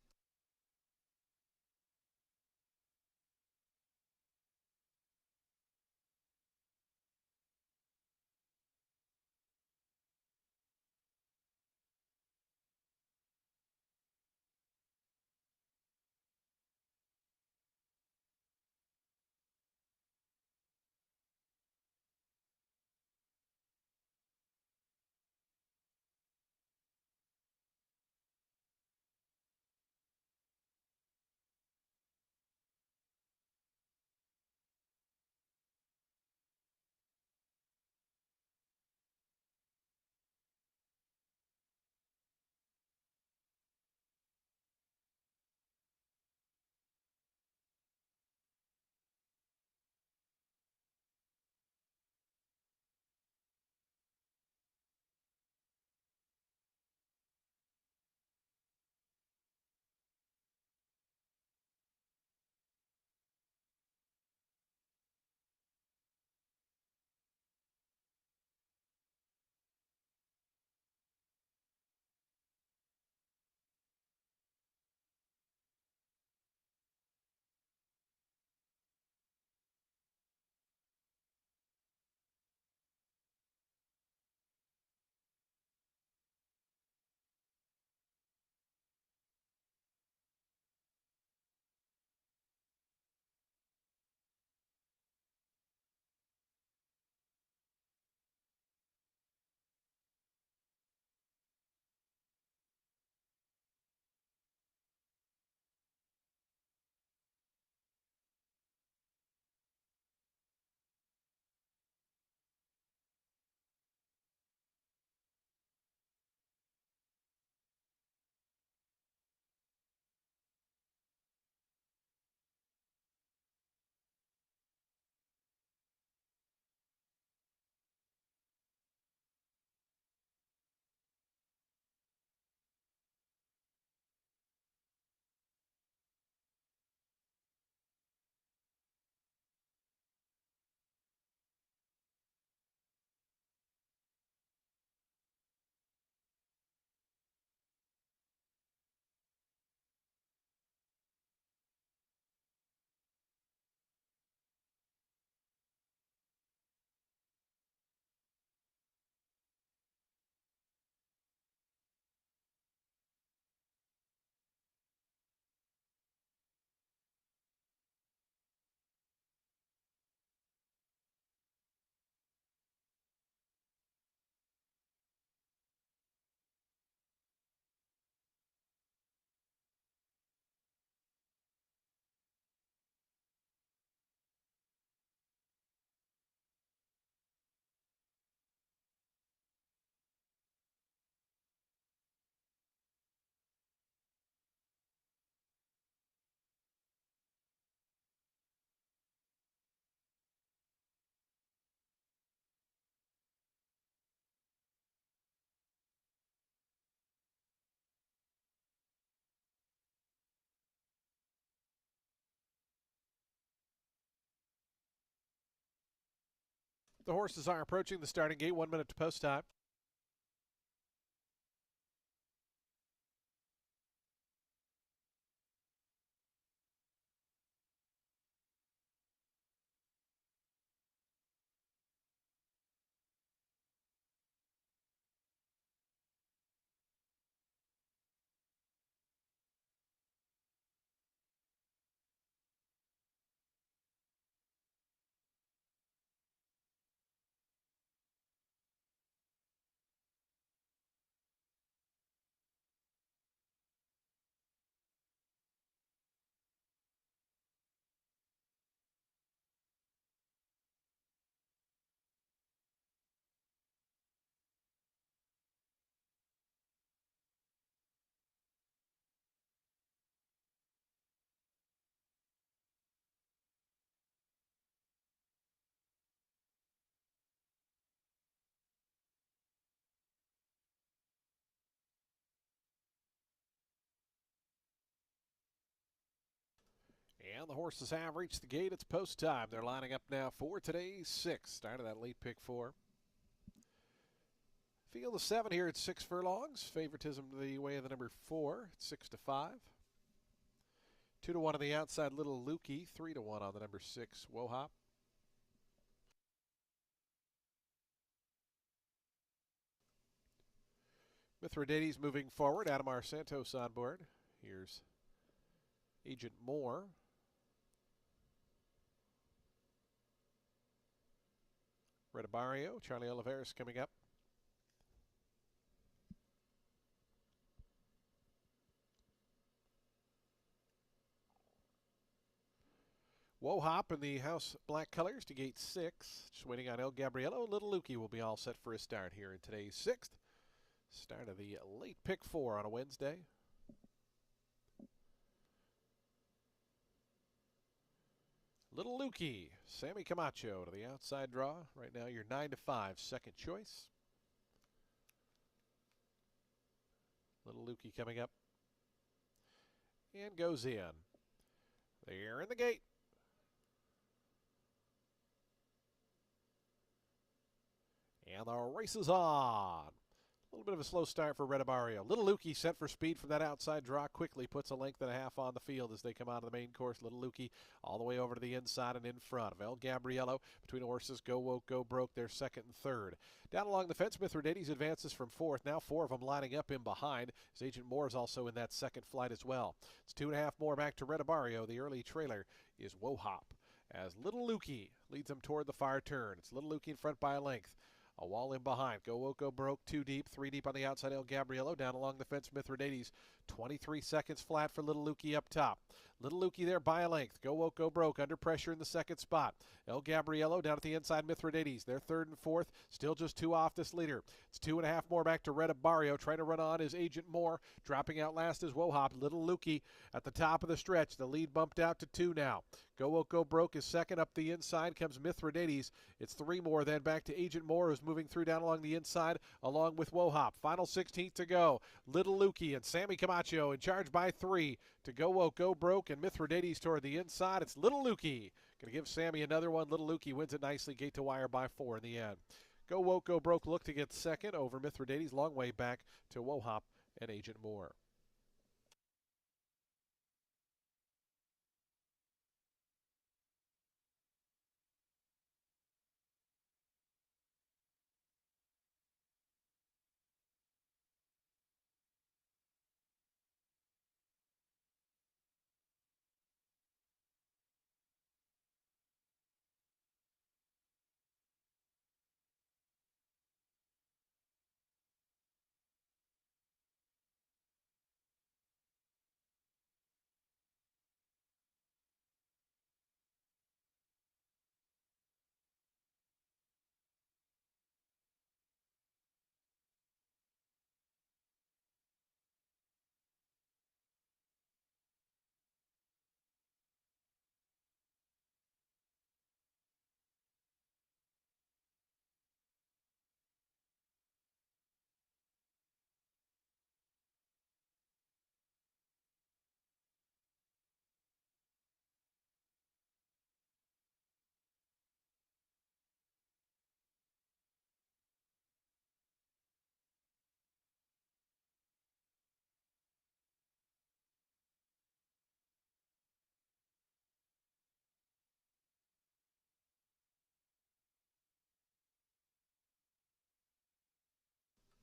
The horses are approaching the starting gate. 1 minute to post time. And the horses have reached the gate. It's post time. They're lining up now for today's 6. Start of that late pick 4. Field of 7 here at 6 furlongs. Favoritism to the way of the number 4. It's 6-5. 2-1 on the outside, Little Lukey. 3-1 on the number 6, Wohop. Mithridates moving forward. Adamar Santos on board. Here's Agent Moore. Redibario, Charlie Oliveras coming up. Wohop in the house black colors to gate 6. Just waiting on El Gabriello. Little Lukey will be all set for a start here in today's 6th. Start of the late pick 4 on a Wednesday. Little Lukey, Sammy Camacho to the outside draw. Right now you're 9-5, second choice. Little Lukey coming up. And goes in. They're in the gate. And the race is on. A little bit of a slow start for Redibario. Little Lukey set for speed from that outside draw. Quickly puts a length and a half on the field as they come out of the main course. Little Lukey all the way over to the inside and in front of El Gabriello. Between horses, Go Woke, Go Broke. They're second and third. Down along the fence, Mithridates advances from fourth. Now 4 of them lining up in behind. As Agent Moore is also in that second flight as well. It's 2.5 more back to Redibario. The early trailer is Wohop. As Little Lukey leads them toward the far turn. It's Little Lukey in front by a length. A wall in behind. Go Woke, Go Broke, 2 deep, 3 deep on the outside. El Gabriello down along the fence. Mithridates, 23 seconds flat for Little Lukey up top. Little Lukey there by a length. Go Woke, Go Broke under pressure in the second spot. El Gabriello down at the inside. Mithridates, they're third and fourth. Still just 2 off this leader. It's 2.5 more back to Redibario. Trying to run on is Agent Moore. Dropping out last is Wohop. Little Lukey at the top of the stretch. The lead bumped out to 2 now. Go Woke, Go Broke is second. Up the inside comes Mithridates. It's 3 more then back to Agent Moore, who's moving through down along the inside along with Wohop. Final 16th to go. Little Lukey and Sammy Camacho in charge by 3 to Go Woke, Go Broke, and Mithridates toward the inside. It's Little Lukey. Going to give Sammy another one. Little Lukey wins it nicely. Gate to wire by 4 in the end. Go Woke, Go Broke look to get second over Mithridates. Long way back to Wohop and Agent Moore.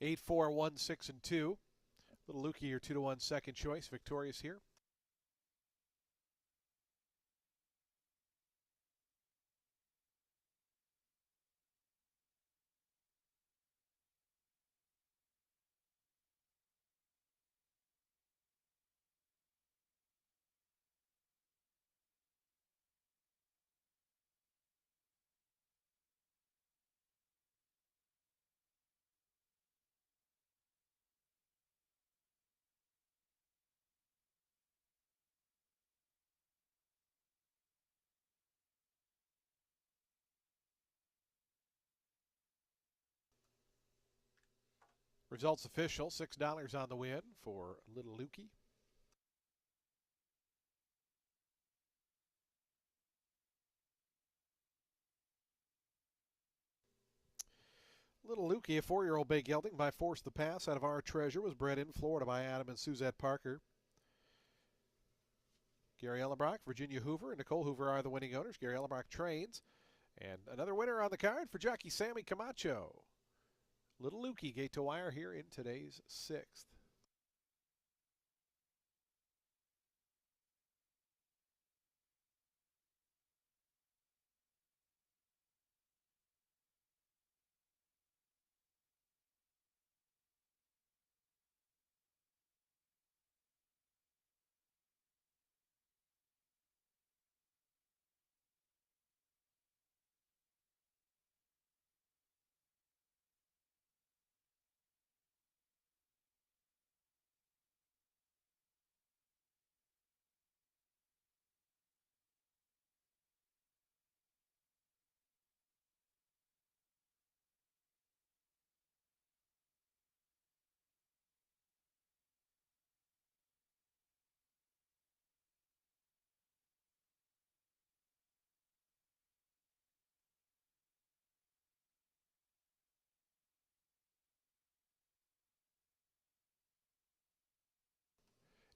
Eight, 4, 1, 6, and 2. Little Lukey, your 2-1 second choice, victorious here. Results official, $6 on the win for Little Lukey. Little Lukey, a 4-year-old bay gelding by Force the Pass out of Our Treasure, was bred in Florida by Adam and Suzette Parker. Gary Ellenbrock, Virginia Hoover, and Nicole Hoover are the winning owners. Gary Ellenbrock trains. And another winner on the card for jockey Sammy Camacho. Little Lukey, gate to wire here in today's 6th.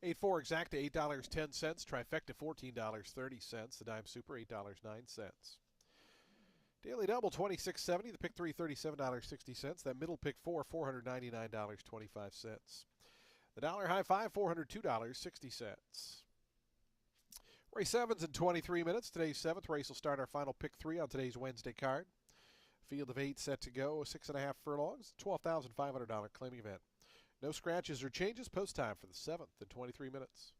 Eight four exacta, $8.10. Trifecta, $14.30. The dime super, $8.09. Daily double, $26.70. The pick three, $37.60. That middle pick four, $499.25. The dollar high five, $402.60. Race 7's in 23 minutes. Today's 7th race will start our final pick 3 on today's Wednesday card. Field of 8 set to go, 6.5 furlongs, $12,500 claiming event. No scratches or changes. Post time for the 7th in 23 minutes.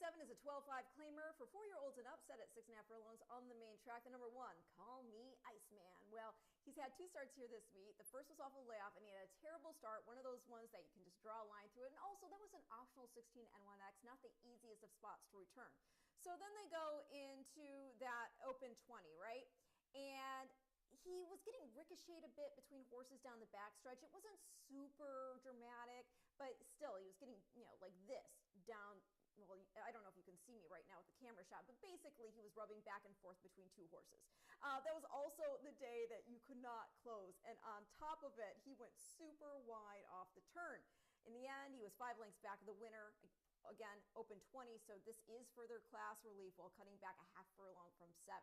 7 is a 12-5 claimer for 4-year-olds and up, set at 6.5 furlongs on the main track. The number 1, Call Me Iceman. Well, he's had 2 starts here this meet. The first was off a layoff, and he had a terrible start, one of those ones that you can just draw a line through it. And also, that was an optional 16 N1X, not the easiest of spots to return. So then they go into that open 20, right? And he was getting ricocheted a bit between horses down the backstretch. It wasn't super dramatic, but still, he was getting, like this down. Well, I don't know if you can see me right now with the camera shot, but basically he was rubbing back and forth between 2 horses. That was also the day that you could not close. And on top of it, he went super wide off the turn. In the end, he was 5 lengths back of the winner. Again, open 20, so this is further class relief while cutting back a half furlong from 7.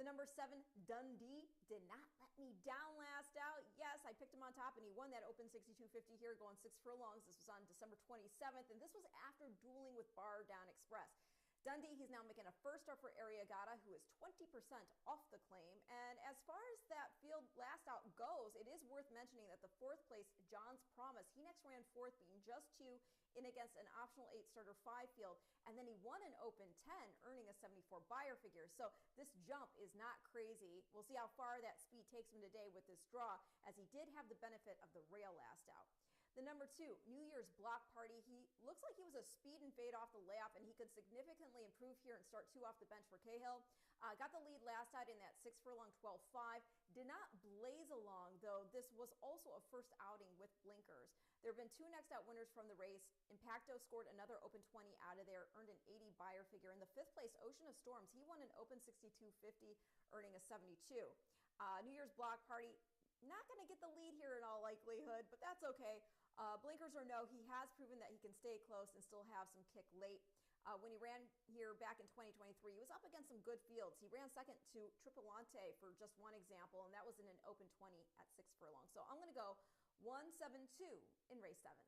The number 7, Dundee, did not let me down last out. Yes, I picked him on top, and he won that open 62.50 here, going 6 furlongs. This was on December 27th, and this was after dueling with Bar Down Express. Dundee, he's now making a first start for Ariagata, who is 20% off the claim. And as far as that field last out goes, it is worth mentioning that the 4th place, John's Promise, he next ran 4th, being just 2 in against an optional 8-starter 5 field. And then he won an open 10, earning a 74 buyer figure. So this jump is not crazy. We'll see how far that speed takes him today with this draw, as he did have the benefit of the rail last out. The number 2, New Year's Block Party. He looks like he was a speed and fade off the layoff, and he could significantly improve here and start 2 off the bench for Cahill. Got the lead last out in that 6 furlong 12.5. Did not blaze along, though. This was also a first outing with blinkers. There have been 2 next out winners from the race. Impacto scored another open 20 out of there, earned an 80 buyer figure. In the 5th place, Ocean of Storms, he won an open 62.50, earning a 72. New Year's Block Party, not going to get the lead here in all likelihood, but that's okay. Blinkers or no, he has proven that he can stay close and still have some kick late. When he ran here back in 2023, he was up against some good fields. He ran second to Tripolante for just one example, and that was in an open 20 at 6 furlongs. So I'm going to go 1-7-2 in race 7.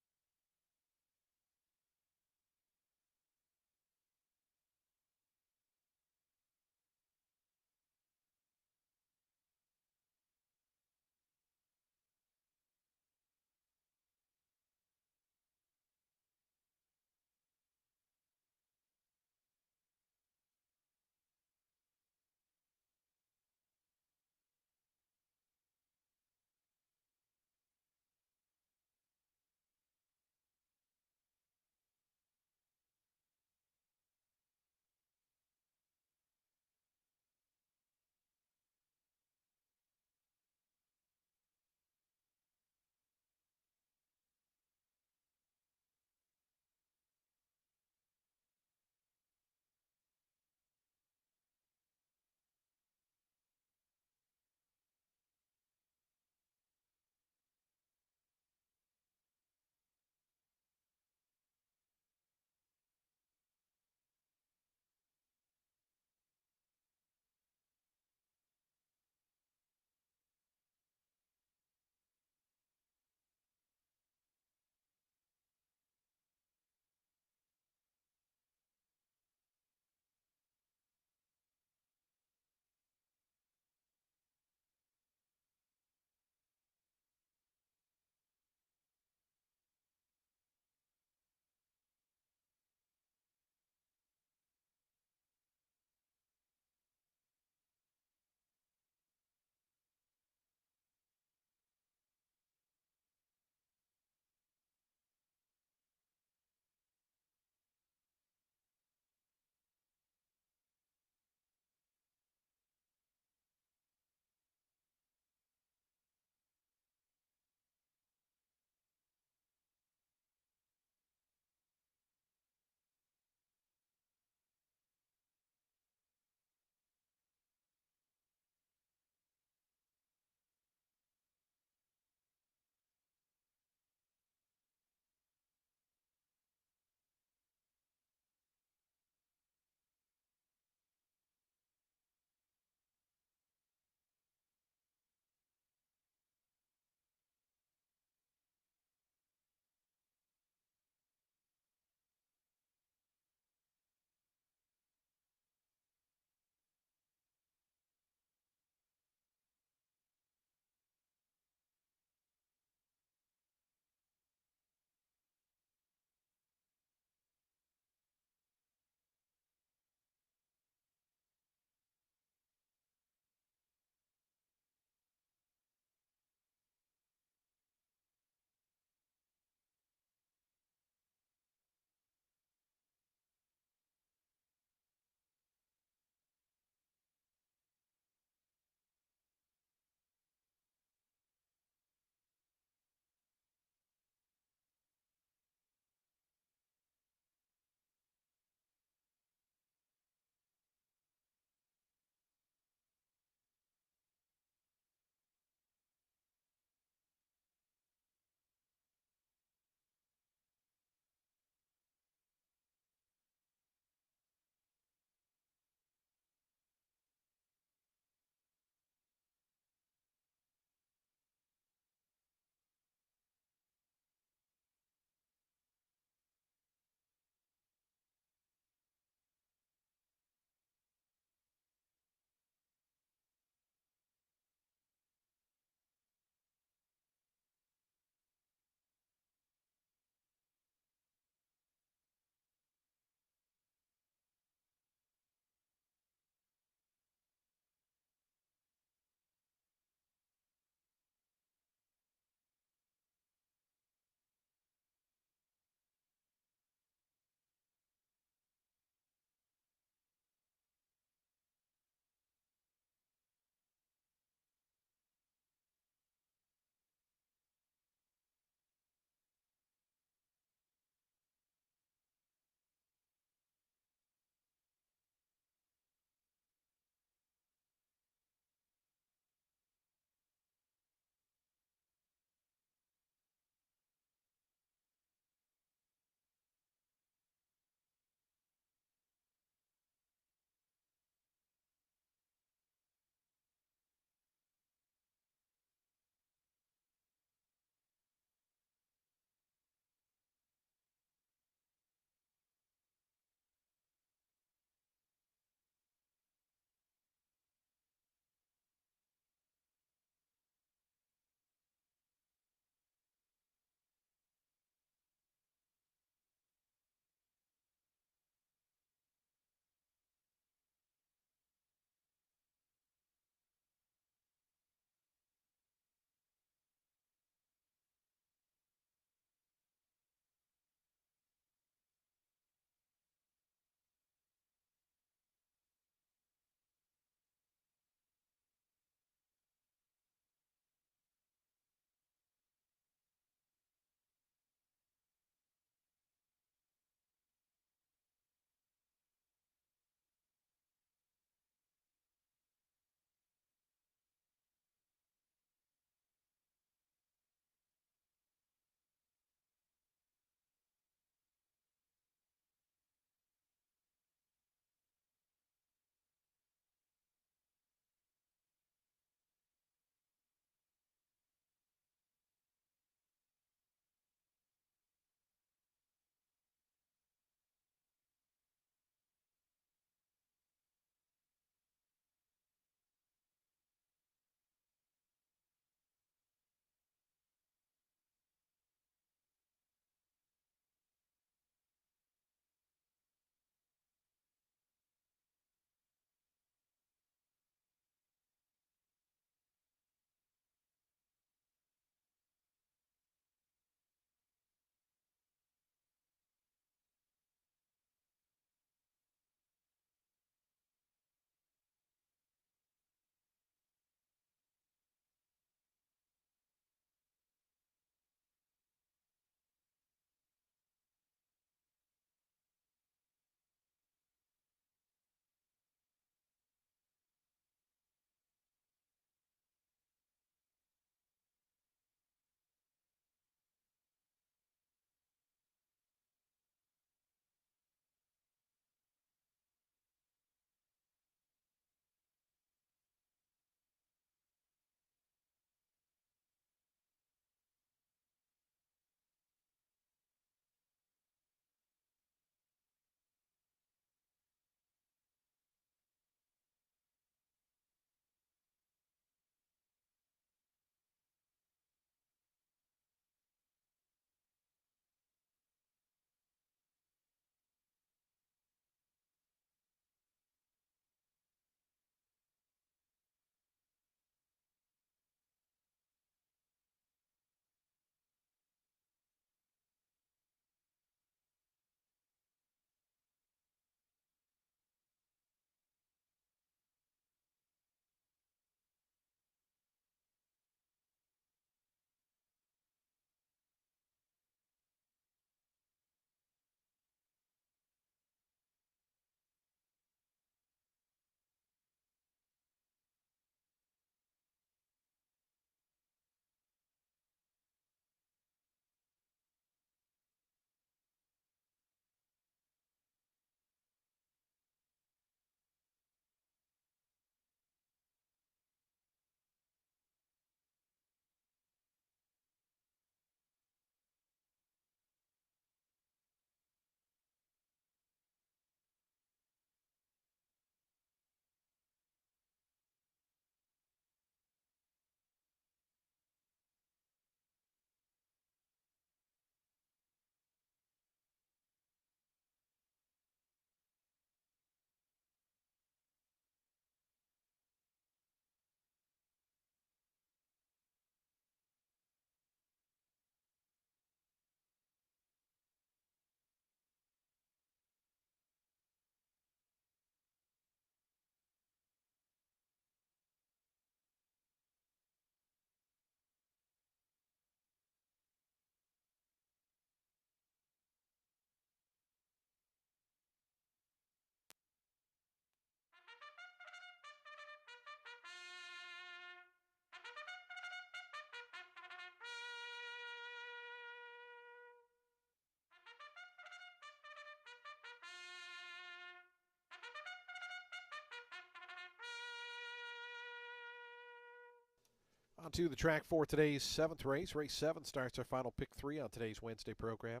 On to the track for today's seventh race. Race 7 starts our final pick 3 on today's Wednesday program.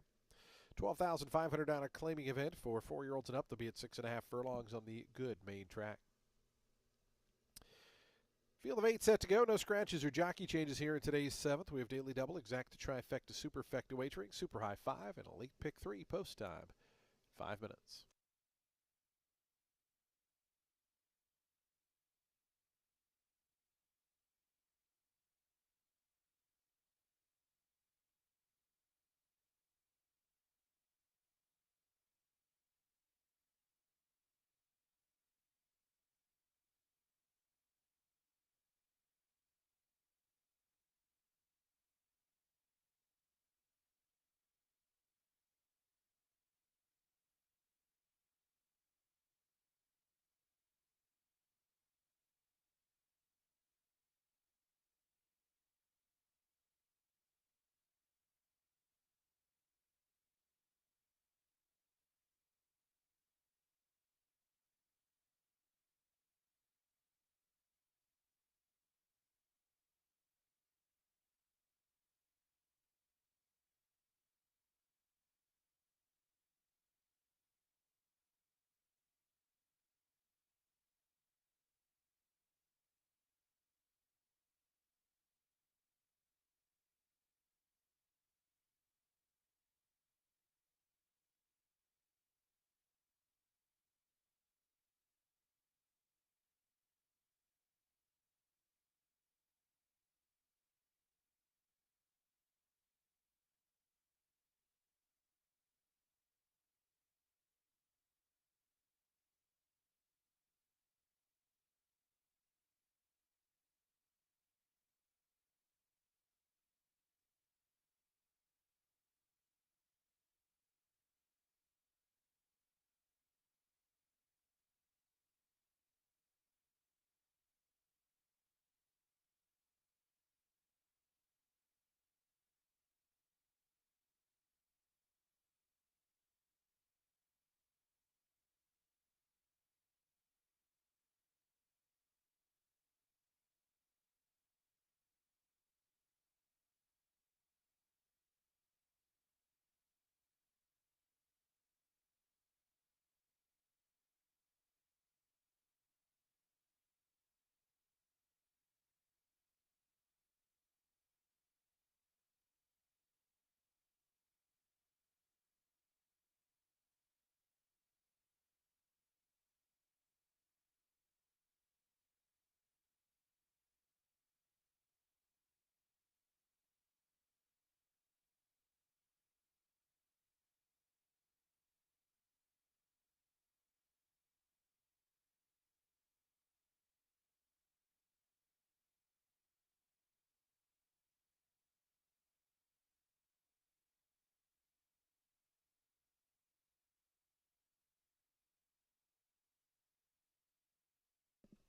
$12,500 claiming event for 4-year-olds and up. They'll be at 6.5 furlongs on the good main track. Field of 8 set to go. No scratches or jockey changes here in today's 7th. We have daily double, exacta, trifecta, superfecta wagering, super high 5, and a late pick 3 post time. 5 minutes.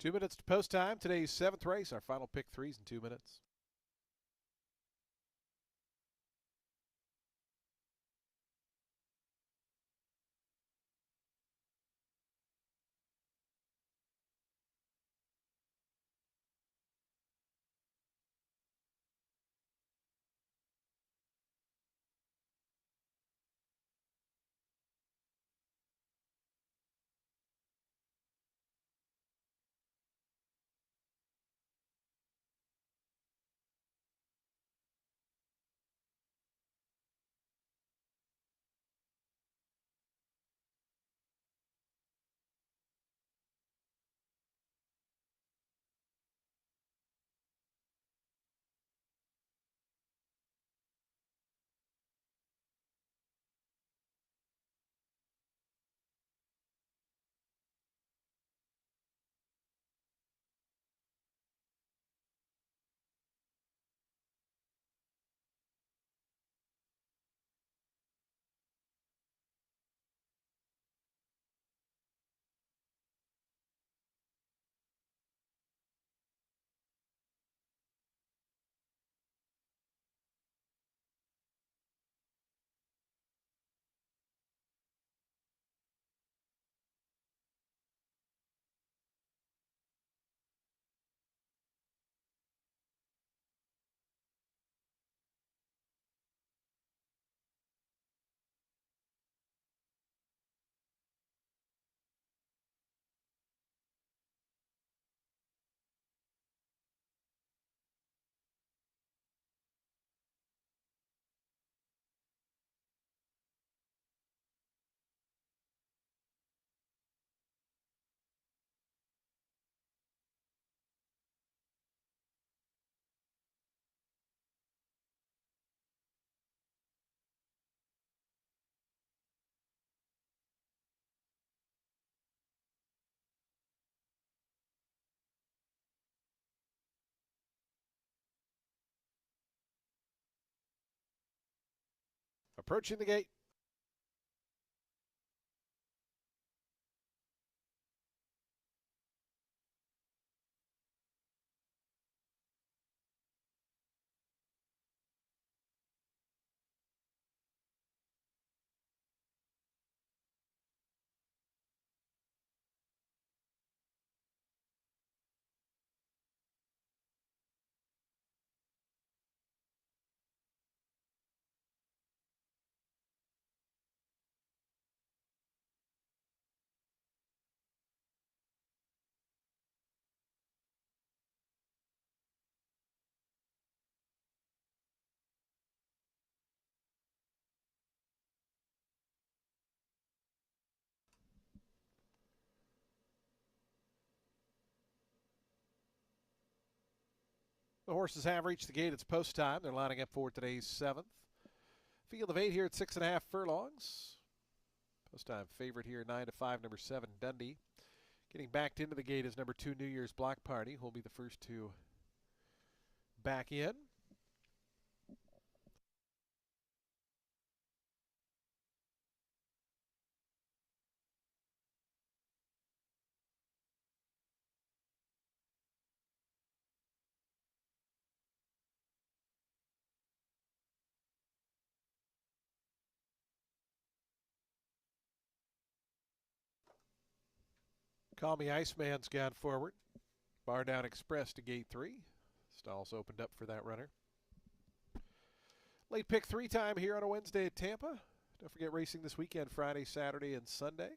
Two minutes to post time. Today's 7th race. Our final pick 3's in 2 minutes. Approaching the gate. The horses have reached the gate. It's post time. They're lining up for today's 7th. Field of 8 here at 6.5 furlongs. Post time favorite here, 9 to 5, number 7, Dundee. Getting backed into the gate is number 2, New Year's Block Party, who will be the first to back in. Call Me Iceman's gone forward. Bar Down Express to gate 3. Stalls opened up for that runner. Late pick 3 time here on a Wednesday at Tampa. Don't forget racing this weekend, Friday, Saturday, and Sunday.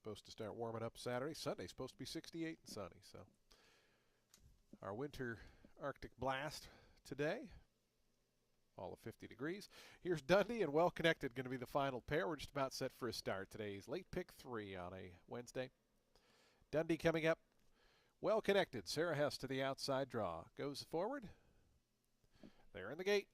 Supposed to start warming up Saturday. Sunday's supposed to be 68 and sunny. So our winter Arctic blast today. All of 50 degrees. Here's Dundee and Well Connected, going to be the final pair. We're just about set for a start. Today's late pick 3 on a Wednesday. Dundee coming up. Well Connected. Sarah Hess to the outside draw. Goes forward. They're in the gate.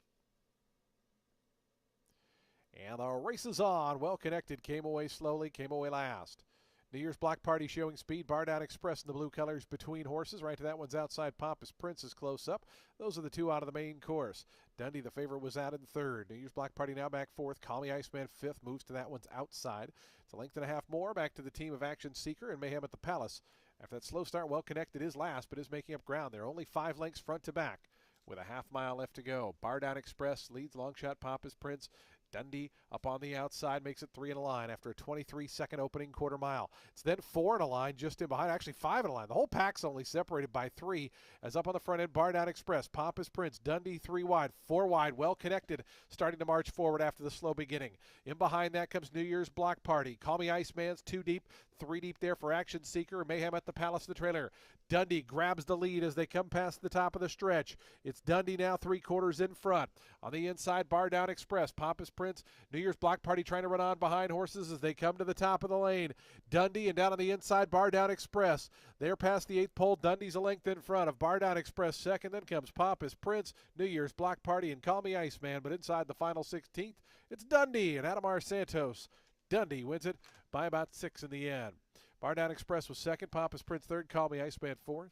And the race is on. Well Connected came away slowly, came away last. New Year's Block Party showing speed. Bar Down Express in the blue colors between horses. Right to that one's outside. Pompous Prince is close up. Those are the 2 out of the main course. Dundee, the favorite, was out in 3rd. New Year's Block Party now back 4th. Call Me Iceman 5th. Moves to that one's outside. It's a length and a half more. Back to the team of Action Seeker and Mayhem at the Palace. After that slow start, Well Connected is last, but is making up ground. They're only 5 lengths front to back with a half mile left to go. Bar Down Express leads long shot Pompous Prince. Dundee up on the outside makes it 3 in a line after a 23-second opening quarter mile. It's then 4 in a line just in behind, actually 5 in a line. The whole pack's only separated by 3 as up on the front end, Bar Down Express, Pompous Prince, Dundee 3 wide, 4 wide, Well Connected starting to march forward after the slow beginning. In behind that comes New Year's Block Party. Call Me Iceman's 2 deep, 3 deep there for Action Seeker, Mayhem at the Palace, the trailer. Dundee grabs the lead as they come past the top of the stretch. It's Dundee now 3/4 in front. On the inside, Bar Down Express, Pompous Prince, New Year's Block Party trying to run on behind horses as they come to the top of the lane. Dundee and down on the inside, Bar Down Express. They're past the 8th pole. Dundee's a length in front of Bar Down Express second. Then comes Pompous Prince, New Year's Block Party, and Call Me Iceman. But inside the final 16th, it's Dundee and Adamar Santos. Dundee wins it by about 6 in the end. Bar Down Express was second, Pompous Prince third, Call Me Iceman fourth.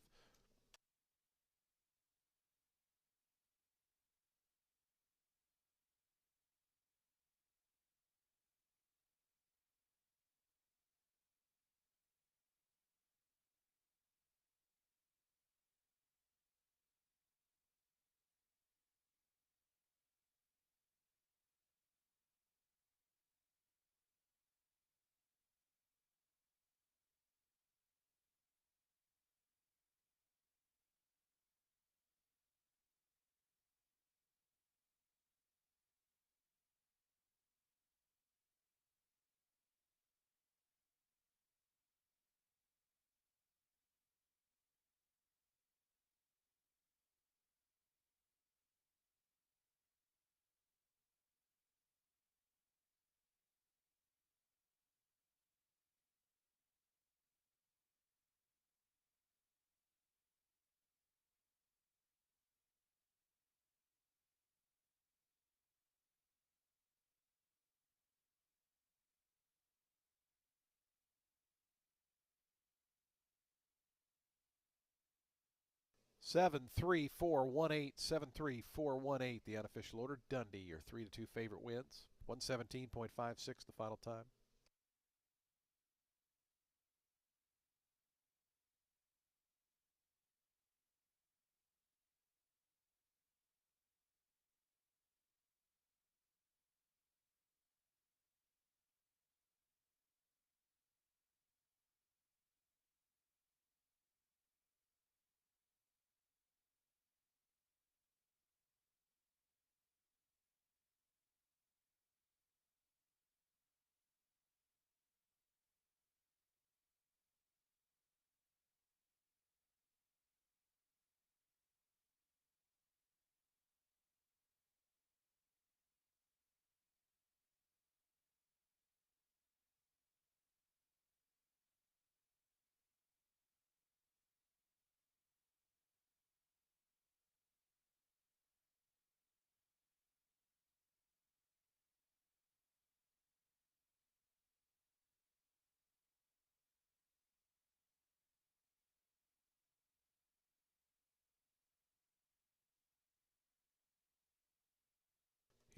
73418, 73418, the unofficial order. Dundee, your 3-2 favorite, wins. 117.56 the final time.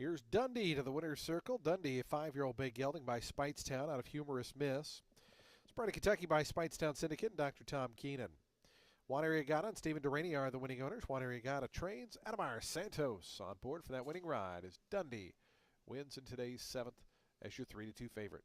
Here's Dundee to the winner's circle. Dundee, a 5-year-old bay gelding by Speightstown out of Humorous Miss. Spread of Kentucky by Speightstown Syndicate and Dr. Tom Keenan. Juan Arriagada and Stephen Duraney are the winning owners. Juan Arriagada trains. Adamar Santos on board for that winning ride as Dundee wins in today's 7th as your 3-2 favorite.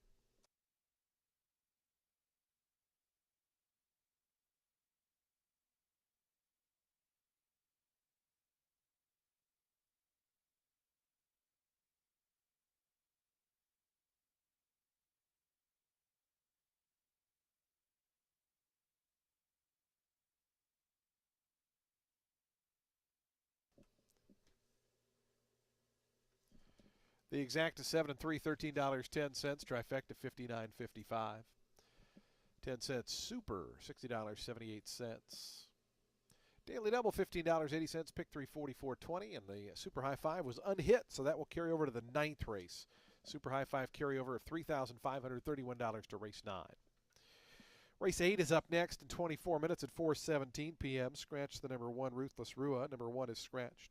The exact is 7 and 3, $13.10. Trifecta, $59.55. 10 cents super, $60.78. Daily double, $15.80. Pick 3, $44.20. And the super high five was unhit, so that will carry over to the 9th race. Super high five carryover of $3,531 to race 9. Race 8 is up next in 24 minutes at 4:17 p.m. Scratch the number 1, Ruthless Rua. Number 1 is scratched.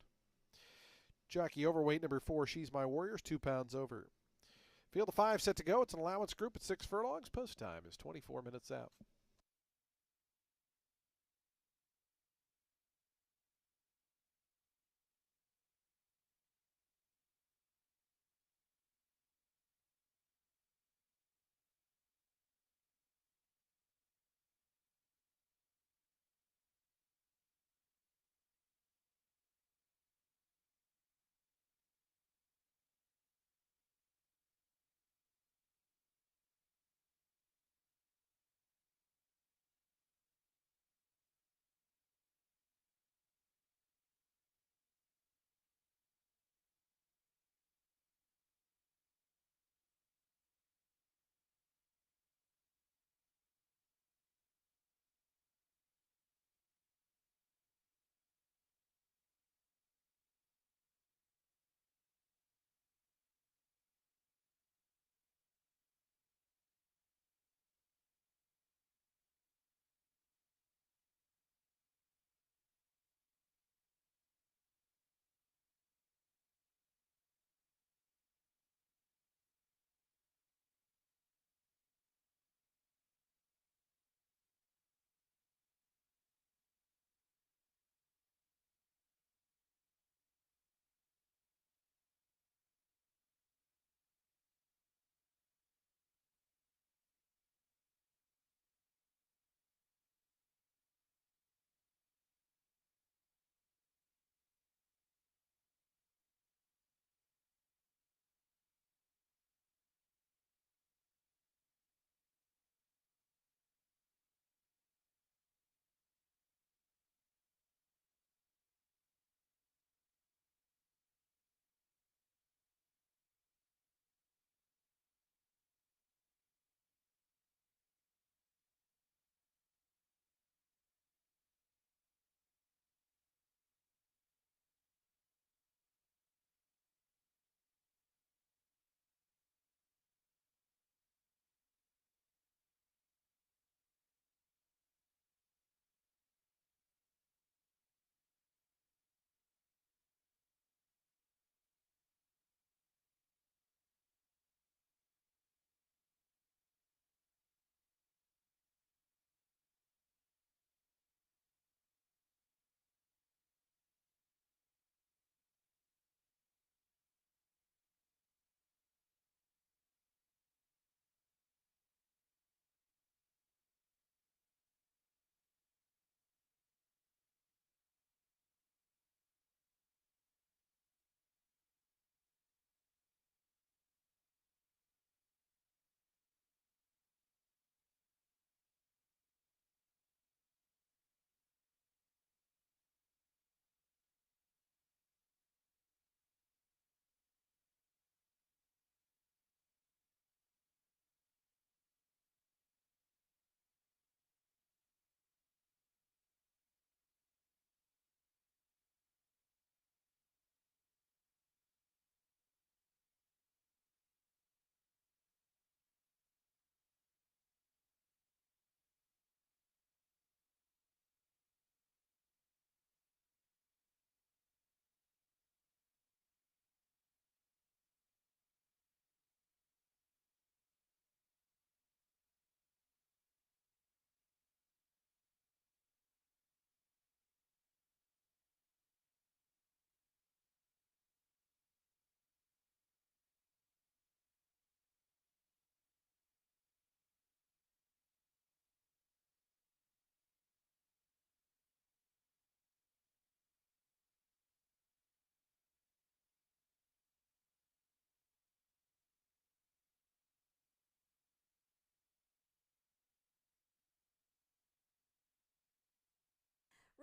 Jockey overweight, number 4, She's My Warriors, 2 pounds over. Field of 5 set to go. It's an allowance group at 6 furlongs. Post time is 24 minutes out.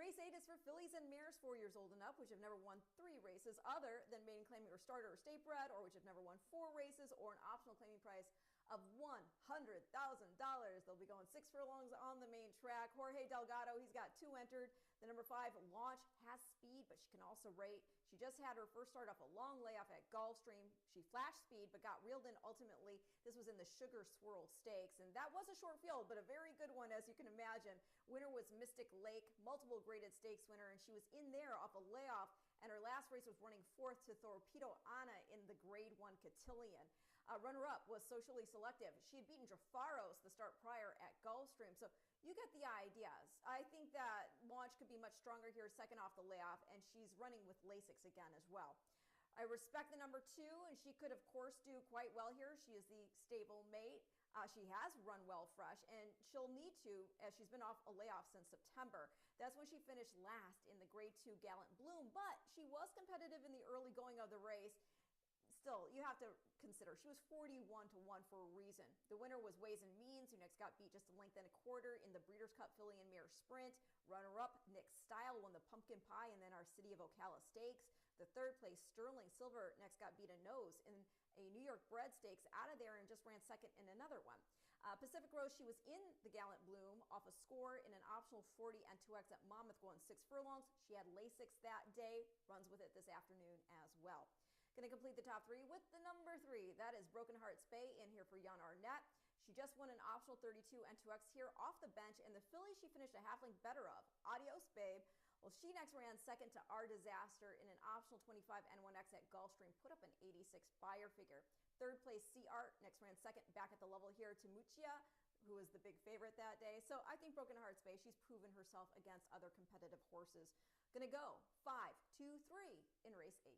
Race 8 is for fillies and mares 4 years old and up, which have never won 3 races other than maiden claiming or starter or state bred, or which have never won 4 races, or an optional claiming price of $100,000. They'll be going 6 furlongs on the main track. Jorge Delgado, he's got 2 entered. The number 5, Launch, has speed, but she can also rate. She just had her first start off a long layoff at Gulfstream. She flashed speed, but got reeled in ultimately. This was in the Sugar Swirl Stakes, and that was a short field, but a very good one, as you can imagine. Winner was Mystic Lake, multiple graded stakes winner, and she was in there off a layoff, and her last race was running 4th to Torpedo Anna in the Grade 1 Cotillion. Runner-up was Socially Selective. She had beaten Jafaros the start prior at Gulfstream, so you get the ideas. I think that Launch could be much stronger here, second off the layoff, and she's running with Lasix again as well. I respect the number 2, and she could, of course, do quite well here. She is the stable mate. She has run well fresh, and she'll need to, as she's been off a layoff since September. That's when she finished last in the Grade 2 Gallant Bloom, but she was competitive in the early going of the race. Still, you have to consider she was 41 to 1 for a reason. The winner was Ways and Means, who next got beat just a length and a quarter in the Breeders' Cup Filly and Mare Sprint. Runner-up, Nick Style, won the Pumpkin Pie and then our City of Ocala Stakes. The third place, Sterling Silver, next got beat a nose in a New York bred stakes out of there and just ran second in another one. Pacific Rose, she was in the Gallant Bloom off a score in an optional 40 and 2X at Monmouth going 6 furlongs. She had Lasix that day, runs with it this afternoon as well. Going to complete the top 3 with the number 3. That is Broken Hearts Bay in here for Jan Arnett. She just won an optional 32 and 2X here off the bench, and the filly she finished a half length better of, Adios Babe. Well, she next ran second to Our Disaster in an optional 25 and 1X at Gulfstream, put up an 86 buyer figure. Third place, Sea Art, next ran second back at the level here to Muccia, who was the big favorite that day. So I think Broken Hearts Bay, she's proven herself against other competitive horses. Going to go 5, 2, 3 in race 8.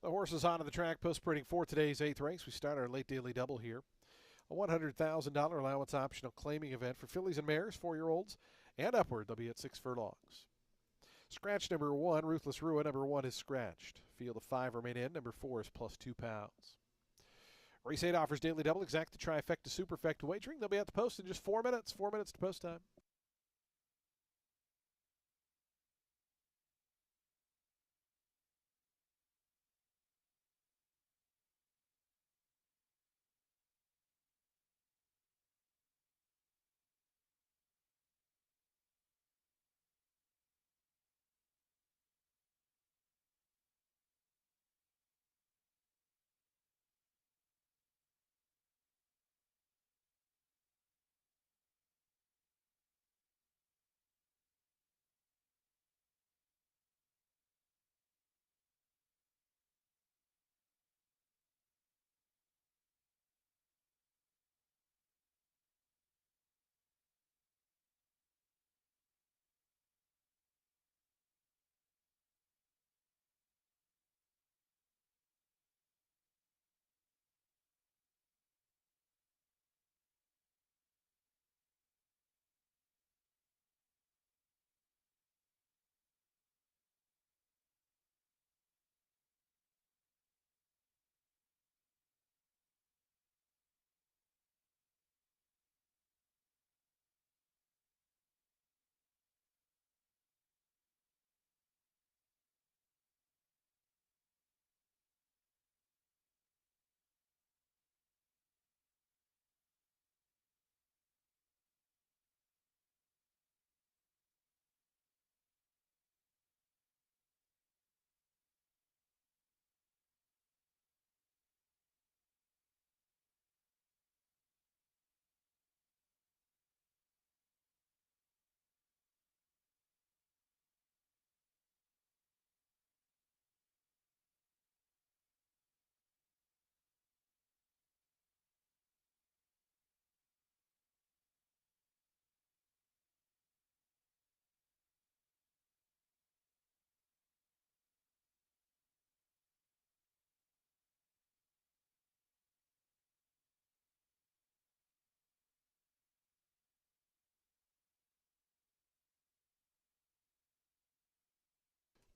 The horses onto the track, post-sprinting for today's 8th race. We start our late daily double here. A $100,000 allowance optional claiming event for fillies and mares, 4-year-olds, and upward. They'll be at 6 furlongs. Scratch number 1, Ruthless Ruin. Number 1 is scratched. Field of 5 remain in. Number 4 is plus 2 pounds. Race 8 offers daily double, exacta, trifecta, superfecta wagering. They'll be at the post in just 4 minutes. 4 minutes to post time.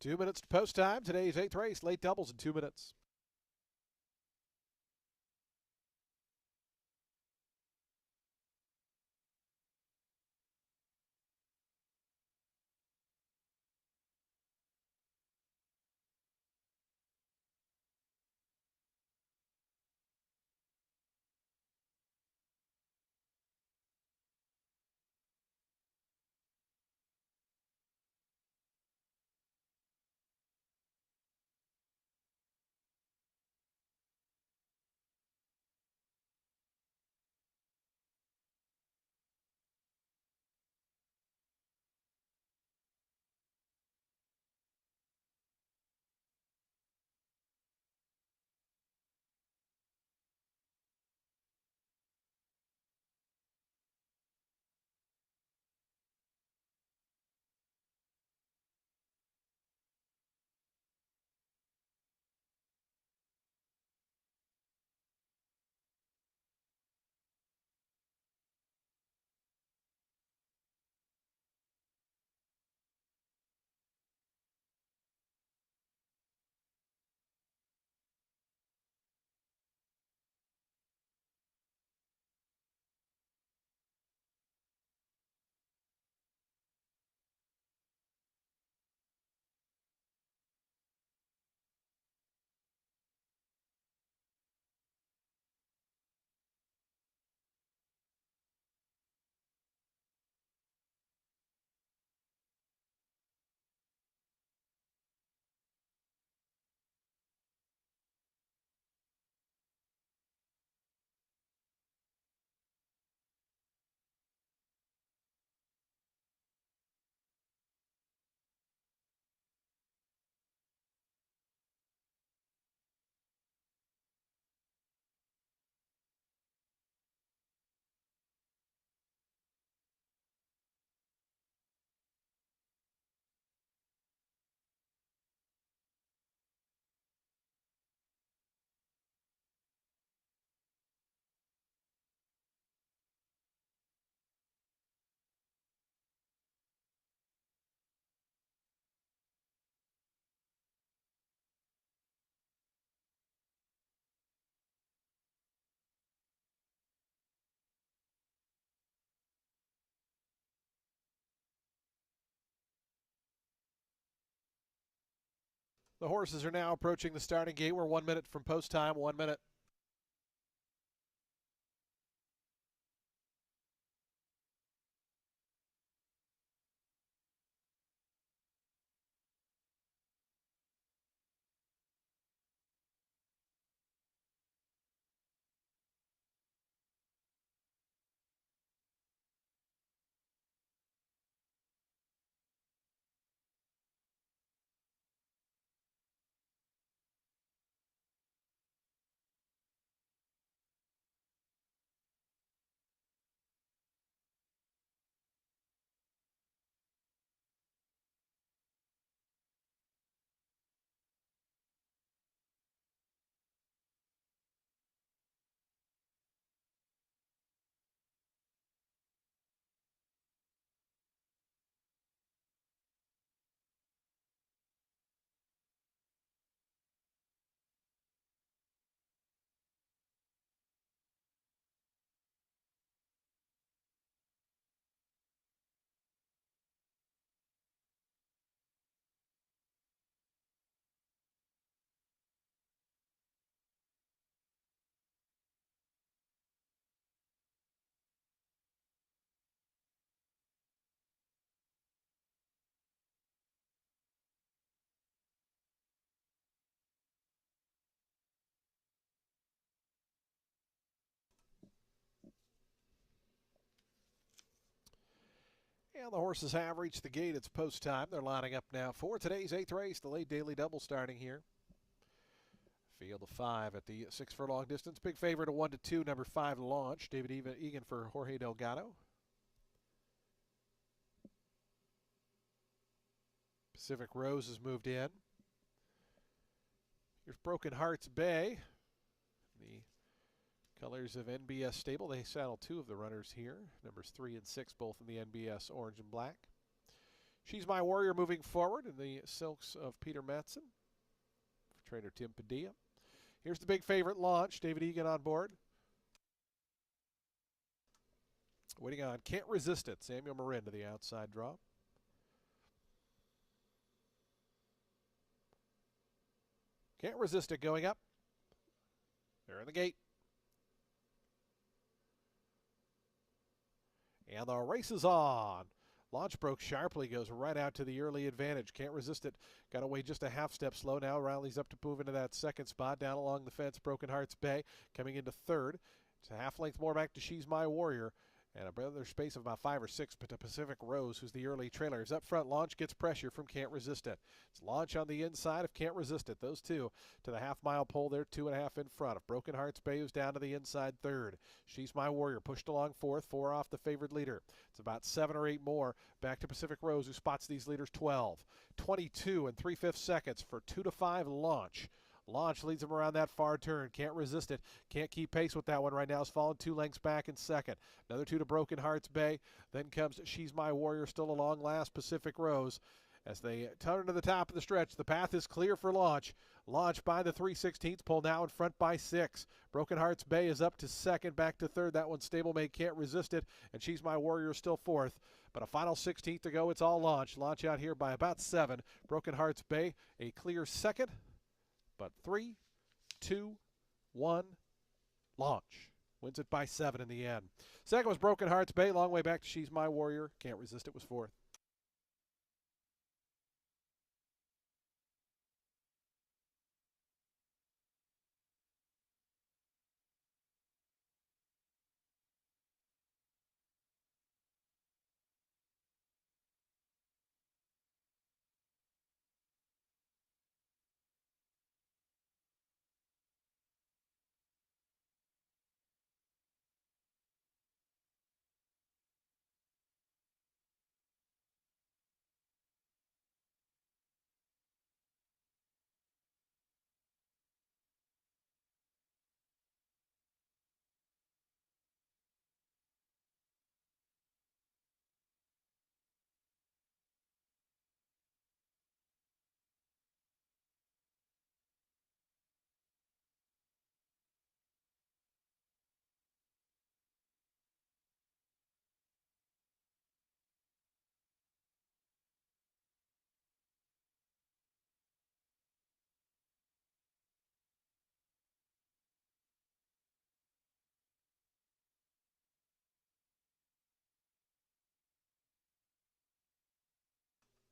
Two minutes to post time. Today's 8th race, late doubles in 2 minutes. The horses are now approaching the starting gate. We're 1 minute from post time. 1 minute. And the horses have reached the gate. It's post time. They're lining up now for today's 8th race, the late daily double starting here. Field of 5 at the 6 furlong distance. Big favorite, a 1-2, number 5 Launch. David Egan for Jorge Delgado. Pacific Rose has moved in. Here's Broken Hearts Bay. The colors of NBS Stable. They saddle 2 of the runners here. Numbers 3 and 6, both in the NBS orange and black. She's My Warrior moving forward in the silks of Peter Mattson. For trainer Tim Padilla. Here's the big favorite Launch. David Egan on board. Waiting on Can't Resist It. Samuel Marin to the outside draw. Can't Resist It going up. They're in the gate. And the race is on. Launch broke sharply, goes right out to the early advantage. Can't Resist It. Got away just a half step slow now. Rallies up to move into that second spot. Down along the fence, Broken Hearts Bay coming into third. It's a half length more back to She's My Warrior. And a brother space of about 5 or 6, but to Pacific Rose, who's the early trailer, is up front. Launch gets pressure from Can't Resist It. It's Launch on the inside of Can't Resist It. Those two to the half-mile pole there, 2.5 in front of Broken Hearts Bay, who's down to the inside third. She's My Warrior pushed along fourth, 4 off the favored leader. It's about 7 or 8 more back to Pacific Rose, who spots these leaders 12. 22 and 3/5 seconds for 2-5 Launch. Launch leads him around that far turn. Can't Resist It. Can't keep pace with that one right now. It's fallen 2 lengths back in second. Another 2 to Broken Hearts Bay. Then comes She's My Warrior, still along last, Pacific Rose. As they turn to the top of the stretch, the path is clear for Launch. Launch by the 3/16, pull now in front by 6. Broken Hearts Bay is up to second, back to third. That one stablemate Can't Resist It, and She's My Warrior still fourth. But a final 16th to go. It's all Launch. Launch out here by about 7. Broken Hearts Bay, a clear second. But 3, 2, 1, Launch. Wins it by 7 in the end. Second was Broken Hearts Bay. Long way back to She's My Warrior. Can't Resist It was fourth.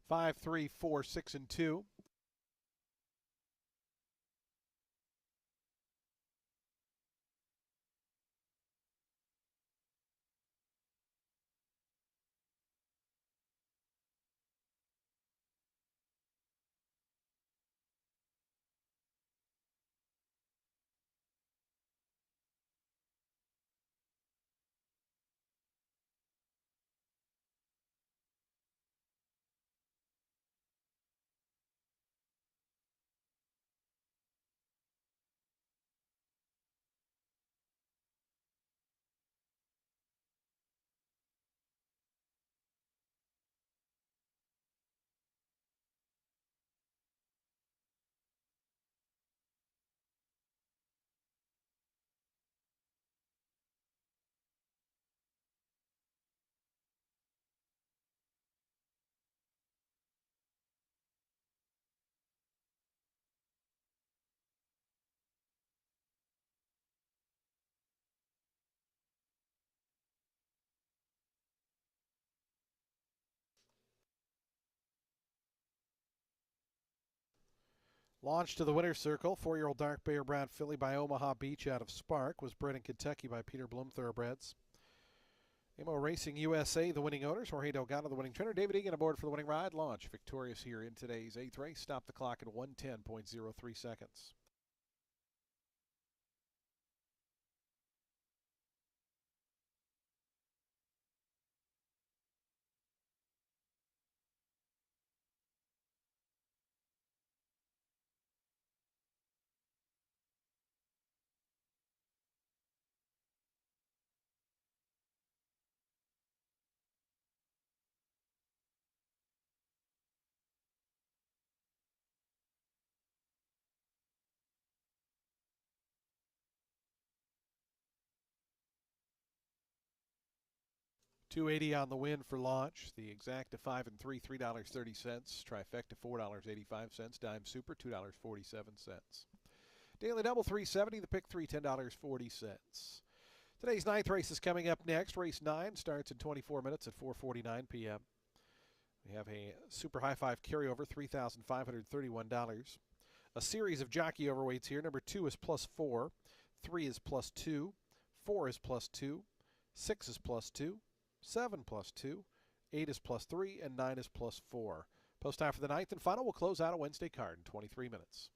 5, 3, 4, 6, and 2. Launched to the winner's circle, 4-year-old dark Bear Brown filly by Omaha Beach out of Spark. Was bred in Kentucky by Peter Bloom Thoroughbreds. AMO Racing USA, the winning owners. Jorge Delgado, the winning trainer. David Egan aboard for the winning ride. Launch victorious here in today's 8th race. Stop the clock at 1:10.03 seconds. $2.80 on the win for Launch. The exacta 5 and 3, $3.30. Trifecta $4.85. Dime Super $2.47. Daily Double $3.70. The Pick 3 $10.40. Today's 9th race is coming up next. Race 9 starts in 24 minutes at 4:49 p.m. We have a Super High Five carryover, $3,531. A series of jockey overweights here. Number 2 is +4, 3 is +2, 4 is +2, 6 is +2, 7 +2, 8 is +3, and 9 is +4. Post time for the 9th and final will close out a Wednesday card in 23 minutes.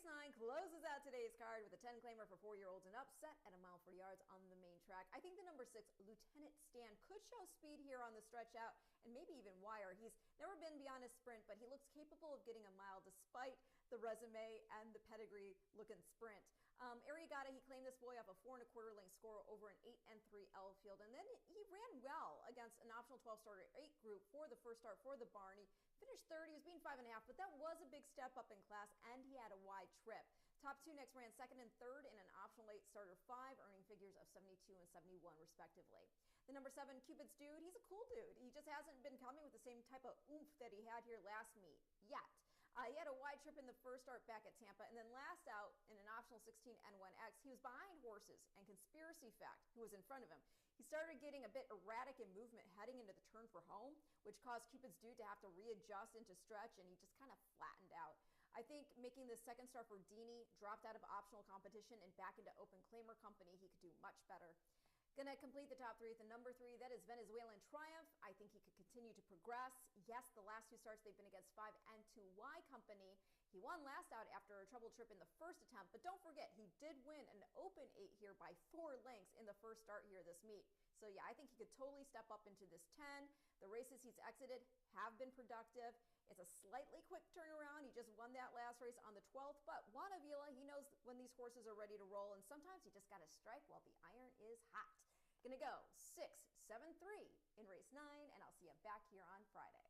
Race 9 closes out today's card with a 10-claimer for 4-year-olds and up, set at 1 mile 40 yards on the main track. I think the number 6, Lieutenant Stan, could show speed here on the stretch out and maybe even wire. He's never been beyond a sprint, but he looks capable of getting a mile despite the resume and the pedigree-looking sprint. Arriagata, he claimed this boy off a 4 1/4 length score over an 8 3 L field, and then he ran well against an optional 12-starter 8 group for the first start for the barn. He finished third. He was being 5 1/2, but that was a big step up in class, and he had a wide trip. Top 2 next ran second and third in an optional 8 starter 5, earning figures of 72 and 71 respectively. The number 7, Cupid's Dude, he's a cool dude. He just hasn't been coming with the same type of oomph that he had here last meet yet. He had a wide trip in the first start back at Tampa, and then last out in an optional 16 N1X, he was behind Horses and Conspiracy Fact, who was in front of him. He started getting a bit erratic in movement heading into the turn for home, which caused Cupid's Dude to have to readjust into stretch, and he just kind of flattened out. I think making this second start for Dini, dropped out of optional competition and back into open claimer company, he could do much better. Gonna complete the top 3 at the number 3. That is Venezuelan Triumph. I think he could continue to progress. Yes, the last 2 starts they've been against 5 and 2Y company. He won last out after a troubled trip in the first attempt, but don't forget he did win an open 8 here by 4 lengths in the first start here this meet. So yeah, I think he could totally step up into this 10. The races he's exited have been productive. It's a slightly quick turnaround. He just won that last race on the 12th, but Juan Avila, he knows when these horses are ready to roll, and sometimes you just got to strike while the iron is hot. Gonna go 6, 7, 3 in race 9, and I'll see you back here on Friday.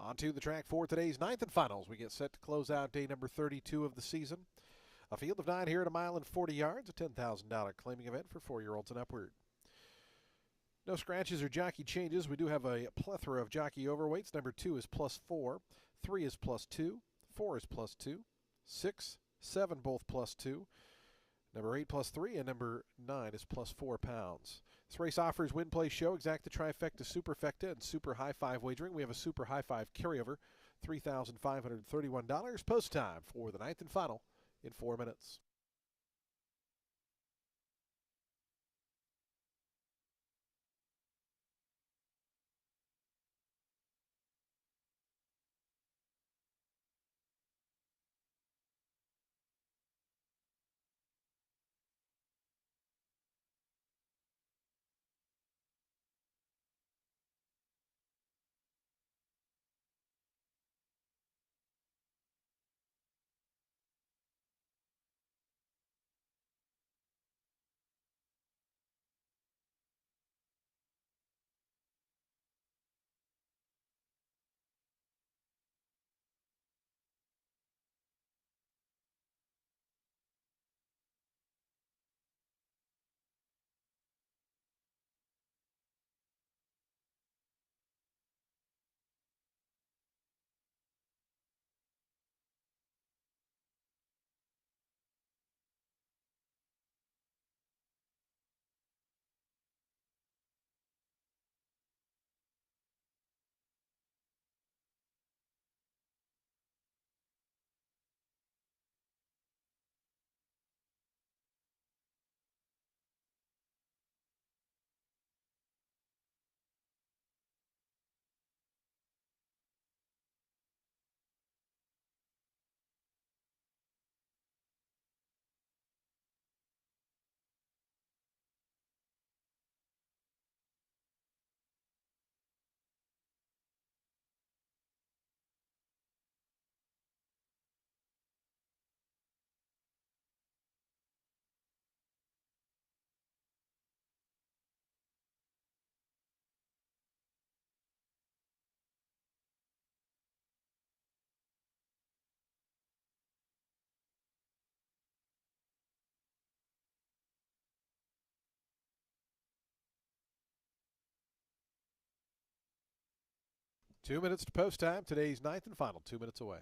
Onto the track for today's ninth and finals. We get set to close out day number 32 of the season. A field of 9 here at 1.40 miles, a $10,000 claiming event for 4-year-olds and upward. No scratches or jockey changes. We do have a plethora of jockey overweights. Number 2 is +4, 3 is +2, 4 is +2, 6, 7 both +2. Number 8 +3 and number 9 is +4 pounds. This race offers win, play, show, exacta, trifecta, superfecta, and super high five wagering. We have a super high five carryover, $3,531. Post time for the ninth and final in 4 minutes. Two minutes to post time. Today's ninth and final, 2 minutes away.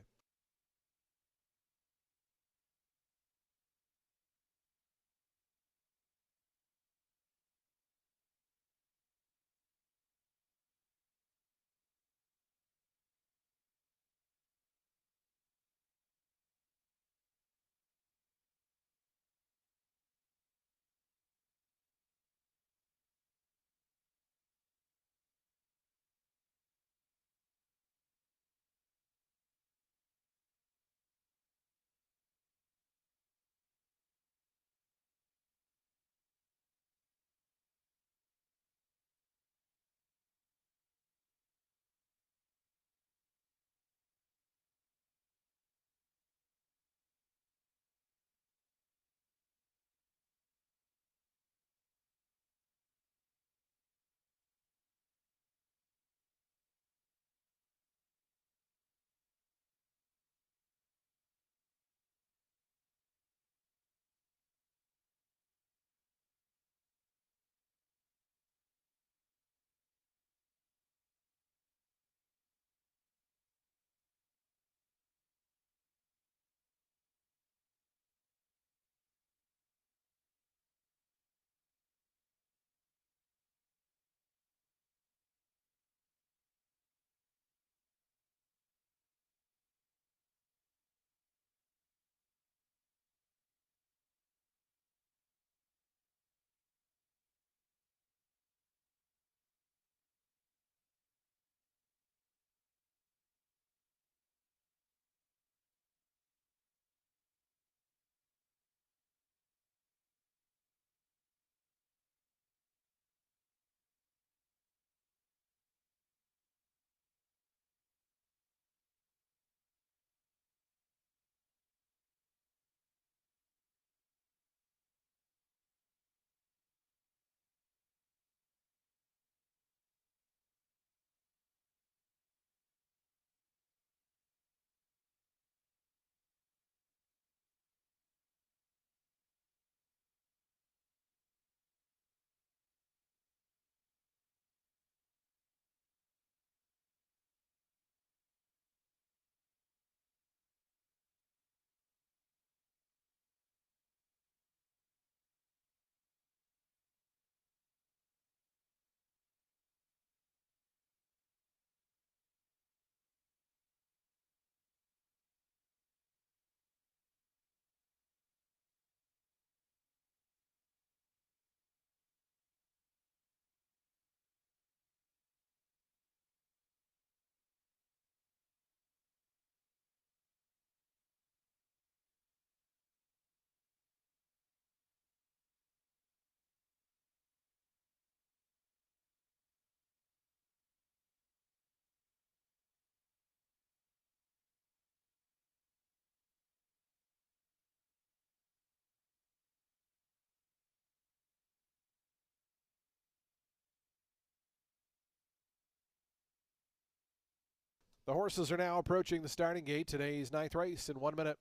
The horses are now approaching the starting gate. Today's 9th race in 1 minute.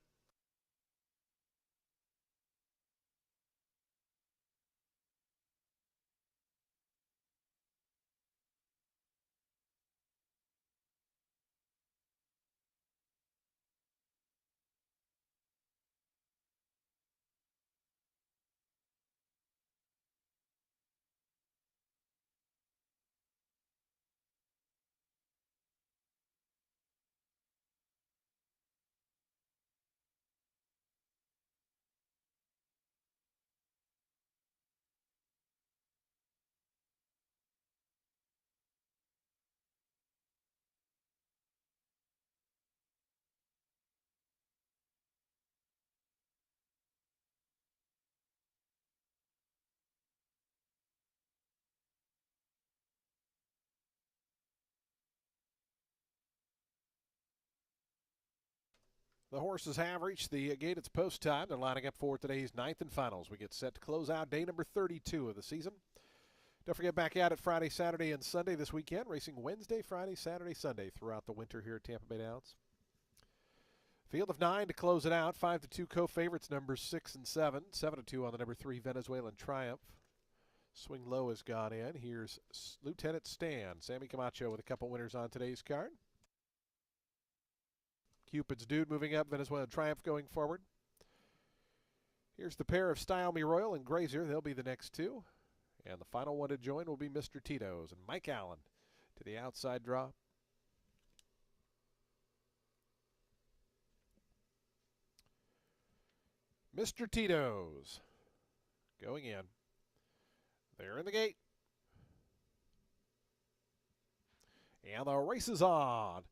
The horses have reached the gate. It's post time. They're lining up for today's 9th and finals. We get set to close out day number 32 of the season. Don't forget, back out at Friday, Saturday, and Sunday this weekend. Racing Wednesday, Friday, Saturday, Sunday throughout the winter here at Tampa Bay Downs. Field of 9 to close it out. 5-2 co-favorites, numbers 6 and 7. 7-2 on the number 3 Venezuelan Triumph. Swing low has gone in. Here's Lieutenant Stan. Sammy Camacho with a couple winners on today's card. Cupid's Dude moving up. Venezuelan Triumph going forward. Here's the pair of Style Me Royal and Grazer. They'll be the next two. And the final one to join will be Mr. Tito's and Mike Allen to the outside draw. Mr. Tito's going in. They're in the gate. And the race is on.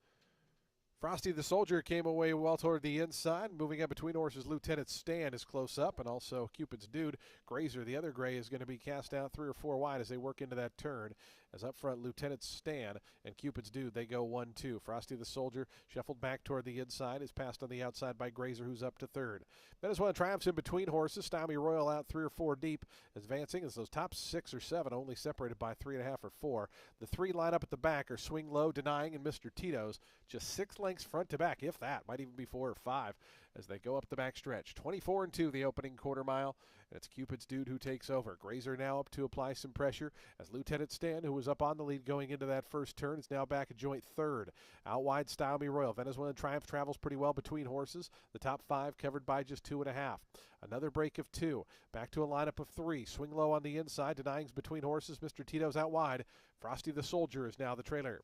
Frosty the Soldier came away well toward the inside. Moving up between horses, Lieutenant Stan is close up, and also Cupid's Dude. Grazer, the other gray, is going to be cast out 3 or 4 wide as they work into that turn. As up front, Lieutenant Stan and Cupid's Dude, they go 1-2. Frosty the Soldier shuffled back toward the inside, is passed on the outside by Grazer, who's up to third. Venezuelan Triumph's in between horses. Style Me Royal out 3 or 4 deep, advancing as those top 6 or 7 only separated by 3.5 or 4. The 3 line up at the back are Swing Low, Denying, and Mr. Tito's. Just 6 lengths front to back, if that. Might even be 4 or 5 as they go up the back stretch. 24-2 the opening quarter mile, and it's Cupid's Dude who takes over. Grazer now up to apply some pressure as Lieutenant Stan, who was up on the lead going into that first turn, is now back at joint third. Out wide, Style Me Royal. Venezuelan Triumph travels pretty well between horses. The top 5 covered by just 2.5. Another break of 2. Back to a lineup of 3. Swing Low on the inside. Denying's between horses. Mr. Tito's out wide. Frosty the Soldier is now the trailer.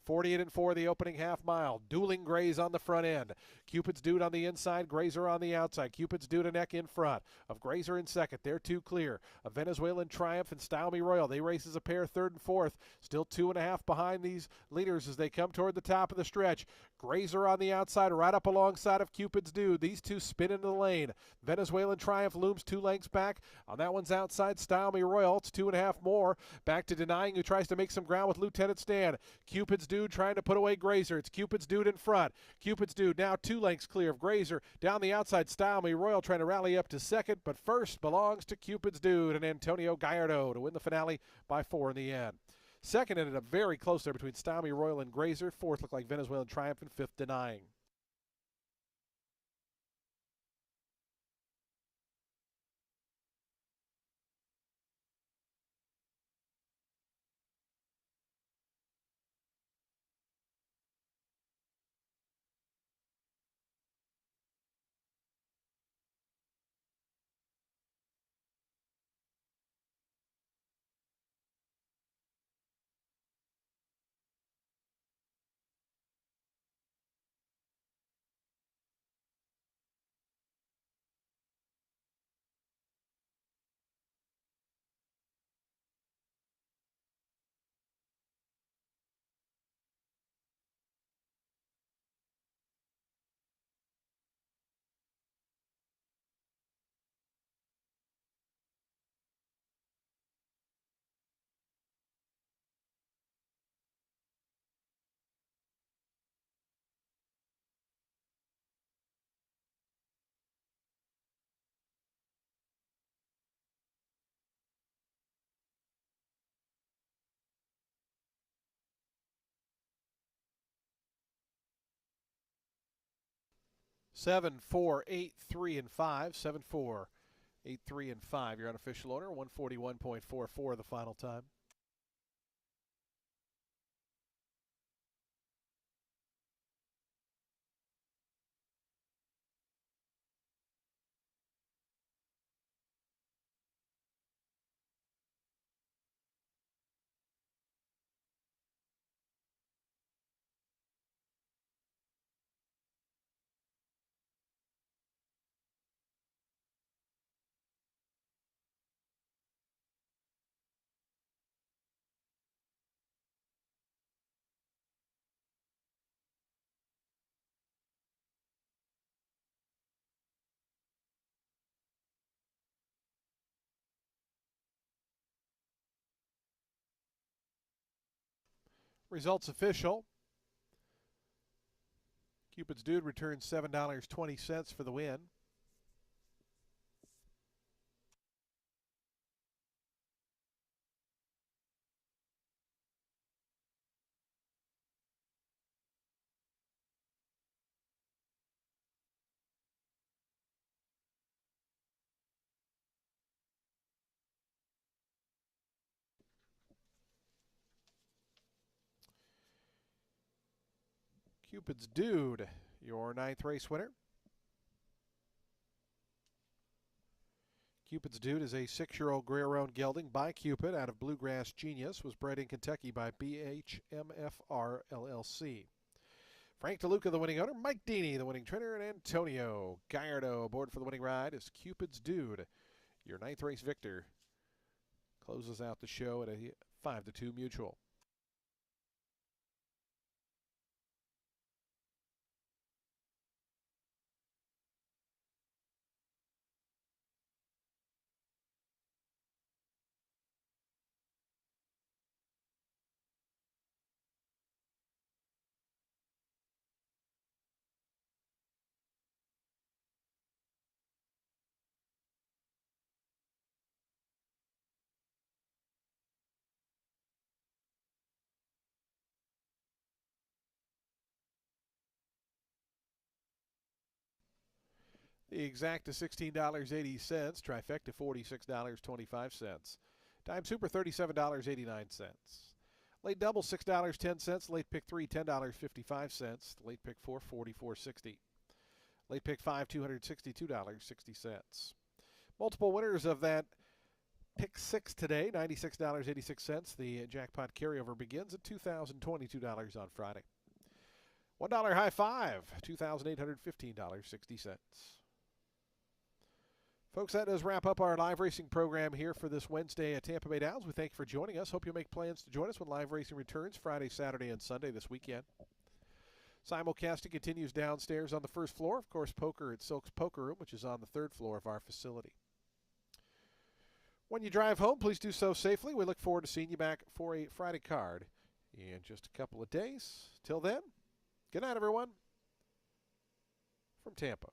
48-4 the opening half mile. Dueling grays on the front end. Cupid's Dude on the inside, Grazer on the outside. Cupid's Dude a neck in front of Grazer in second. They're 2 clear. A Venezuelan Triumph and Style Me Royal. They race as a pair, third and fourth. Still 2.5 behind these leaders as they come toward the top of the stretch. Grazer on the outside, right up alongside of Cupid's Dude. These two spin into the lane. Venezuelan Triumph looms 2 lengths back. On that one's outside, Style Me Royal. It's 2.5 more. Back to Denying, who tries to make some ground with Lieutenant Stan. Cupid's Dude trying to put away Grazer. It's Cupid's Dude in front. Cupid's Dude now 2 lengths clear of Grazer. Down the outside, Style Me Royal trying to rally up to second, but first belongs to Cupid's Dude and Antonio Gallardo to win the finale by 4 in the end. Second ended up very close there between Style Me Royal and Grazer. Fourth looked like Venezuelan Triumph, and fifth Denying. 7, 4, 8, 3, and 5. 7, 4, 8, 3, and 5. Your unofficial order, 141.44 the final time. Results official. Cupid's Dude returns $7.20 for the win. Cupid's Dude, your 9th race winner. Cupid's Dude is a 6-year-old Gray-Roan gelding by Cupid out of Bluegrass Genius. Was bred in Kentucky by BHMFR LLC. Frank DeLuca, the winning owner. Mike Deeney, the winning trainer. And Antonio Gallardo aboard for the winning ride is Cupid's Dude. Your 9th race victor closes out the show at a 5-2 mutual. The exact is $16.80. Trifecta $46.25. Time Super $37.89. Late double $6.10. Late pick 3 $10.55. Late pick 4 $44.60. Late pick 5 $262.60. Multiple winners of that pick 6 today, $96.86. The jackpot carryover begins at $2,022 on Friday. $1 high five, $2,815.60. Folks, that does wrap up our live racing program here for this Wednesday at Tampa Bay Downs. We thank you for joining us. Hope you'll make plans to join us when live racing returns Friday, Saturday, and Sunday this weekend. Simulcasting continues downstairs on the first floor. Of course, poker at Silk's Poker Room, which is on the 3rd floor of our facility. When you drive home, please do so safely. We look forward to seeing you back for a Friday card in just a couple of days. Till then, good night, everyone, from Tampa.